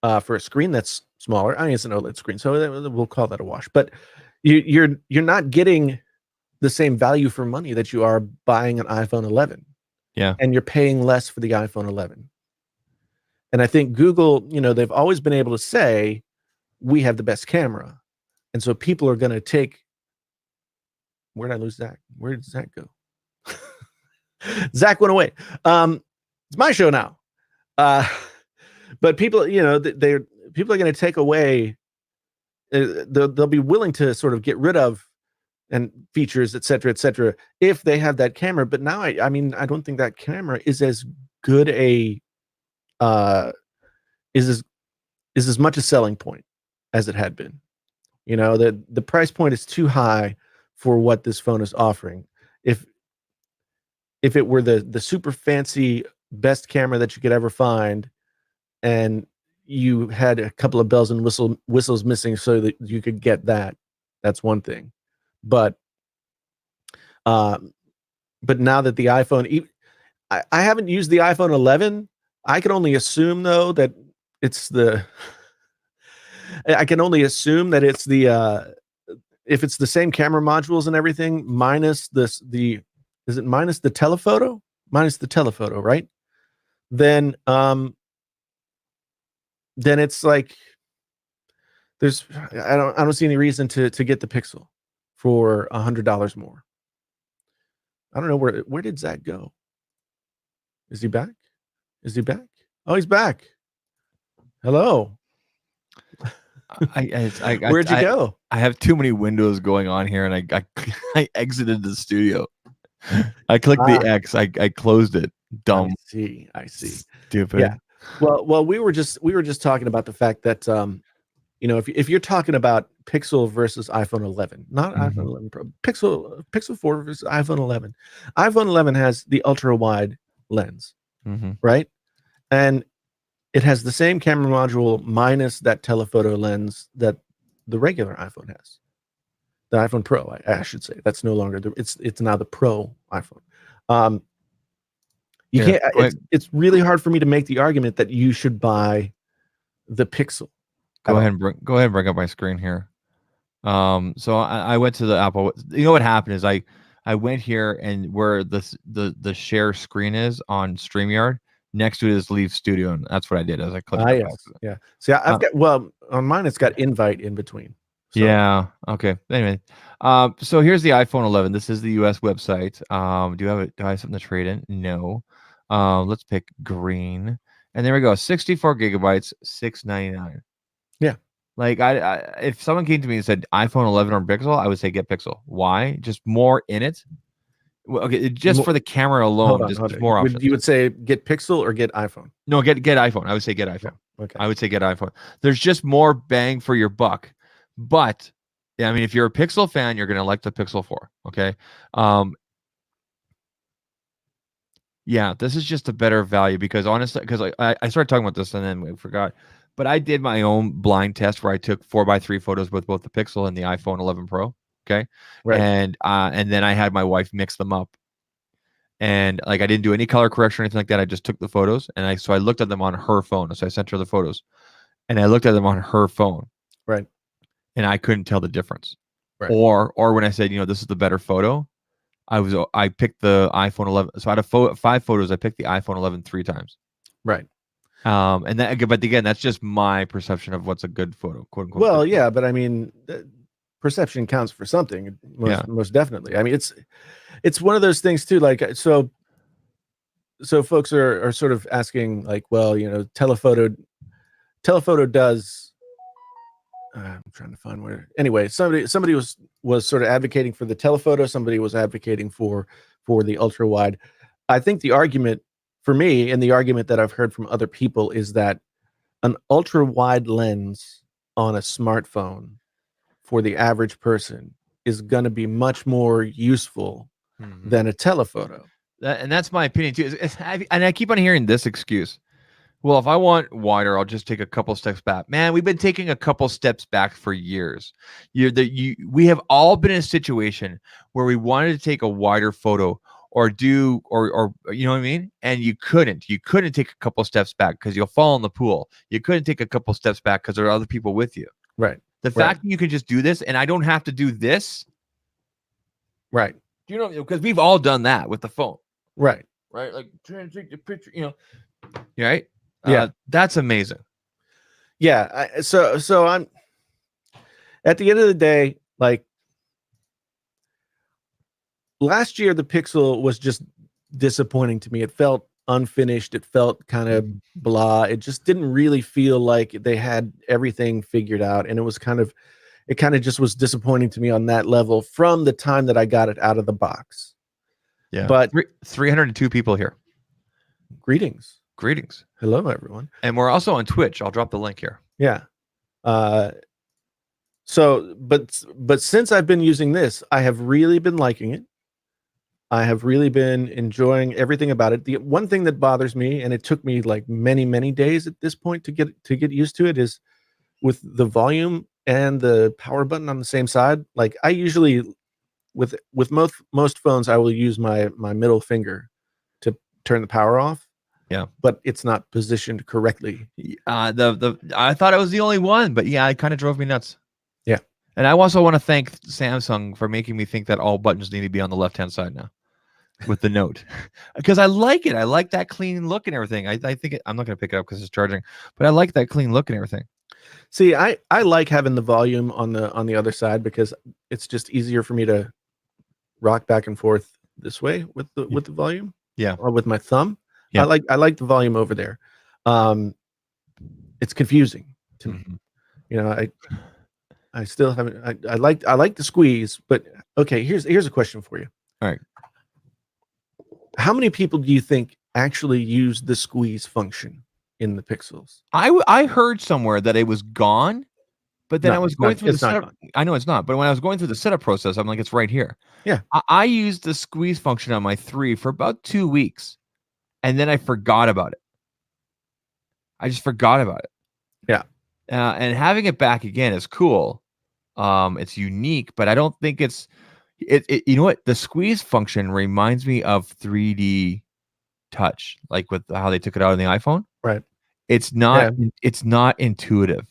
for a screen that's smaller. I mean, it's an OLED screen, so we'll call that a wash. But you're not getting the same value for money that you are buying an iPhone 11. Yeah. And you're paying less for the iPhone 11. And I think Google, they've always been able to say, we have the best camera. And so people are going to take. Where did I lose Zach? Where did Zach go? Zach went away. It's my show now. But people, people are going to take away. They'll be willing to sort of get rid of and features, et cetera, if they have that camera. But now, I mean, I don't think that camera is as good is as much a selling point as it had been. The price point is too high for what this phone is offering. If it were the super fancy best camera that you could ever find, and you had a couple of bells and whistles missing so that you could get that, that's one thing. But now that the iPhone, I haven't used the iPhone 11. I can only assume though that it's I can only assume that it's if it's the same camera modules and everything minus is it minus the telephoto? Minus the telephoto, right? Then it's like I don't see any reason to get the Pixel for $100 more. I don't know where did Zach go? Is he back? Oh, he's back. Hello. Where'd you go? I have too many windows going on here, and I exited the studio. I clicked the X. I closed it. Dumb. I see. Stupid. Yeah. Well, we were just talking about the fact that if you're talking about Pixel versus iPhone 11, not iPhone 11 Pro, Pixel 4 versus iPhone 11. iPhone 11 has the ultra wide lens, right? And it has the same camera module minus that telephoto lens that the regular iPhone has. The iPhone Pro, I should say. That's no longer it's now the Pro iPhone. You can't. It's really hard for me to make the argument that you should buy the Pixel. Go ahead and bring up my screen here. So I went to the Apple. You know what happened is I went here, and where the share screen is on StreamYard, next to it is Leave Studio, and that's what I did as I clicked. Yeah. See, I've got on mine it's got Invite in between. So. Yeah. Okay. Anyway, so here's the iPhone 11. This is the US website. Do I have something to trade in? No. Let's pick green, and there we go. 64 gigabytes, $699. Yeah. Like if someone came to me and said iPhone 11 or Pixel, I would say get Pixel. Why? Just more in it. Well, okay, just for the camera alone, just more options. You would say get Pixel or get iPhone? No, get iPhone. I would say get iPhone. Yeah. Okay. I would say get iPhone. There's just more bang for your buck. But yeah, I mean, if you're a Pixel fan, you're gonna like the Pixel 4. Okay. Yeah, this is just a better value because honestly, because I started talking about this and then we forgot. But I did my own blind test where I took 4x3 photos with both the Pixel and the iPhone 11 Pro. Okay. Right. And then I had my wife mix them up. And like I didn't do any color correction or anything like that. I just took the photos and I looked at them on her phone. So I sent her the photos and I looked at them on her phone. Right. And I couldn't tell the difference. Right. Or when I said, this is the better photo, I picked the iPhone 11. So out of 5 photos, I picked the iPhone 11 3 times. Right. And that, but again, that's just my perception of what's a good photo, quote unquote. Well, yeah, but I mean, perception counts for something. Most definitely. I mean, it's one of those things too. Like, so folks are sort of asking like, well, you know, telephoto does. I'm trying to find where. Anyway, somebody was sort of advocating for the telephoto. Somebody was advocating for the ultra wide. I think the argument for me, and the argument that I've heard from other people, is that an ultra wide lens on a smartphone for the average person is going to be much more useful than a telephoto. And that's my opinion too. And I keep on hearing this excuse. Well, if I want wider, I'll just take a couple steps back. Man, we've been taking a couple steps back for years. We have all been in a situation where we wanted to take a wider photo or you know what I mean? And you couldn't take a couple steps back because you'll fall in the pool. You couldn't take a couple steps back because there are other people with you. Right. The fact that you can just do this and I don't have to do this. Right. Do you know? Because we've all done that with the phone. Right. Right. Like trying to take the picture, you know. Right. Yeah. That's amazing. Yeah. So I'm at the end of the day, like last year, the Pixel was just disappointing to me. It felt unfinished. It felt kind of blah. It just didn't really feel like they had everything figured out. And it kind of just was disappointing to me on that level from the time that I got it out of the box. Yeah. But 302 people here. Greetings. Hello, everyone. And we're also on Twitch. I'll drop the link here. Yeah. So, but since I've been using this, I have really been liking it. I have really been enjoying everything about it. The one thing that bothers me, and it took me like many, many days at this point to get used to it, is with the volume and the power button on the same side. Like I usually, with most phones, I will use my middle finger to turn the power off. Yeah, but it's not positioned correctly. I thought I was the only one, but yeah, it kind of drove me nuts. Yeah, and I also want to thank Samsung for making me think that all buttons need to be on the left-hand side now with the Note, because I like it. I like that clean look and everything. I think I'm not going to pick it up because it's charging, but I like that clean look and everything. See, I like having the volume on the other side because it's just easier for me to rock back and forth this way with the volume. Yeah, or with my thumb. Yeah. I like the volume over there. It's confusing to me. You know, I still haven't. I like the squeeze, but okay. Here's a question for you. All right. How many people do you think actually use the squeeze function in the Pixels? I heard somewhere that it was gone, but then I was going through the setup. I know it's not, but when I was going through the setup process, I'm like, it's right here. Yeah. I used the squeeze function on my 3 for about 2 weeks. And then I forgot about it. I just forgot about it. Yeah. And having it back again is cool. It's unique, but I don't think it's you know what? The squeeze function reminds me of 3D touch, like with how they took it out on the iPhone. Right. It's not intuitive.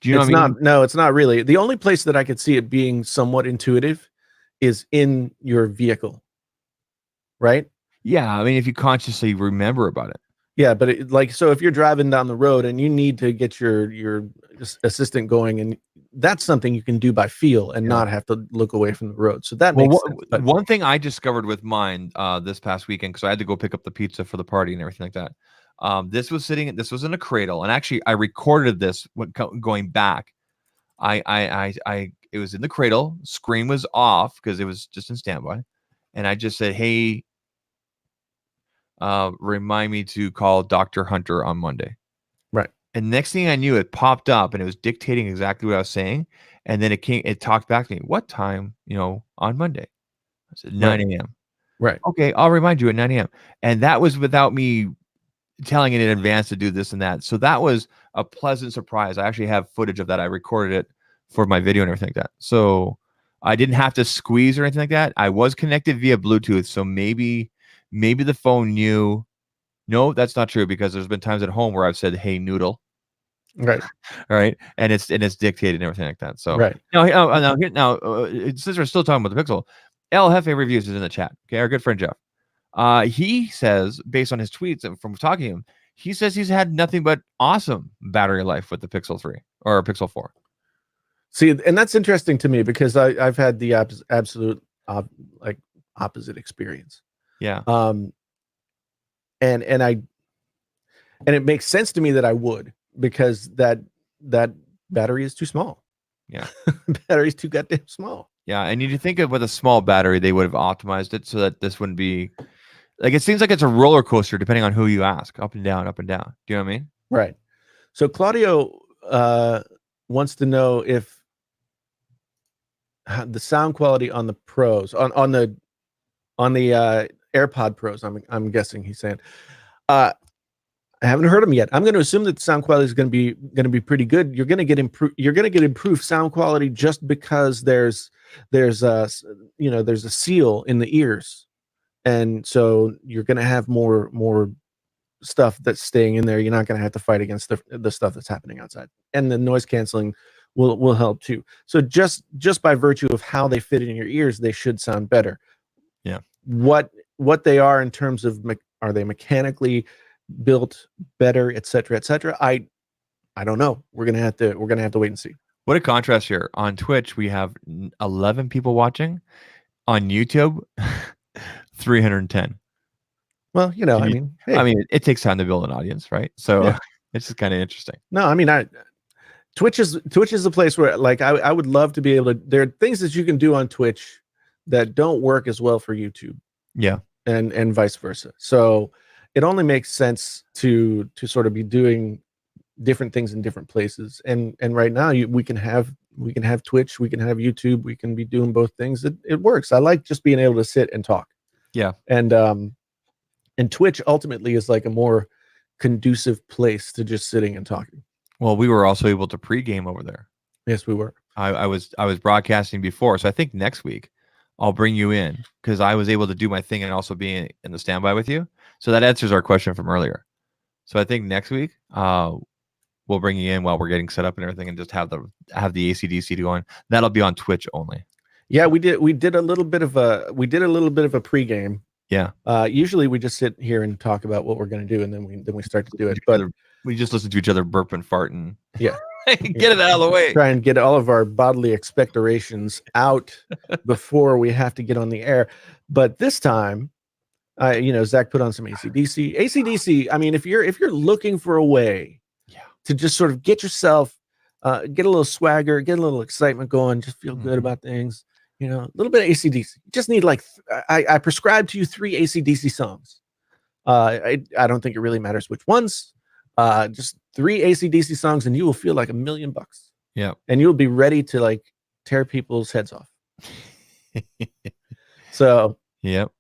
Do you know what I mean? No, it's not really. The only place that I could see it being somewhat intuitive is in your vehicle. Right? Yeah, I mean, if you consciously remember about it. Yeah, but so if you're driving down the road and you need to get your assistant going, and that's something you can do by feel and not have to look away from the road. So that makes sense. But one thing I discovered with mine this past weekend, because I had to go pick up the pizza for the party and everything like that. This was in a cradle, and actually I recorded this going back. It was in the cradle. Screen was off because it was just in standby, and I just said, "Hey, remind me to call Dr. Hunter on Monday." Right. And next thing I knew, it popped up and it was dictating exactly what I was saying. And then it talked back to me. What time, on Monday? I said 9 a.m. Right. Okay, I'll remind you at 9 a.m. And that was without me telling it in advance to do this and that. So that was a pleasant surprise. I actually have footage of that. I recorded it for my video and everything like that. So I didn't have to squeeze or anything like that. I was connected via Bluetooth. So maybe the phone knew. No, that's not true, because there's been times at home where I've said, "Hey, noodle." Right. All right. And it's dictated and everything like that. So right. Now, since we're still talking about the Pixel, El Jefe Reviews is in the chat. Okay. Our good friend Jeff. He says, based on his tweets and from talking to him, he says he's had nothing but awesome battery life with the Pixel 3 or Pixel 4. See, and that's interesting to me because I've had the absolute opposite experience. Yeah. and it makes sense to me that I would, because that battery is too small. Yeah. Battery's too goddamn small. Yeah, and you think of with a small battery, they would have optimized it so that this wouldn't be like it seems like it's a roller coaster depending on who you ask, up and down, up and down. Do you know what I mean? Right. So Claudio wants to know if the sound quality on the pros on the AirPod Pros. I'm guessing he's saying. I haven't heard them yet. I'm going to assume that the sound quality is going to be pretty good. You're going to get improved sound quality just because there's a seal in the ears, and so you're going to have more stuff that's staying in there. You're not going to have to fight against the stuff that's happening outside, and the noise canceling will help too. So just by virtue of how they fit in your ears, they should sound better. Yeah. What they are in terms of are they mechanically built better, et cetera, I don't know. We're gonna have to wait and see. What a contrast here. On Twitch, we have 11 people watching. On YouTube, 310. Well, I mean, it takes time to build an audience, right? So yeah. It's just kind of interesting. No, I mean, Twitch is a place where, like, I would love to be able to. There are things that you can do on Twitch that don't work as well for YouTube. Yeah, and vice versa. So it only makes sense to sort of be doing different things in different places. And right now we can have Twitch, we can have YouTube, we can be doing both things. It works. I like just being able to sit and talk. Yeah. And Twitch ultimately is like a more conducive place to just sitting and talking. Well, we were also able to pregame over there. Yes, we were. I was broadcasting before, so I think next week I'll bring you in because I was able to do my thing and also be in the standby with you. So that answers our question from earlier. So I think next week we'll bring you in while we're getting set up and everything, and just have the AC/DC going. That'll be on Twitch only. Yeah, we did a little bit of a pregame. Yeah. Usually we just sit here and talk about what we're going to do, and then we start to do it. But we just listen to each other burp and fart and yeah, get it out of the way. Try and get all of our bodily expectorations out before we have to get on the air. But this time, Zach put on some AC/DC. AC/DC. I mean, if you're looking for a way, to just sort of get yourself, get a little swagger, get a little excitement going, just feel good about things. A little bit of AC/DC. You just need I prescribe to you 3 AC/DC songs. I don't think it really matters which ones. Just 3 AC/DC songs, and you will feel like $1 million. Yeah, and you'll be ready to tear people's heads off. So yep.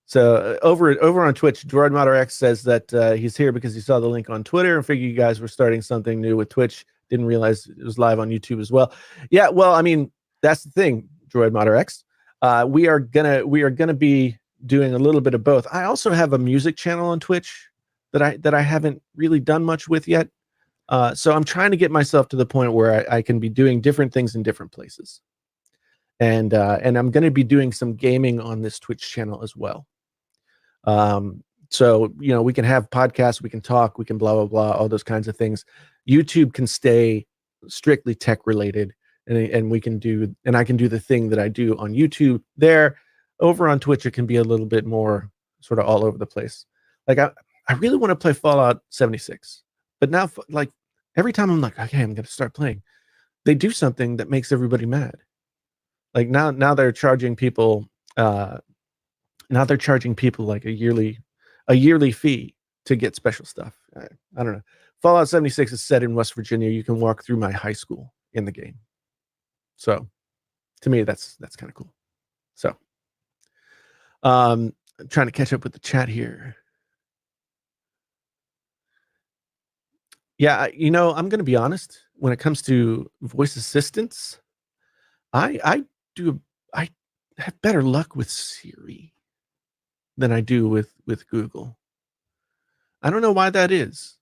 So over on Twitch, Gerard Motter X says that he's here because he saw the link on Twitter and figured you guys were starting something new with Twitch. Didn't realize it was live on YouTube as well. Yeah, well, I mean, that's the thing, Gerard Motter X. We are gonna be doing a little bit of both. I also have a music channel on Twitch that I haven't really done much with yet. So I'm trying to get myself to the point where I can be doing different things in different places. And I'm going to be doing some gaming on this Twitch channel as well. So, we can have podcasts, we can talk, we can blah, blah, blah, all those kinds of things. YouTube can stay strictly tech related, and we can do, and I can do the thing that I do on YouTube there. Over on Twitch, it can be a little bit more sort of all over the place. I really want to play Fallout 76, but now every time I'm like, okay, I'm going to start playing, they do something that makes everybody mad. Like now they're charging people, like a yearly fee to get special stuff. I don't know. Fallout 76 is set in West Virginia. You can walk through my high school in the game. So to me, that's kind of cool. So I'm trying to catch up with the chat here. Yeah, I'm going to be honest. When it comes to voice assistants, I have better luck with Siri than I do with Google. I don't know why that is.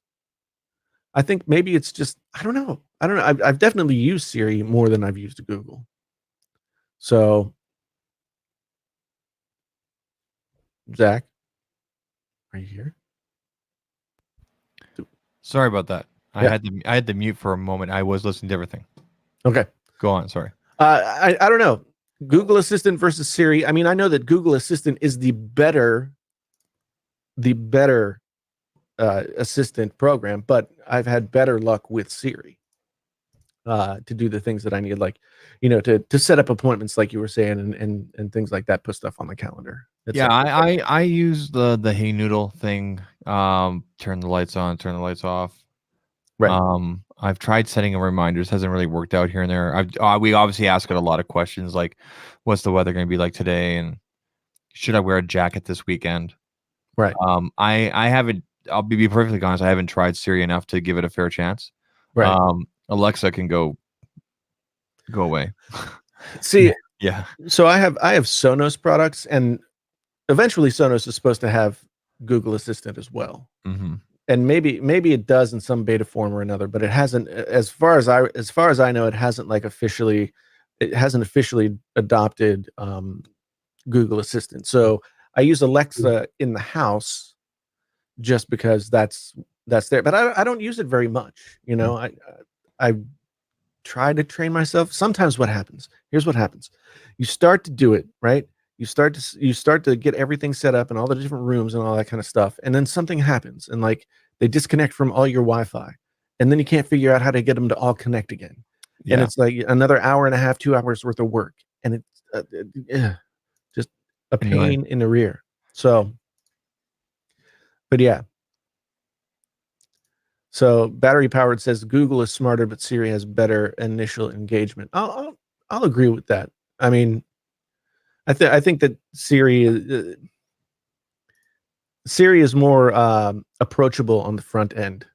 I think maybe it's just, I don't know. I've definitely used Siri more than I've used Google. So, Zach, are you here? Sorry about that. I had to mute for a moment. I was listening to everything. Okay. Go on. Sorry. I don't know. Google Assistant versus Siri. I mean, I know that Google Assistant is the better the better assistant program, but I've had better luck with Siri to do the things that I need, like, to set up appointments, like you were saying, and things like that, put stuff on the calendar. Yeah, I use the Hey Noodle thing. Turn the lights on, turn the lights off. Right. I've tried setting a reminders, hasn't really worked out here and there. We obviously ask it a lot of questions like, what's the weather going to be like today, and should I wear a jacket this weekend? Right. I haven't. I'll be perfectly honest. I haven't tried Siri enough to give it a fair chance. Right. Alexa can go away. See, Yeah. so I have Sonos products, and eventually Sonos is supposed to have Google Assistant as well. Mm-hmm. And maybe it does in some beta form or another, but it hasn't, as far as I know, it hasn't officially adopted Google Assistant. So I use Alexa in the house just because that's there, but I don't use it very much. I try to train myself. Sometimes here's what happens. You start to do it, right? You start to get everything set up and all the different rooms and all that kind of stuff. And then something happens, and like they disconnect from all your Wi-Fi, and then you can't figure out how to get them to all connect again. Yeah. And it's like another hour and a half, 2 hours worth of work. And it's just a pain in the rear. So, but yeah. So battery powered says Google is smarter, but Siri has better initial engagement. I'll agree with that. I mean, I think that Siri is more approachable on the front end.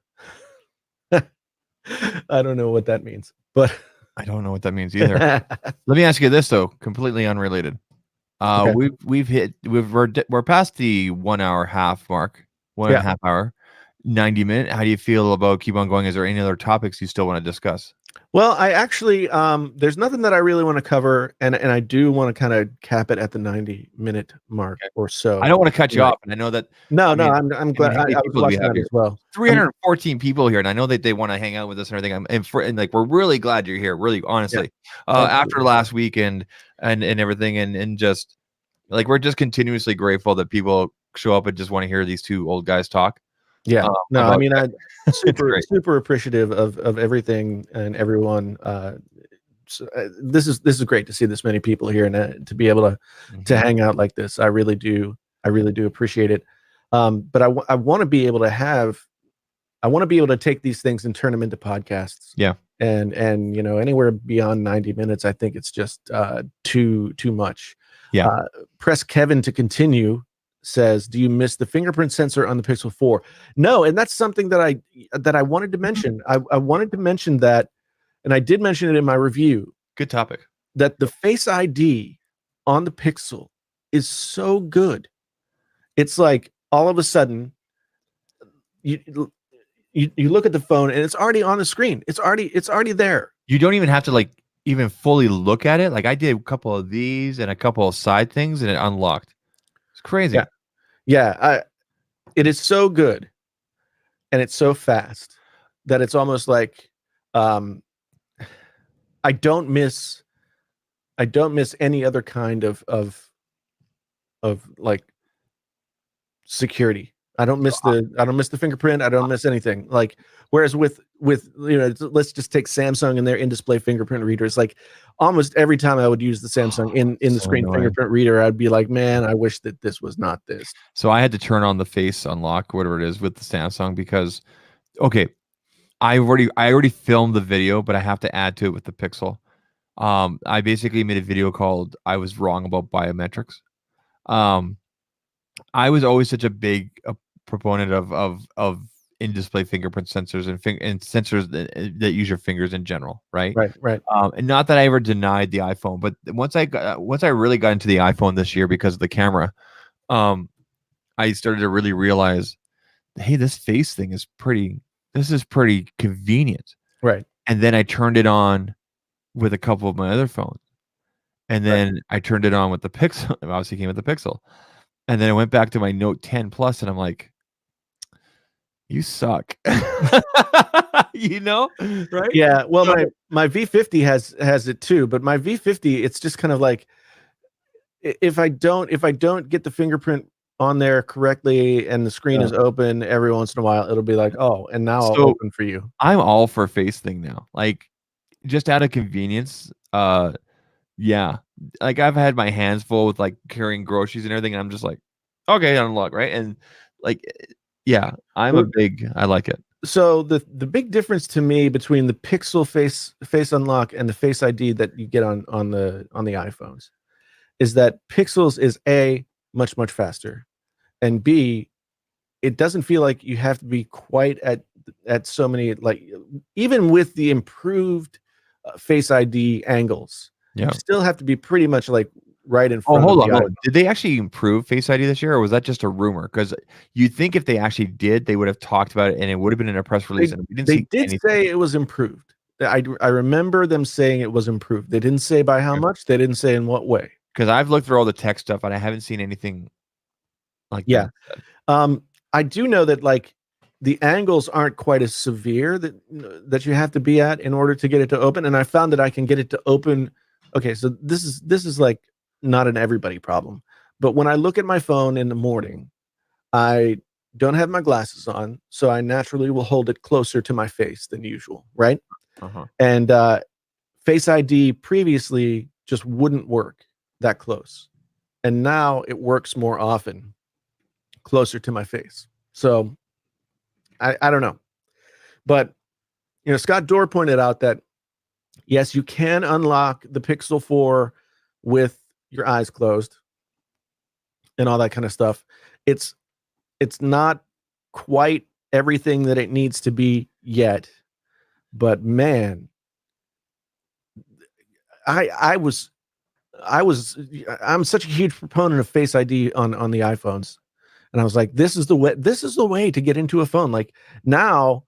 I don't know what that means, but I don't know what that means either. Let me ask you this though, completely unrelated. Okay. We're past the 1 hour half mark, one and a half hour, 90 minute. How do you feel about keep on going? Is there any other topics you still want to discuss? Well, I actually there's nothing that I really want to cover, and I do want to kind of cap it at the 90-minute mark or so. I don't want to cut you off, and I know that. I'm glad. How many I people was do we watching have that here? as well. 314 people here, and I know that they want to hang out with us and everything. And we're really glad you're here. Really, honestly, after last weekend and everything, and just like we're just continuously grateful that people show up and just want to hear these two old guys talk. Yeah, no, I mean, I'm super appreciative of everything and everyone. So, this is great to see this many people here and to be able to hang out like this. I really do appreciate it. But I want to be able to take these things and turn them into podcasts. Yeah. And anywhere beyond 90 minutes, I think it's just too much. Yeah. Press Kevin to continue says, do you miss the fingerprint sensor on the Pixel 4? No, and that's something that I wanted to mention. I wanted to mention that, and I did mention it in my review. Good topic. That the Face ID on the Pixel is so good. It's like all of a sudden you look at the phone and it's already on the screen. It's already there. You don't even have to even fully look at it. Like I did a couple of these and a couple of side things, and it unlocked. It's crazy. Yeah. It is so good, and it's so fast that it's almost like I don't miss any other kind of like security. I don't miss the fingerprint. I don't miss anything. Like, whereas with let's just take Samsung and their in-display fingerprint readers. Like, almost every time I would use the Samsung in the screen fingerprint reader, I'd be like, man, I wish that this was not this. So I had to turn on the face unlock, whatever it is, with the Samsung because, okay, I already filmed the video, but I have to add to it with the Pixel. I basically made a video called "I Was Wrong About Biometrics." I was always such a big proponent of in-display fingerprint sensors and sensors that use your fingers in general, right? Right. And not that I ever denied the iPhone, but once I really got into the iPhone this year because of the camera, I started to really realize, hey, this face thing is pretty convenient. Right. And then I turned it on with a couple of my other phones, and then I turned it on with the Pixel. It obviously came with the Pixel. And then I went back to my Note 10 Plus, and I'm like, you suck. Right? Yeah. Well, my V50 has it too, but my V50, it's just kind of like, if I don't get the fingerprint on there correctly and the screen Yeah. is open, every once in a while it'll be like, oh, and now I'll So open for you. I'm all for face thing now. Like just out of convenience. Yeah. Like I've had my hands full with like carrying groceries and everything, and I'm just like, okay, unlock, right? And like yeah, I'm a Look, big I like it. so the big difference to me between the Pixel face unlock and the Face ID that you get on the iPhones is that Pixels is A, much faster, and B, it doesn't feel like you have to be quite at so many, like, even with the improved Face ID angles, you Yeah. still have to be pretty much like right in Oh, front of hold the on, hold on. iPhone. Did they actually improve Face ID this year, or was that just a rumor? Because you'd think if they actually did, they would have talked about it, and it would have been in a press release, They and we didn't they see did anything. say it was improved. I remember them saying it was improved. They didn't say by how much. They didn't say in what way. Because I've looked through all the tech stuff, and I haven't seen anything like Yeah. being said. I do know that, like, the angles aren't quite as severe that you have to be at in order to get it to open. And I found that I can get it to open. Okay, so this is like not an everybody problem, but when I look at my phone in the morning, I don't have my glasses on, so I naturally will hold it closer to my face than usual, right? Uh-huh. And Face ID previously just wouldn't work that close, and now it works more often closer to my face. So I don't know, but Scott Dorr pointed out that yes, you can unlock the Pixel 4 with your eyes closed and all that kind of stuff. It's not quite everything that it needs to be yet, but man, I was I'm such a huge proponent of Face ID on the iPhones. And I was like, this is the way to get into a phone. Like, now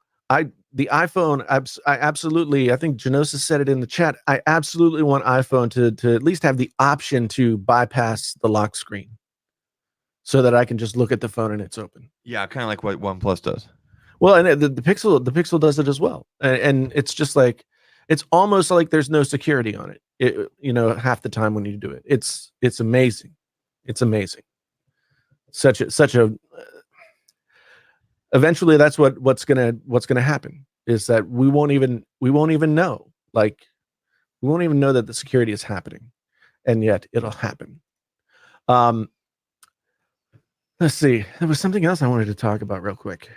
the iPhone, I absolutely, I think Genosis said it in the chat, I absolutely want iPhone to at least have the option to bypass the lock screen so that I can just look at the phone and it's open. Yeah, kind of like what OnePlus does. Well, and the Pixel does it as well. And it's just like, it's almost like there's no security on it. Half the time when you do it. It's amazing. It's amazing. Such a eventually that's what's gonna happen, is that we won't even know, like, we won't even know that the security is happening, and yet it'll happen. um let's see, there was something else I wanted to talk about real quick,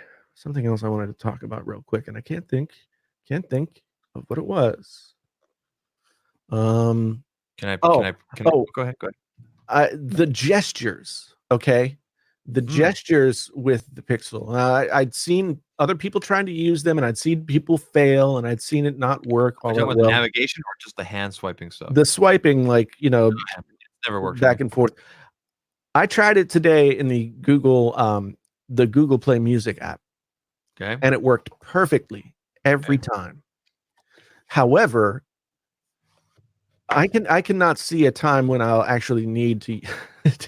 and I can't think of what it was. um Can I? oh oh Go ahead. Go ahead. the gestures, okay? The Mm. gestures with the Pixel. I'd seen other people trying to use them, and I'd seen people fail, and I'd seen it not work Are all you talking that about the well. navigation or just the hand swiping stuff? The swiping, like, It's never worked for me. back and forth. I tried it today in the Google Play Music app, Okay. and it worked perfectly every time. However, I cannot see a time when I'll actually need to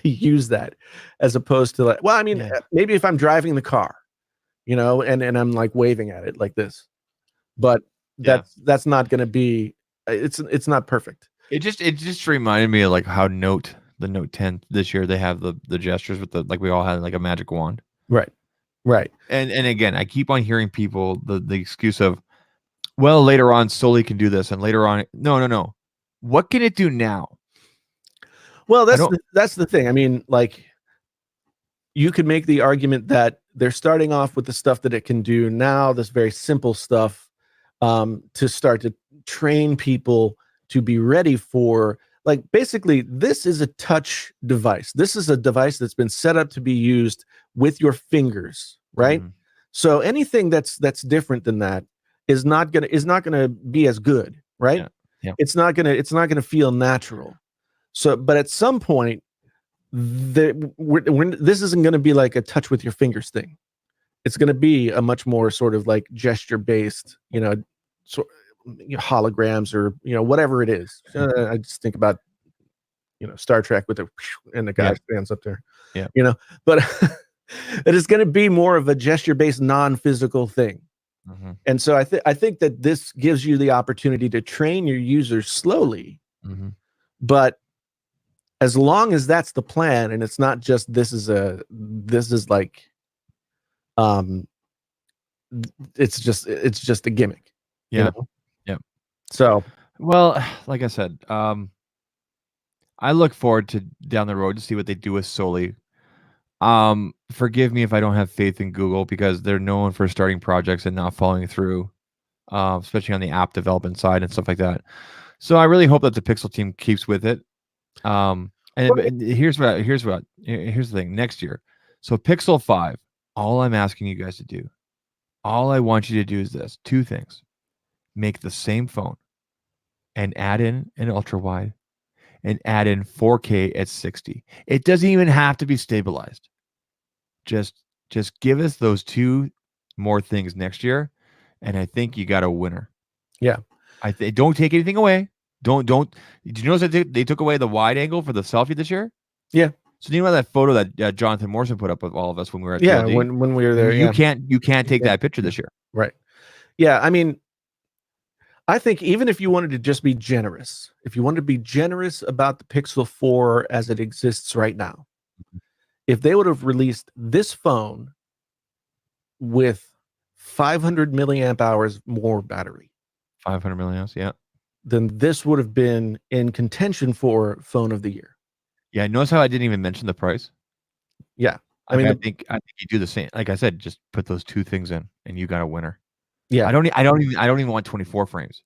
to use that, as opposed to, like, well, I mean, Yeah. maybe if I'm driving the car, and I'm like waving at it like this, but Yeah. that's not going to be. It's not perfect. It just reminded me of like how the Note 10 this year, they have the gestures with the, like we all had like a magic wand. Right. Right. And again, I keep on hearing people the excuse of, well, later on Soli can do this, and later on no. What can it do now? Well, I don't that's the thing. I mean, like, you could make the argument that they're starting off with the stuff that it can do now, this very simple stuff, to start to train people to be ready for, like, basically, this is a touch device. This is a device that's been set up to be used with your fingers, right? Mhm. So anything that's different than that is not gonna be as good, right? Yeah. Yeah. It's not gonna feel natural. So, but at some point, this isn't going to be like a touch with your fingers thing. It's going to be a much more sort of like gesture based, holograms, or whatever it is. I just think about Star Trek with the and the guy Yeah. stands up there, Yeah. but it is going to be more of a gesture based non-physical thing. Mhm. And so I think that this gives you the opportunity to train your users slowly, Mhm. but as long as that's the plan, and it's not just this is like um it's just a gimmick, you Yeah. know. Yeah. So Well, like I said, I look forward to down the road to see what they do with Soli. Forgive me if I don't have faith in Google because they're known for starting projects and not following through, especially on the app development side and stuff like that. So I really hope that the Pixel team keeps with it. And here's the thing. Next year, so Pixel 5. All I'm asking you guys to do, all I want you to do is this: two things. Make the same phone and add in an ultra wide and add in 4K at 60. It doesn't even have to be stabilized. Just just give us those two more things next year, and I think you got a winner. yeah, Don't take anything away. Don't. Did you notice that they took away the wide angle for the selfie this year? yeah, So you know that photo that Jonathan Morrison put up with all of us when we were at yeah. TLD? When we were there, You yeah, can't take yeah, that picture yeah. this year. Right. Yeah, I mean, I think even if you wanted to just be generous, if you wanted to be generous about the Pixel 4 as it exists right now, if they would have released this phone with 500 milliamp hours more battery, 500 milliamps. Yeah. then this would have been in contention for phone of the year. Yeah. Notice how I didn't even mention the price. Yeah. I Like mean, I think you do the same. Like I said, just put those two things in, and you got a winner. yeah, I don't even want 24 frames.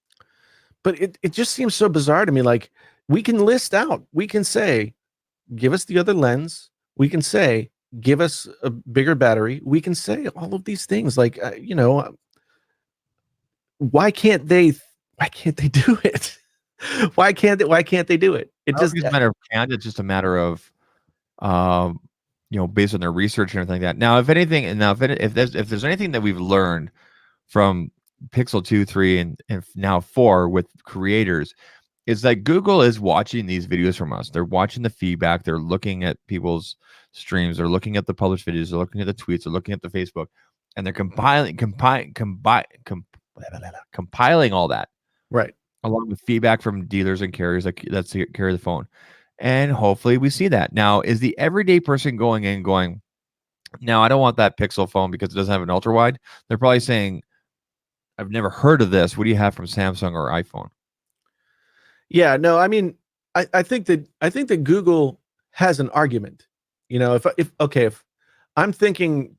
but it just seems so bizarre to me. Like, we can list out, we can say, give us the other lens. We can say, give us a bigger battery. We can say all of these things. Like, why can't they? Why can't they do it? Why can't they do it? It I don't just think it's a matter of can't. It's just a matter of, um, based on their research and everything like that. Now, if anything, and now if there's anything that we've learned from Pixel 2, 3, and now 4 with creators, is that Google is watching these videos from us. They're watching the feedback. They're looking at people's streams. They're looking at the published videos. They're looking at the tweets. They're looking at the Facebook, and they're compiling all that right. along with feedback from dealers and carriers that carry the phone. And hopefully we see that. Now, is the everyday person going in going, now I don't want that Pixel phone because it doesn't have an ultra wide? They're probably saying, I've never heard of this. What do you have from Samsung or iPhone? Yeah, no, I mean, I think that Google has an argument. If I'm thinking,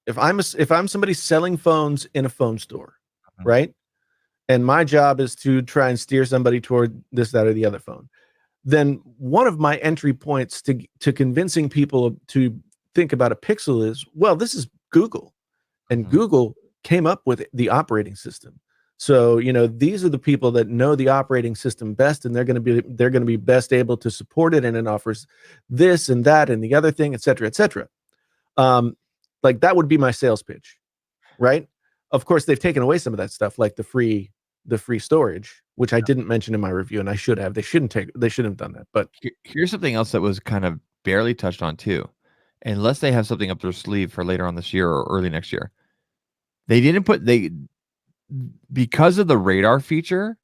if I'm somebody selling phones in a phone store, Mhm. right? And my job is to try and steer somebody toward this, that, or the other phone, then one of my entry points to convincing people to think about a Pixel is, well, this is Google, and Mhm. Google came up with the operating system. So, these are the people that know the operating system best, and they're going to be best able to support it, and it offers this and that and the other thing, et cetera, et cetera. Like, that would be my sales pitch, right? Of course, they've taken away some of that stuff, like the free storage, which I didn't mention in my review, and I should have. They shouldn't have done that. But Here's something else that was kind of barely touched on too. Unless they have something up their sleeve for later on this year or early next year. They didn't put because of the radar feature,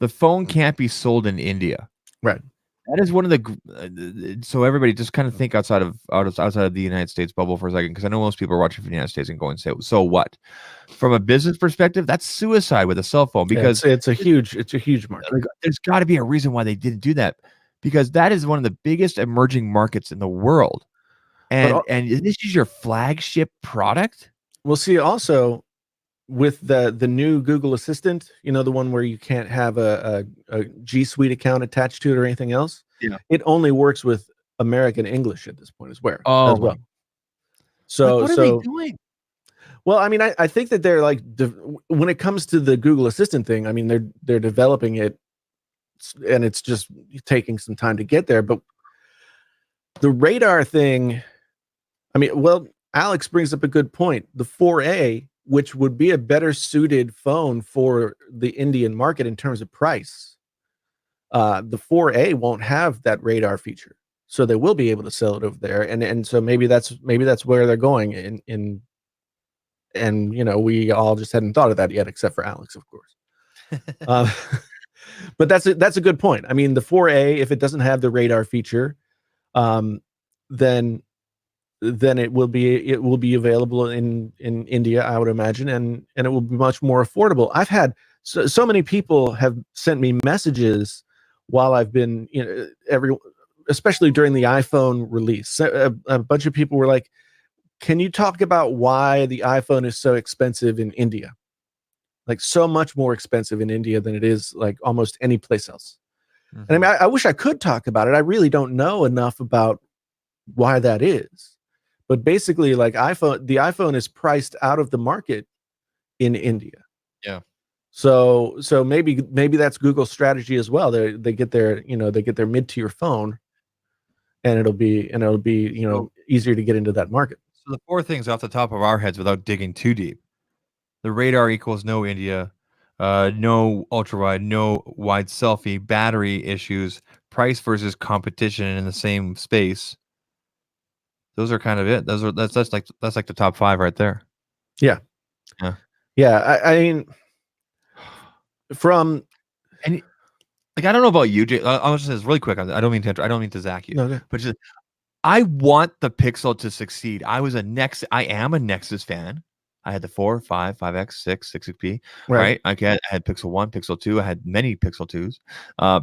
the phone can't be sold in India. right, That is one of the so everybody just kind of think outside of the United States bubble for a second, because I know most people are watching from the United States and going, so what? From a business perspective, that's suicide with a cell phone, yeah, because it's a huge market. like, there's got to be a reason why they didn't do that, because that is one of the biggest emerging markets in the world, But and this is your flagship product. we'll see also with the new Google Assistant, the one where you can't have a G Suite account attached to it or anything else. Yeah. It only works with American English at this point as Oh well. my! Like, So what are they doing? well, I mean, I think that they're like, when it comes to the Google Assistant thing, I mean, they're developing it, and it's just taking some time to get there. But the radar thing, I mean, well, Alex brings up a good point. The 4A, which would be a better suited phone for the Indian market in terms of price, the 4A won't have that radar feature, so they will be able to sell it over there, and so maybe that's where they're going in. And we all just hadn't thought of that yet, except for Alex, of course. uh, But that's a good point. I mean, the 4A, if it doesn't have the radar feature, then it will be available in India, I would imagine, and it will be much more affordable. I've had so many people have sent me messages while I've been, especially during the iPhone release. A bunch of people were like, "Can you talk about why the iPhone is so expensive in India? Like so much more expensive in India than it is like almost any place else." And I mean, I wish I could talk about it. I really don't know enough about why that is. But basically, like the iPhone is priced out of the market in India. Yeah. So maybe that's Google's strategy as well. They get their mid-tier phone, and it'll be easier to get into that market. So the 4 things off the top of our heads without digging too deep. The radar equals no India, no ultra wide, no wide selfie, battery issues, price versus competition in the same space. Those are kind of it. That's like the top 5 right there. Yeah. I mean, from and like I don't know about you, Jay. I'll just say this really quick. I don't mean to Zach you, but just I want the Pixel to succeed. I am a Nexus fan. I had the 4, 5, 5X, 6, 6XP, right? I had Pixel 1, Pixel 2. I had many Pixel 2s.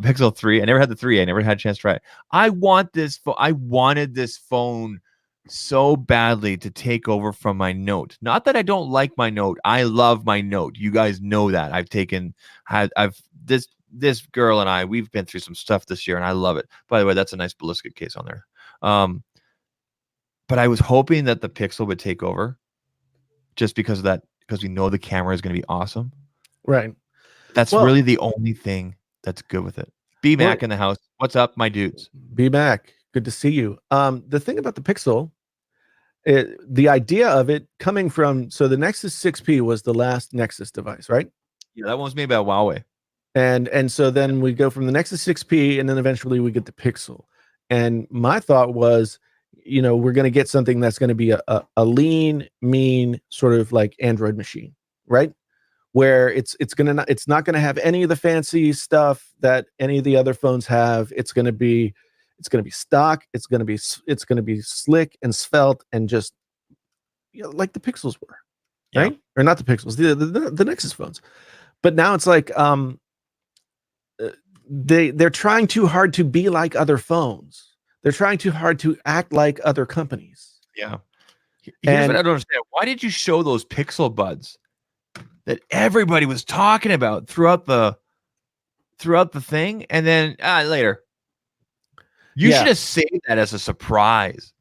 Pixel 3. I never had the 3. I never had a chance to try it. I wanted this phone so badly to take over from my Note. Not that I don't like my Note. I love my Note. You guys know that. This girl and we've been through some stuff this year, and I love it. By the way, that's a nice ballistic case on there. But I was hoping that the Pixel would take over just because of that, because we know the camera is going to be awesome. Right. That's really the only thing that's good with it. B-Mac in the house. What's up, my dudes? B-Mac, good to see you. The thing about the Pixel, the idea of it coming from, so the Nexus 6P was the last Nexus device, right? Yeah, that one was made by Huawei. And so then we go from the Nexus 6P, and then eventually we get the Pixel. And my thought was, we're going to get something that's going to be a lean, mean sort of like Android machine, right? Where it's not going to have any of the fancy stuff that any of the other phones have. It's going to be stock. It's going to be slick and svelte and just like the Pixels were, right? Yeah. Or not the Pixels, the Nexus phones. But now it's like they're trying too hard to be like other phones. They're trying too hard to act like other companies. Yeah. Here's what I don't understand. Why did you show those Pixel buds that everybody was talking about throughout the thing, and then later? You should have saved that as a surprise.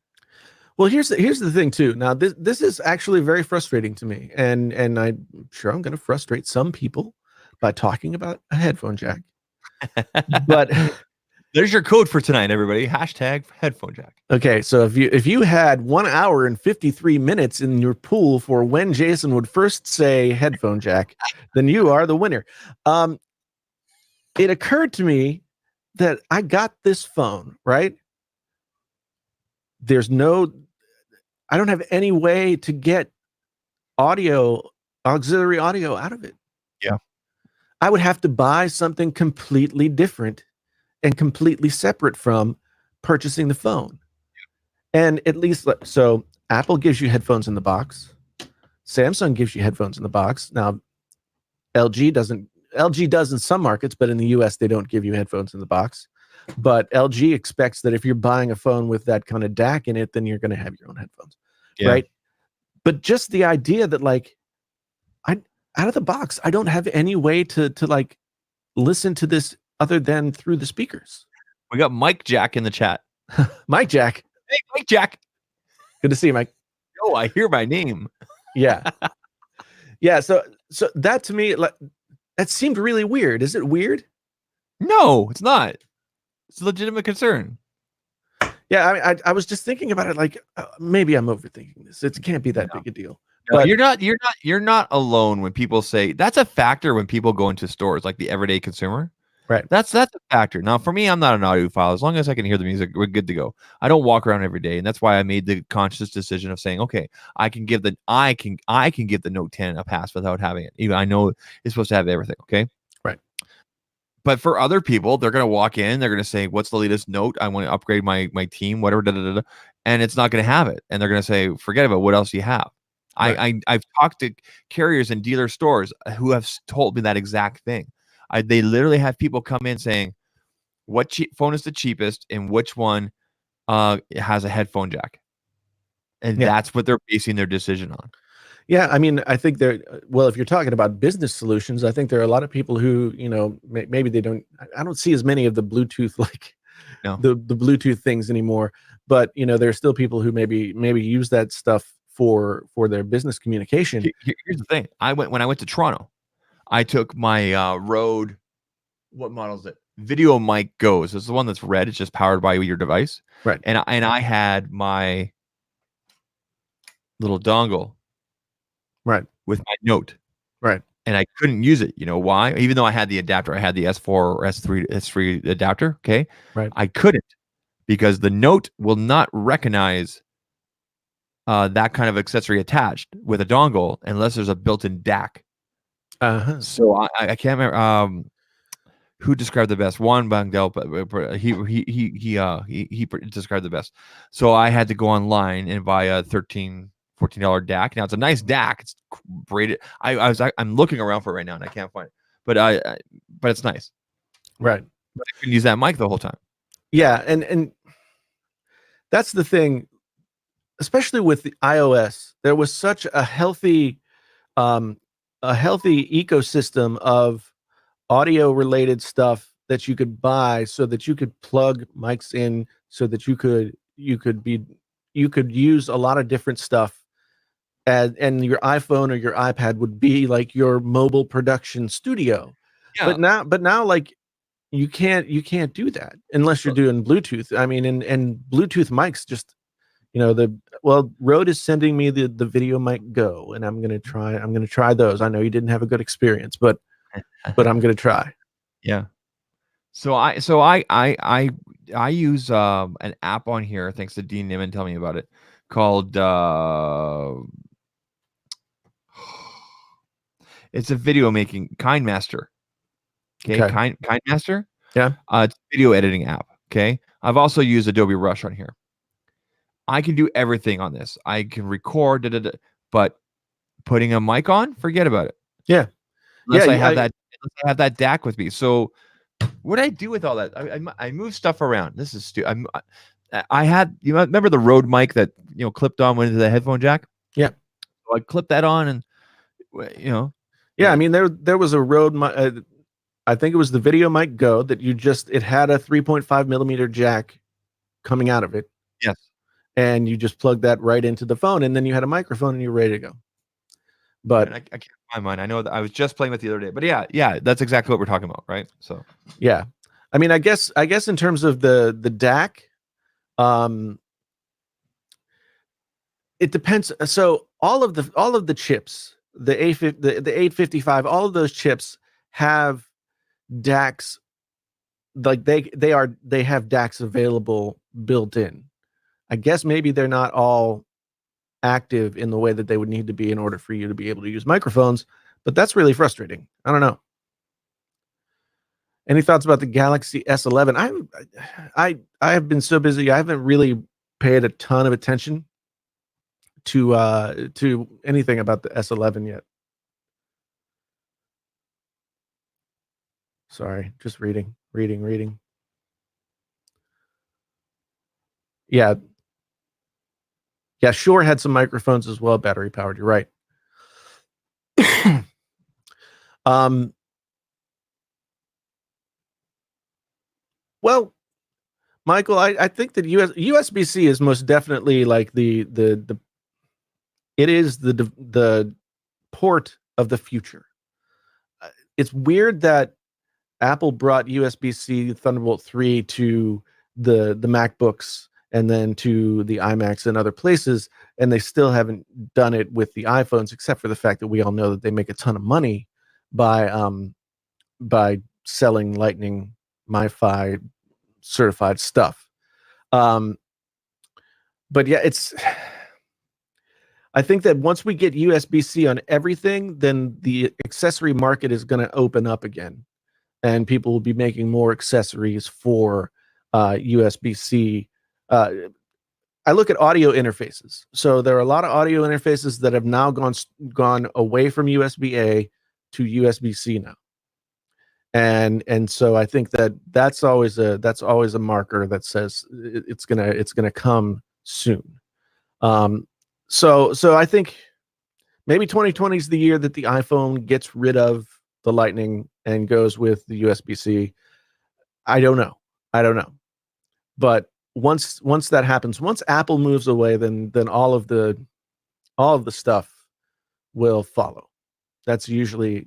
Well, here's the thing too. Now this is actually very frustrating to me, and I'm sure I'm going to frustrate some people by talking about a headphone jack. But there's your code for tonight, everybody. Hashtag headphone jack. Okay, so if you had 1 hour and 53 minutes in your pool for when Jason would first say headphone jack, then you are the winner. It occurred to me that I got this phone, right? I don't have any way to get auxiliary audio out of it. Yeah. I would have to buy something completely different and completely separate from purchasing the phone. And at least, so Apple gives you headphones in the box. Samsung gives you headphones in the box. Now, LG doesn't. LG does in some markets, but in the US, they don't give you headphones in the box. But LG expects that if you're buying a phone with that kind of DAC in it, then you're going to have your own headphones, right? But just the idea that like, out of the box, I don't have any way to like listen to this other than through the speakers. We got Mike Jack in the chat. Mike Jack. Hey, Mike Jack. Good to see you, Mike. Oh, I hear my name. Yeah. Yeah. So that to me, like, that seemed really weird. Is it weird? No, it's not. It's a legitimate concern. Yeah. I mean, I was just thinking about it. Like, maybe I'm overthinking this. It can't be that big a deal. No, but you're not alone when people say that's a factor when people go into stores, like the everyday consumer. Right. That's a factor. Now, for me, I'm not an audiophile. As long as I can hear the music, we're good to go. I don't walk around every day, and that's why I made the conscious decision of saying, okay, I can give the Note 10 a pass without having it. Even I know it's supposed to have everything. Okay. Right. But for other people, they're gonna walk in, they're gonna say, "What's the latest note? I want to upgrade my team, whatever." Da, da, da, da. And it's not gonna have it, and they're gonna say, "Forget about what else you have." Right. I've talked to carriers and dealer stores who have told me that exact thing. They literally have people come in saying, "What phone is the cheapest, and which one has a headphone jack?" And Yeah. that's what they're basing their decision on. Yeah, I mean, I think well, if you're talking about business solutions, I think there are a lot of people who, maybe they don't. I don't see as many of the Bluetooth like No. the Bluetooth things anymore. But there are still people who maybe use that stuff for their business communication. Here's the thing: when I went to Toronto, I took my Rode. What model is it? Video Mic Goes. It's the one that's red. It's just powered by your device. Right. And I had my little dongle. Right. With my Note. Right. And I couldn't use it. You know why? Even though I had the adapter, I had the S4 or S3 adapter. Okay. Right. I couldn't because the Note will not recognize that kind of accessory attached with a dongle unless there's a built-in DAC. So I can't remember who described the best. Juan Bangdel, but he described the best. So I had to go online and buy a $14 DAC. Now it's a nice DAC. It's braided. I'm looking around for it right now and I can't find it. But it's nice. Right. But I couldn't use that mic the whole time. Yeah, and that's the thing, especially with the iOS. There was such a healthy ecosystem of audio related stuff that you could buy so that you could plug mics in so that you could use a lot of different stuff, and your iPhone or your iPad would be like your mobile production studio. Yeah. But now like you can't do that unless you're doing Bluetooth. I mean, and Bluetooth mics just Rode is sending me the Video Mic Go, and I'm gonna try those. I know you didn't have a good experience, but I'm gonna try. Yeah. So I use an app on here, thanks to Dean Niman telling me about it, called it's a video making KindMaster. Okay. KindMaster. Yeah. It's a video editing app. Okay. I've also used Adobe Rush on here. I can do everything on this. I can record, but putting a mic on, forget about it. Yeah. Unless I have that DAC with me. So what did I do with all that? I moved stuff around. This is stupid. I had, remember the Rode mic that, clipped on into the headphone jack? Yeah. So I clipped that on and, Yeah, I mean, there was a Rode I think it was the Video Mic Go that it had a 3.5 millimeter jack coming out of it. Yes. And you just plugged that right into the phone, and then you had a microphone and you're ready to go. But I can't find mine. I know that I was just playing with the other day, but yeah, that's exactly what we're talking about, right? So yeah, I mean, I guess in terms of the DAC, it depends. So all of the chips, the 855, all of those chips have DACs. Like they have DACs available built in. I guess maybe they're not all active in the way that they would need to be in order for you to be able to use microphones, but that's really frustrating. I don't know. Any thoughts about the Galaxy S11? I have been so busy. I haven't really paid a ton of attention to anything about the S11 yet. Sorry, just reading. Yeah. Yeah, Shure had some microphones as well, battery powered. You're right. Well, Michael, I think that USB-C is most definitely like it is the port of the future. It's weird that Apple brought USB-C Thunderbolt 3 to the MacBooks and then to the iMacs and other places, and they still haven't done it with the iPhones, except for the fact that we all know that they make a ton of money by selling Lightning MiFi certified stuff. But yeah, I think that once we get USB-C on everything, then the accessory market is going to open up again. and people will be making more accessories for USB-C. I look at audio interfaces. So there are a lot of audio interfaces that have now gone away from USB-A to USB-C now. And so I think that's always a marker that says it's gonna come soon. So I think maybe 2020 is the year that the iPhone gets rid of the Lightning and goes with the USB-C. I don't know. But once that happens, once Apple moves away, then all of the stuff will follow. That's usually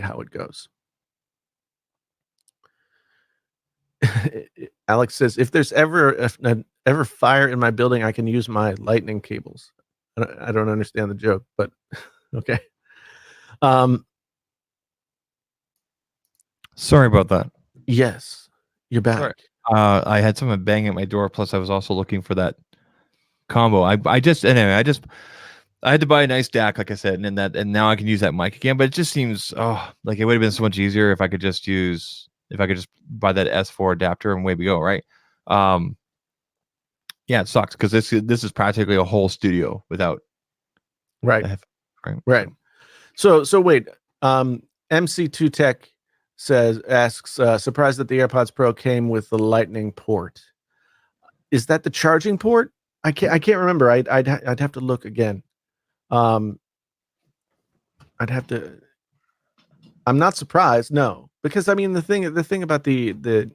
how it goes. Alex says, if there's ever fire in my building, I can use my lightning cables. I don't understand the joke, but okay. Sorry about that. Yes, you're back. Sorry. I had someone bang at my door. Plus, I was also looking for that combo. I had to buy a nice DAC, like I said, and now I can use that mic again. But it just seems like it would have been so much easier if I could just buy that S4 adapter and away we go, right? Yeah, it sucks because this is practically a whole studio without right. Right. So wait, MC2 Tech asks, surprised that the AirPods Pro came with the Lightning port. Is that the charging port? I can't remember. I'd have to look again. I'd have to. I'm not surprised, no, because I mean the thing about the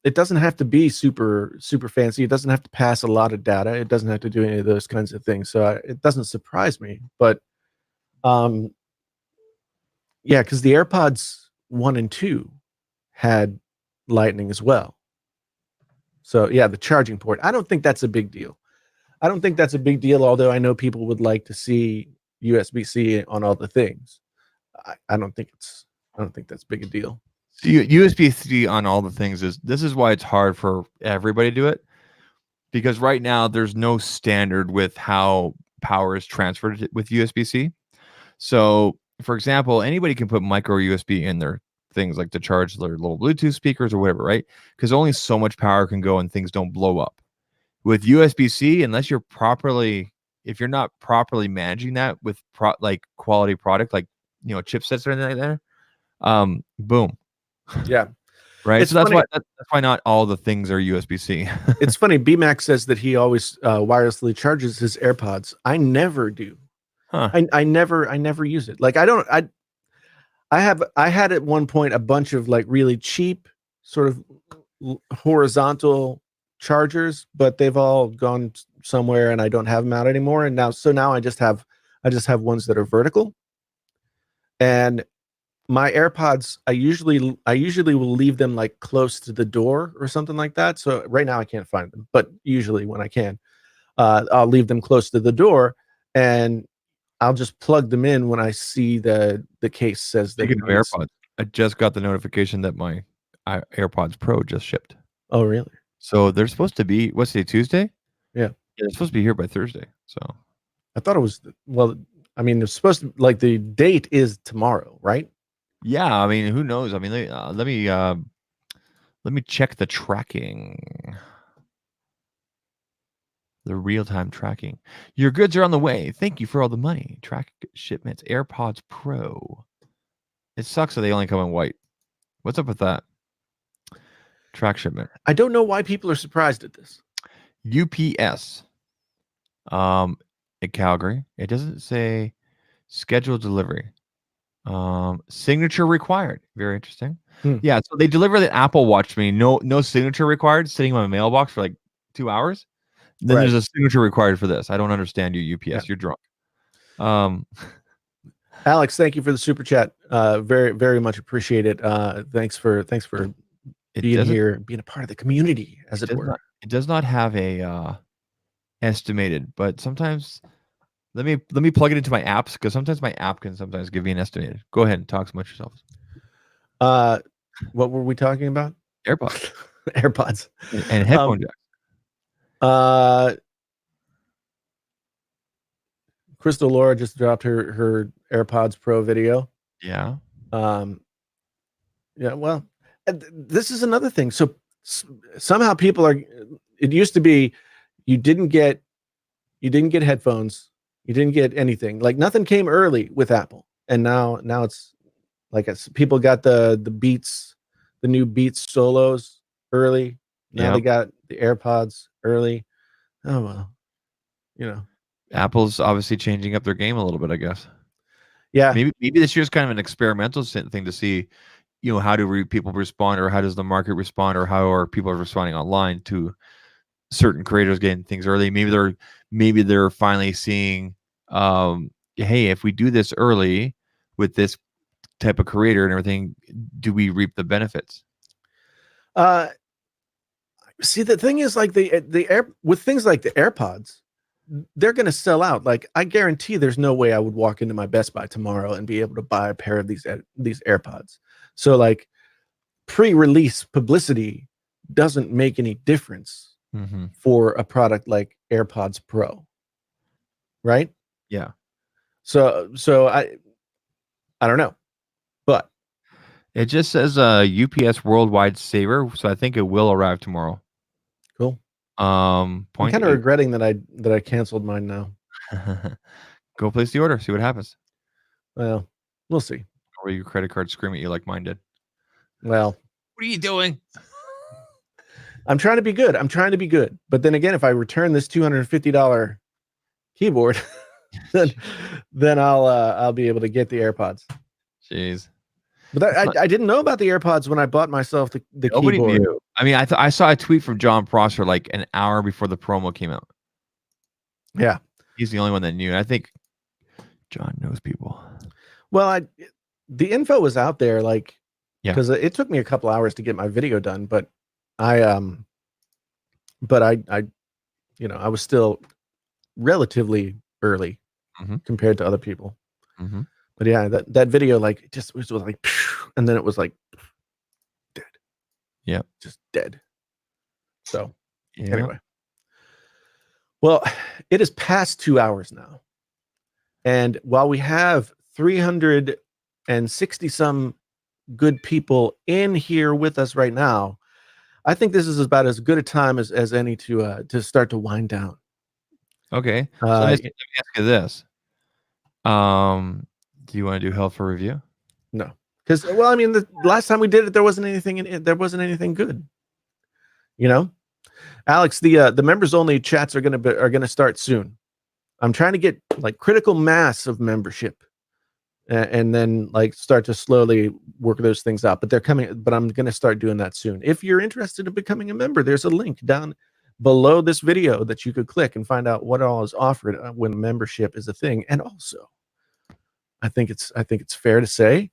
it doesn't have to be super fancy. It doesn't have to pass a lot of data. It doesn't have to do any of those kinds of things. So it doesn't surprise me. But yeah, because the AirPods 1 and 2 had Lightning as well. So yeah, the charging port. I don't think that's a big deal. Although I know people would like to see USB-C on all the things. I don't think that's big a deal. USB-C on all the things this is why it's hard for everybody to do it, because right now there's no standard with how power is transferred with USB-C. So, for example, anybody can put micro USB in their things, like to charge their little Bluetooth speakers or whatever, right? Because only so much power can go and things don't blow up. With USB-C, unless you're not properly managing that with like quality product, like chipsets or anything like that, boom. Yeah. Right. So that's why not all the things are USB-C. It's funny. BMac says that he always wirelessly charges his AirPods. I never do. Huh. I never use it. Like I had at one point a bunch of like really cheap sort of horizontal chargers, but they've all gone somewhere and I don't have them out anymore. And now I just have ones that are vertical. And my AirPods, I usually will leave them like close to the door or something like that. So right now I can't find them, but usually when I can, I'll leave them close to the door and I'll just plug them in when I see the case says that. Speaking of AirPods, I just got the notification that my AirPods Pro just shipped. Oh, really? So they're supposed to be, what's today, Tuesday? Yeah. They're supposed to be here by Thursday. So I thought it was, well, I mean, it's supposed to, like, the date is tomorrow, right? Yeah, I mean, who knows? I mean, let me check the tracking. The real-time tracking. Your goods are on the way. Thank you for all the money. Track shipments. AirPods Pro. It sucks that they only come in white. What's up with that? Track shipment. I don't know why people are surprised at this. UPS. At Calgary. It doesn't say scheduled delivery. Signature required. Very interesting. Yeah, so they deliver the Apple Watch to me. No signature required, sitting in my mailbox for like 2 hours. Then there's a signature required for this. I don't understand you, UPS. Yeah. You're drunk. Alex, thank you for the super chat. Very, very much appreciated. Thanks for being here, being a part of the community, as it were. It does not have a estimated, but sometimes let me plug it into my apps, because sometimes my app can sometimes give me an estimated. Go ahead and talk so much yourself. What were we talking about? AirPods. AirPods. And headphone jack. Crystal Laura just dropped her AirPods Pro video. Yeah. Yeah, well, this is another thing. So somehow people are. It used to be you didn't get headphones, you didn't get anything. Like nothing came early with Apple, and now it's like people got the Beats, the new Beats Solos early. Now they Yep. got the AirPods early. Oh well, you know. Apple's obviously changing up their game a little bit, I guess. Yeah, Maybe this year's kind of an experimental thing to see, how do people respond, or how does the market respond, or how are people responding online to certain creators getting things early. Maybe they're finally seeing, hey, if we do this early with this type of creator and everything, do we reap the benefits? uh, see, the thing is, like the air with things like the AirPods, they're going to sell out. Like I guarantee, there's no way I would walk into my Best Buy tomorrow and be able to buy a pair of these AirPods. So like pre-release publicity doesn't make any difference Mm-hmm. for a product like AirPods Pro, right? Yeah. So I don't know, but It just says UPS worldwide saver, so I think it will arrive tomorrow. cool. I'm Point kind of eight. regretting that I canceled mine now. Go place the order, see what happens. Well, we'll see. Or your credit card scream at you like mine did. Well, What are you doing? I'm trying to be good. But then again, if I return this $250 keyboard, then I'll be able to get the AirPods. Jeez. But I didn't know about the AirPods when I bought myself the Nobody keyboard. knew. I mean, I saw a tweet from John Prosser like an hour before the promo came out. Yeah. He's the only one that knew. I think John knows people. Well, the info was out there, like, Yeah. because it took me a couple hours to get my video done, but I I was still relatively early compared to other people. Mm-hmm. But yeah, that video, like, it just was like, and then it was like dead. Yeah, just dead. So yeah. anyway, well, it is past 2 hours now, and while we have 360 some good people in here with us right now, I think this is about as good a time as any to start to wind down. Okay. So let me ask you this. Do you want to do Hell for Review? No, because, well, I mean, the last time we did it, there wasn't anything in it. There wasn't anything good. Alex, the members only chats are gonna start soon. I'm trying to get like critical mass of membership, and then like start to slowly work those things out. But they're coming. But I'm gonna start doing that soon. If you're interested in becoming a member, there's a link down below this video that you could click and find out what all is offered when membership is a thing. And also, I think it's fair to say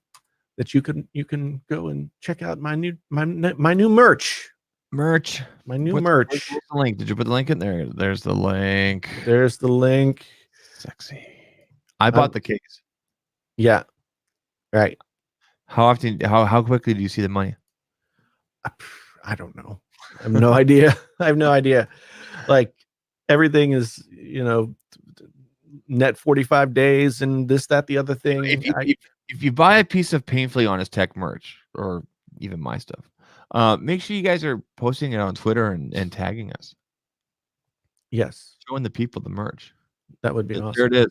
that you can go and check out my new merch. My new merch. What's the link? Did you put the link in there? There's the link. There's the link. Sexy. I bought the case. Yeah. Right. How quickly do you see the money? I don't know. I have no idea. I have no idea. Like everything is, net 45 days and this, that, the other thing. If you buy a piece of Painfully Honest Tech merch, or even my stuff, make sure you guys are posting it on Twitter and tagging us. Yes. Showing the people the merch. That would be awesome. There it is.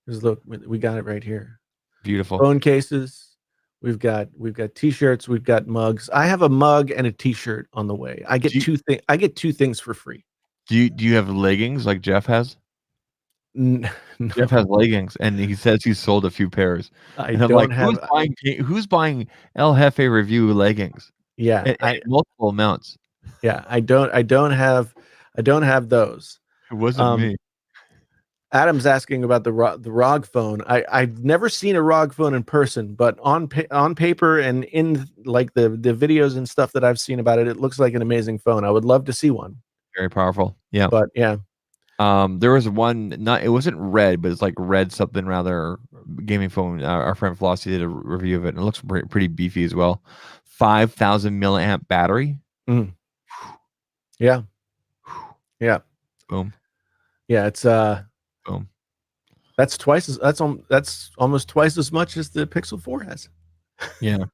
Just look, we got it right here. Beautiful. Phone cases. We've got t-shirts. We've got mugs. I have a mug and a t-shirt on the way. I get two things for free. Do you have leggings like Jeff has? No. Jeff has leggings, and he says he sold a few pairs. Who's buying El Jefe Review leggings? Yeah, at multiple amounts. Yeah, I don't have those. It wasn't me. Adam's asking about the ROG phone. I've never seen a ROG phone in person, but on paper and in like the videos and stuff that I've seen about it, it looks like an amazing phone. I would love to see one. Very powerful. Yeah. But yeah. There was one, it wasn't red, but it's like red something rather gaming phone. Our friend Flossie did a review of it, and it looks pretty beefy as well. 5,000 milliamp battery. Mm. Yeah. Yeah. Boom. Yeah, it's boom. That's almost twice as much as the Pixel 4 has. Yeah.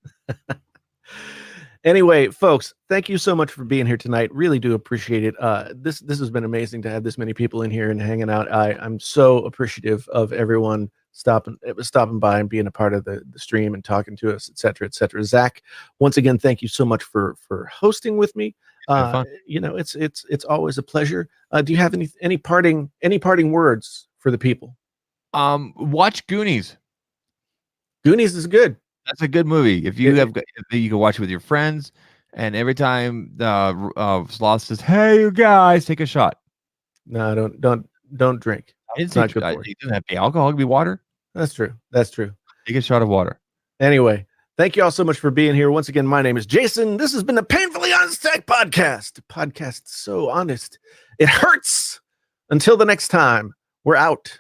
Anyway, folks, thank you so much for being here tonight. Really do appreciate it. This has been amazing to have this many people in here and hanging out. I'm so appreciative of everyone stopping by and being a part of the stream and talking to us, et cetera, et cetera. Zach, once again, thank you so much for hosting with me. Fun. It's always a pleasure. Do you have any parting words for the people? Watch Goonies. Goonies is good. That's a good movie. If you you can watch it with your friends, and every time the Sloth says, "Hey, you guys, take a shot." No, don't drink. I didn't say it doesn't have to be alcohol. It can be water. That's true. That's true. Take a shot of water. Anyway, thank you all so much for being here. Once again, my name is Jason. This has been the Painfully Honest Tech Podcast. A podcast so honest it hurts. Until the next time, we're out.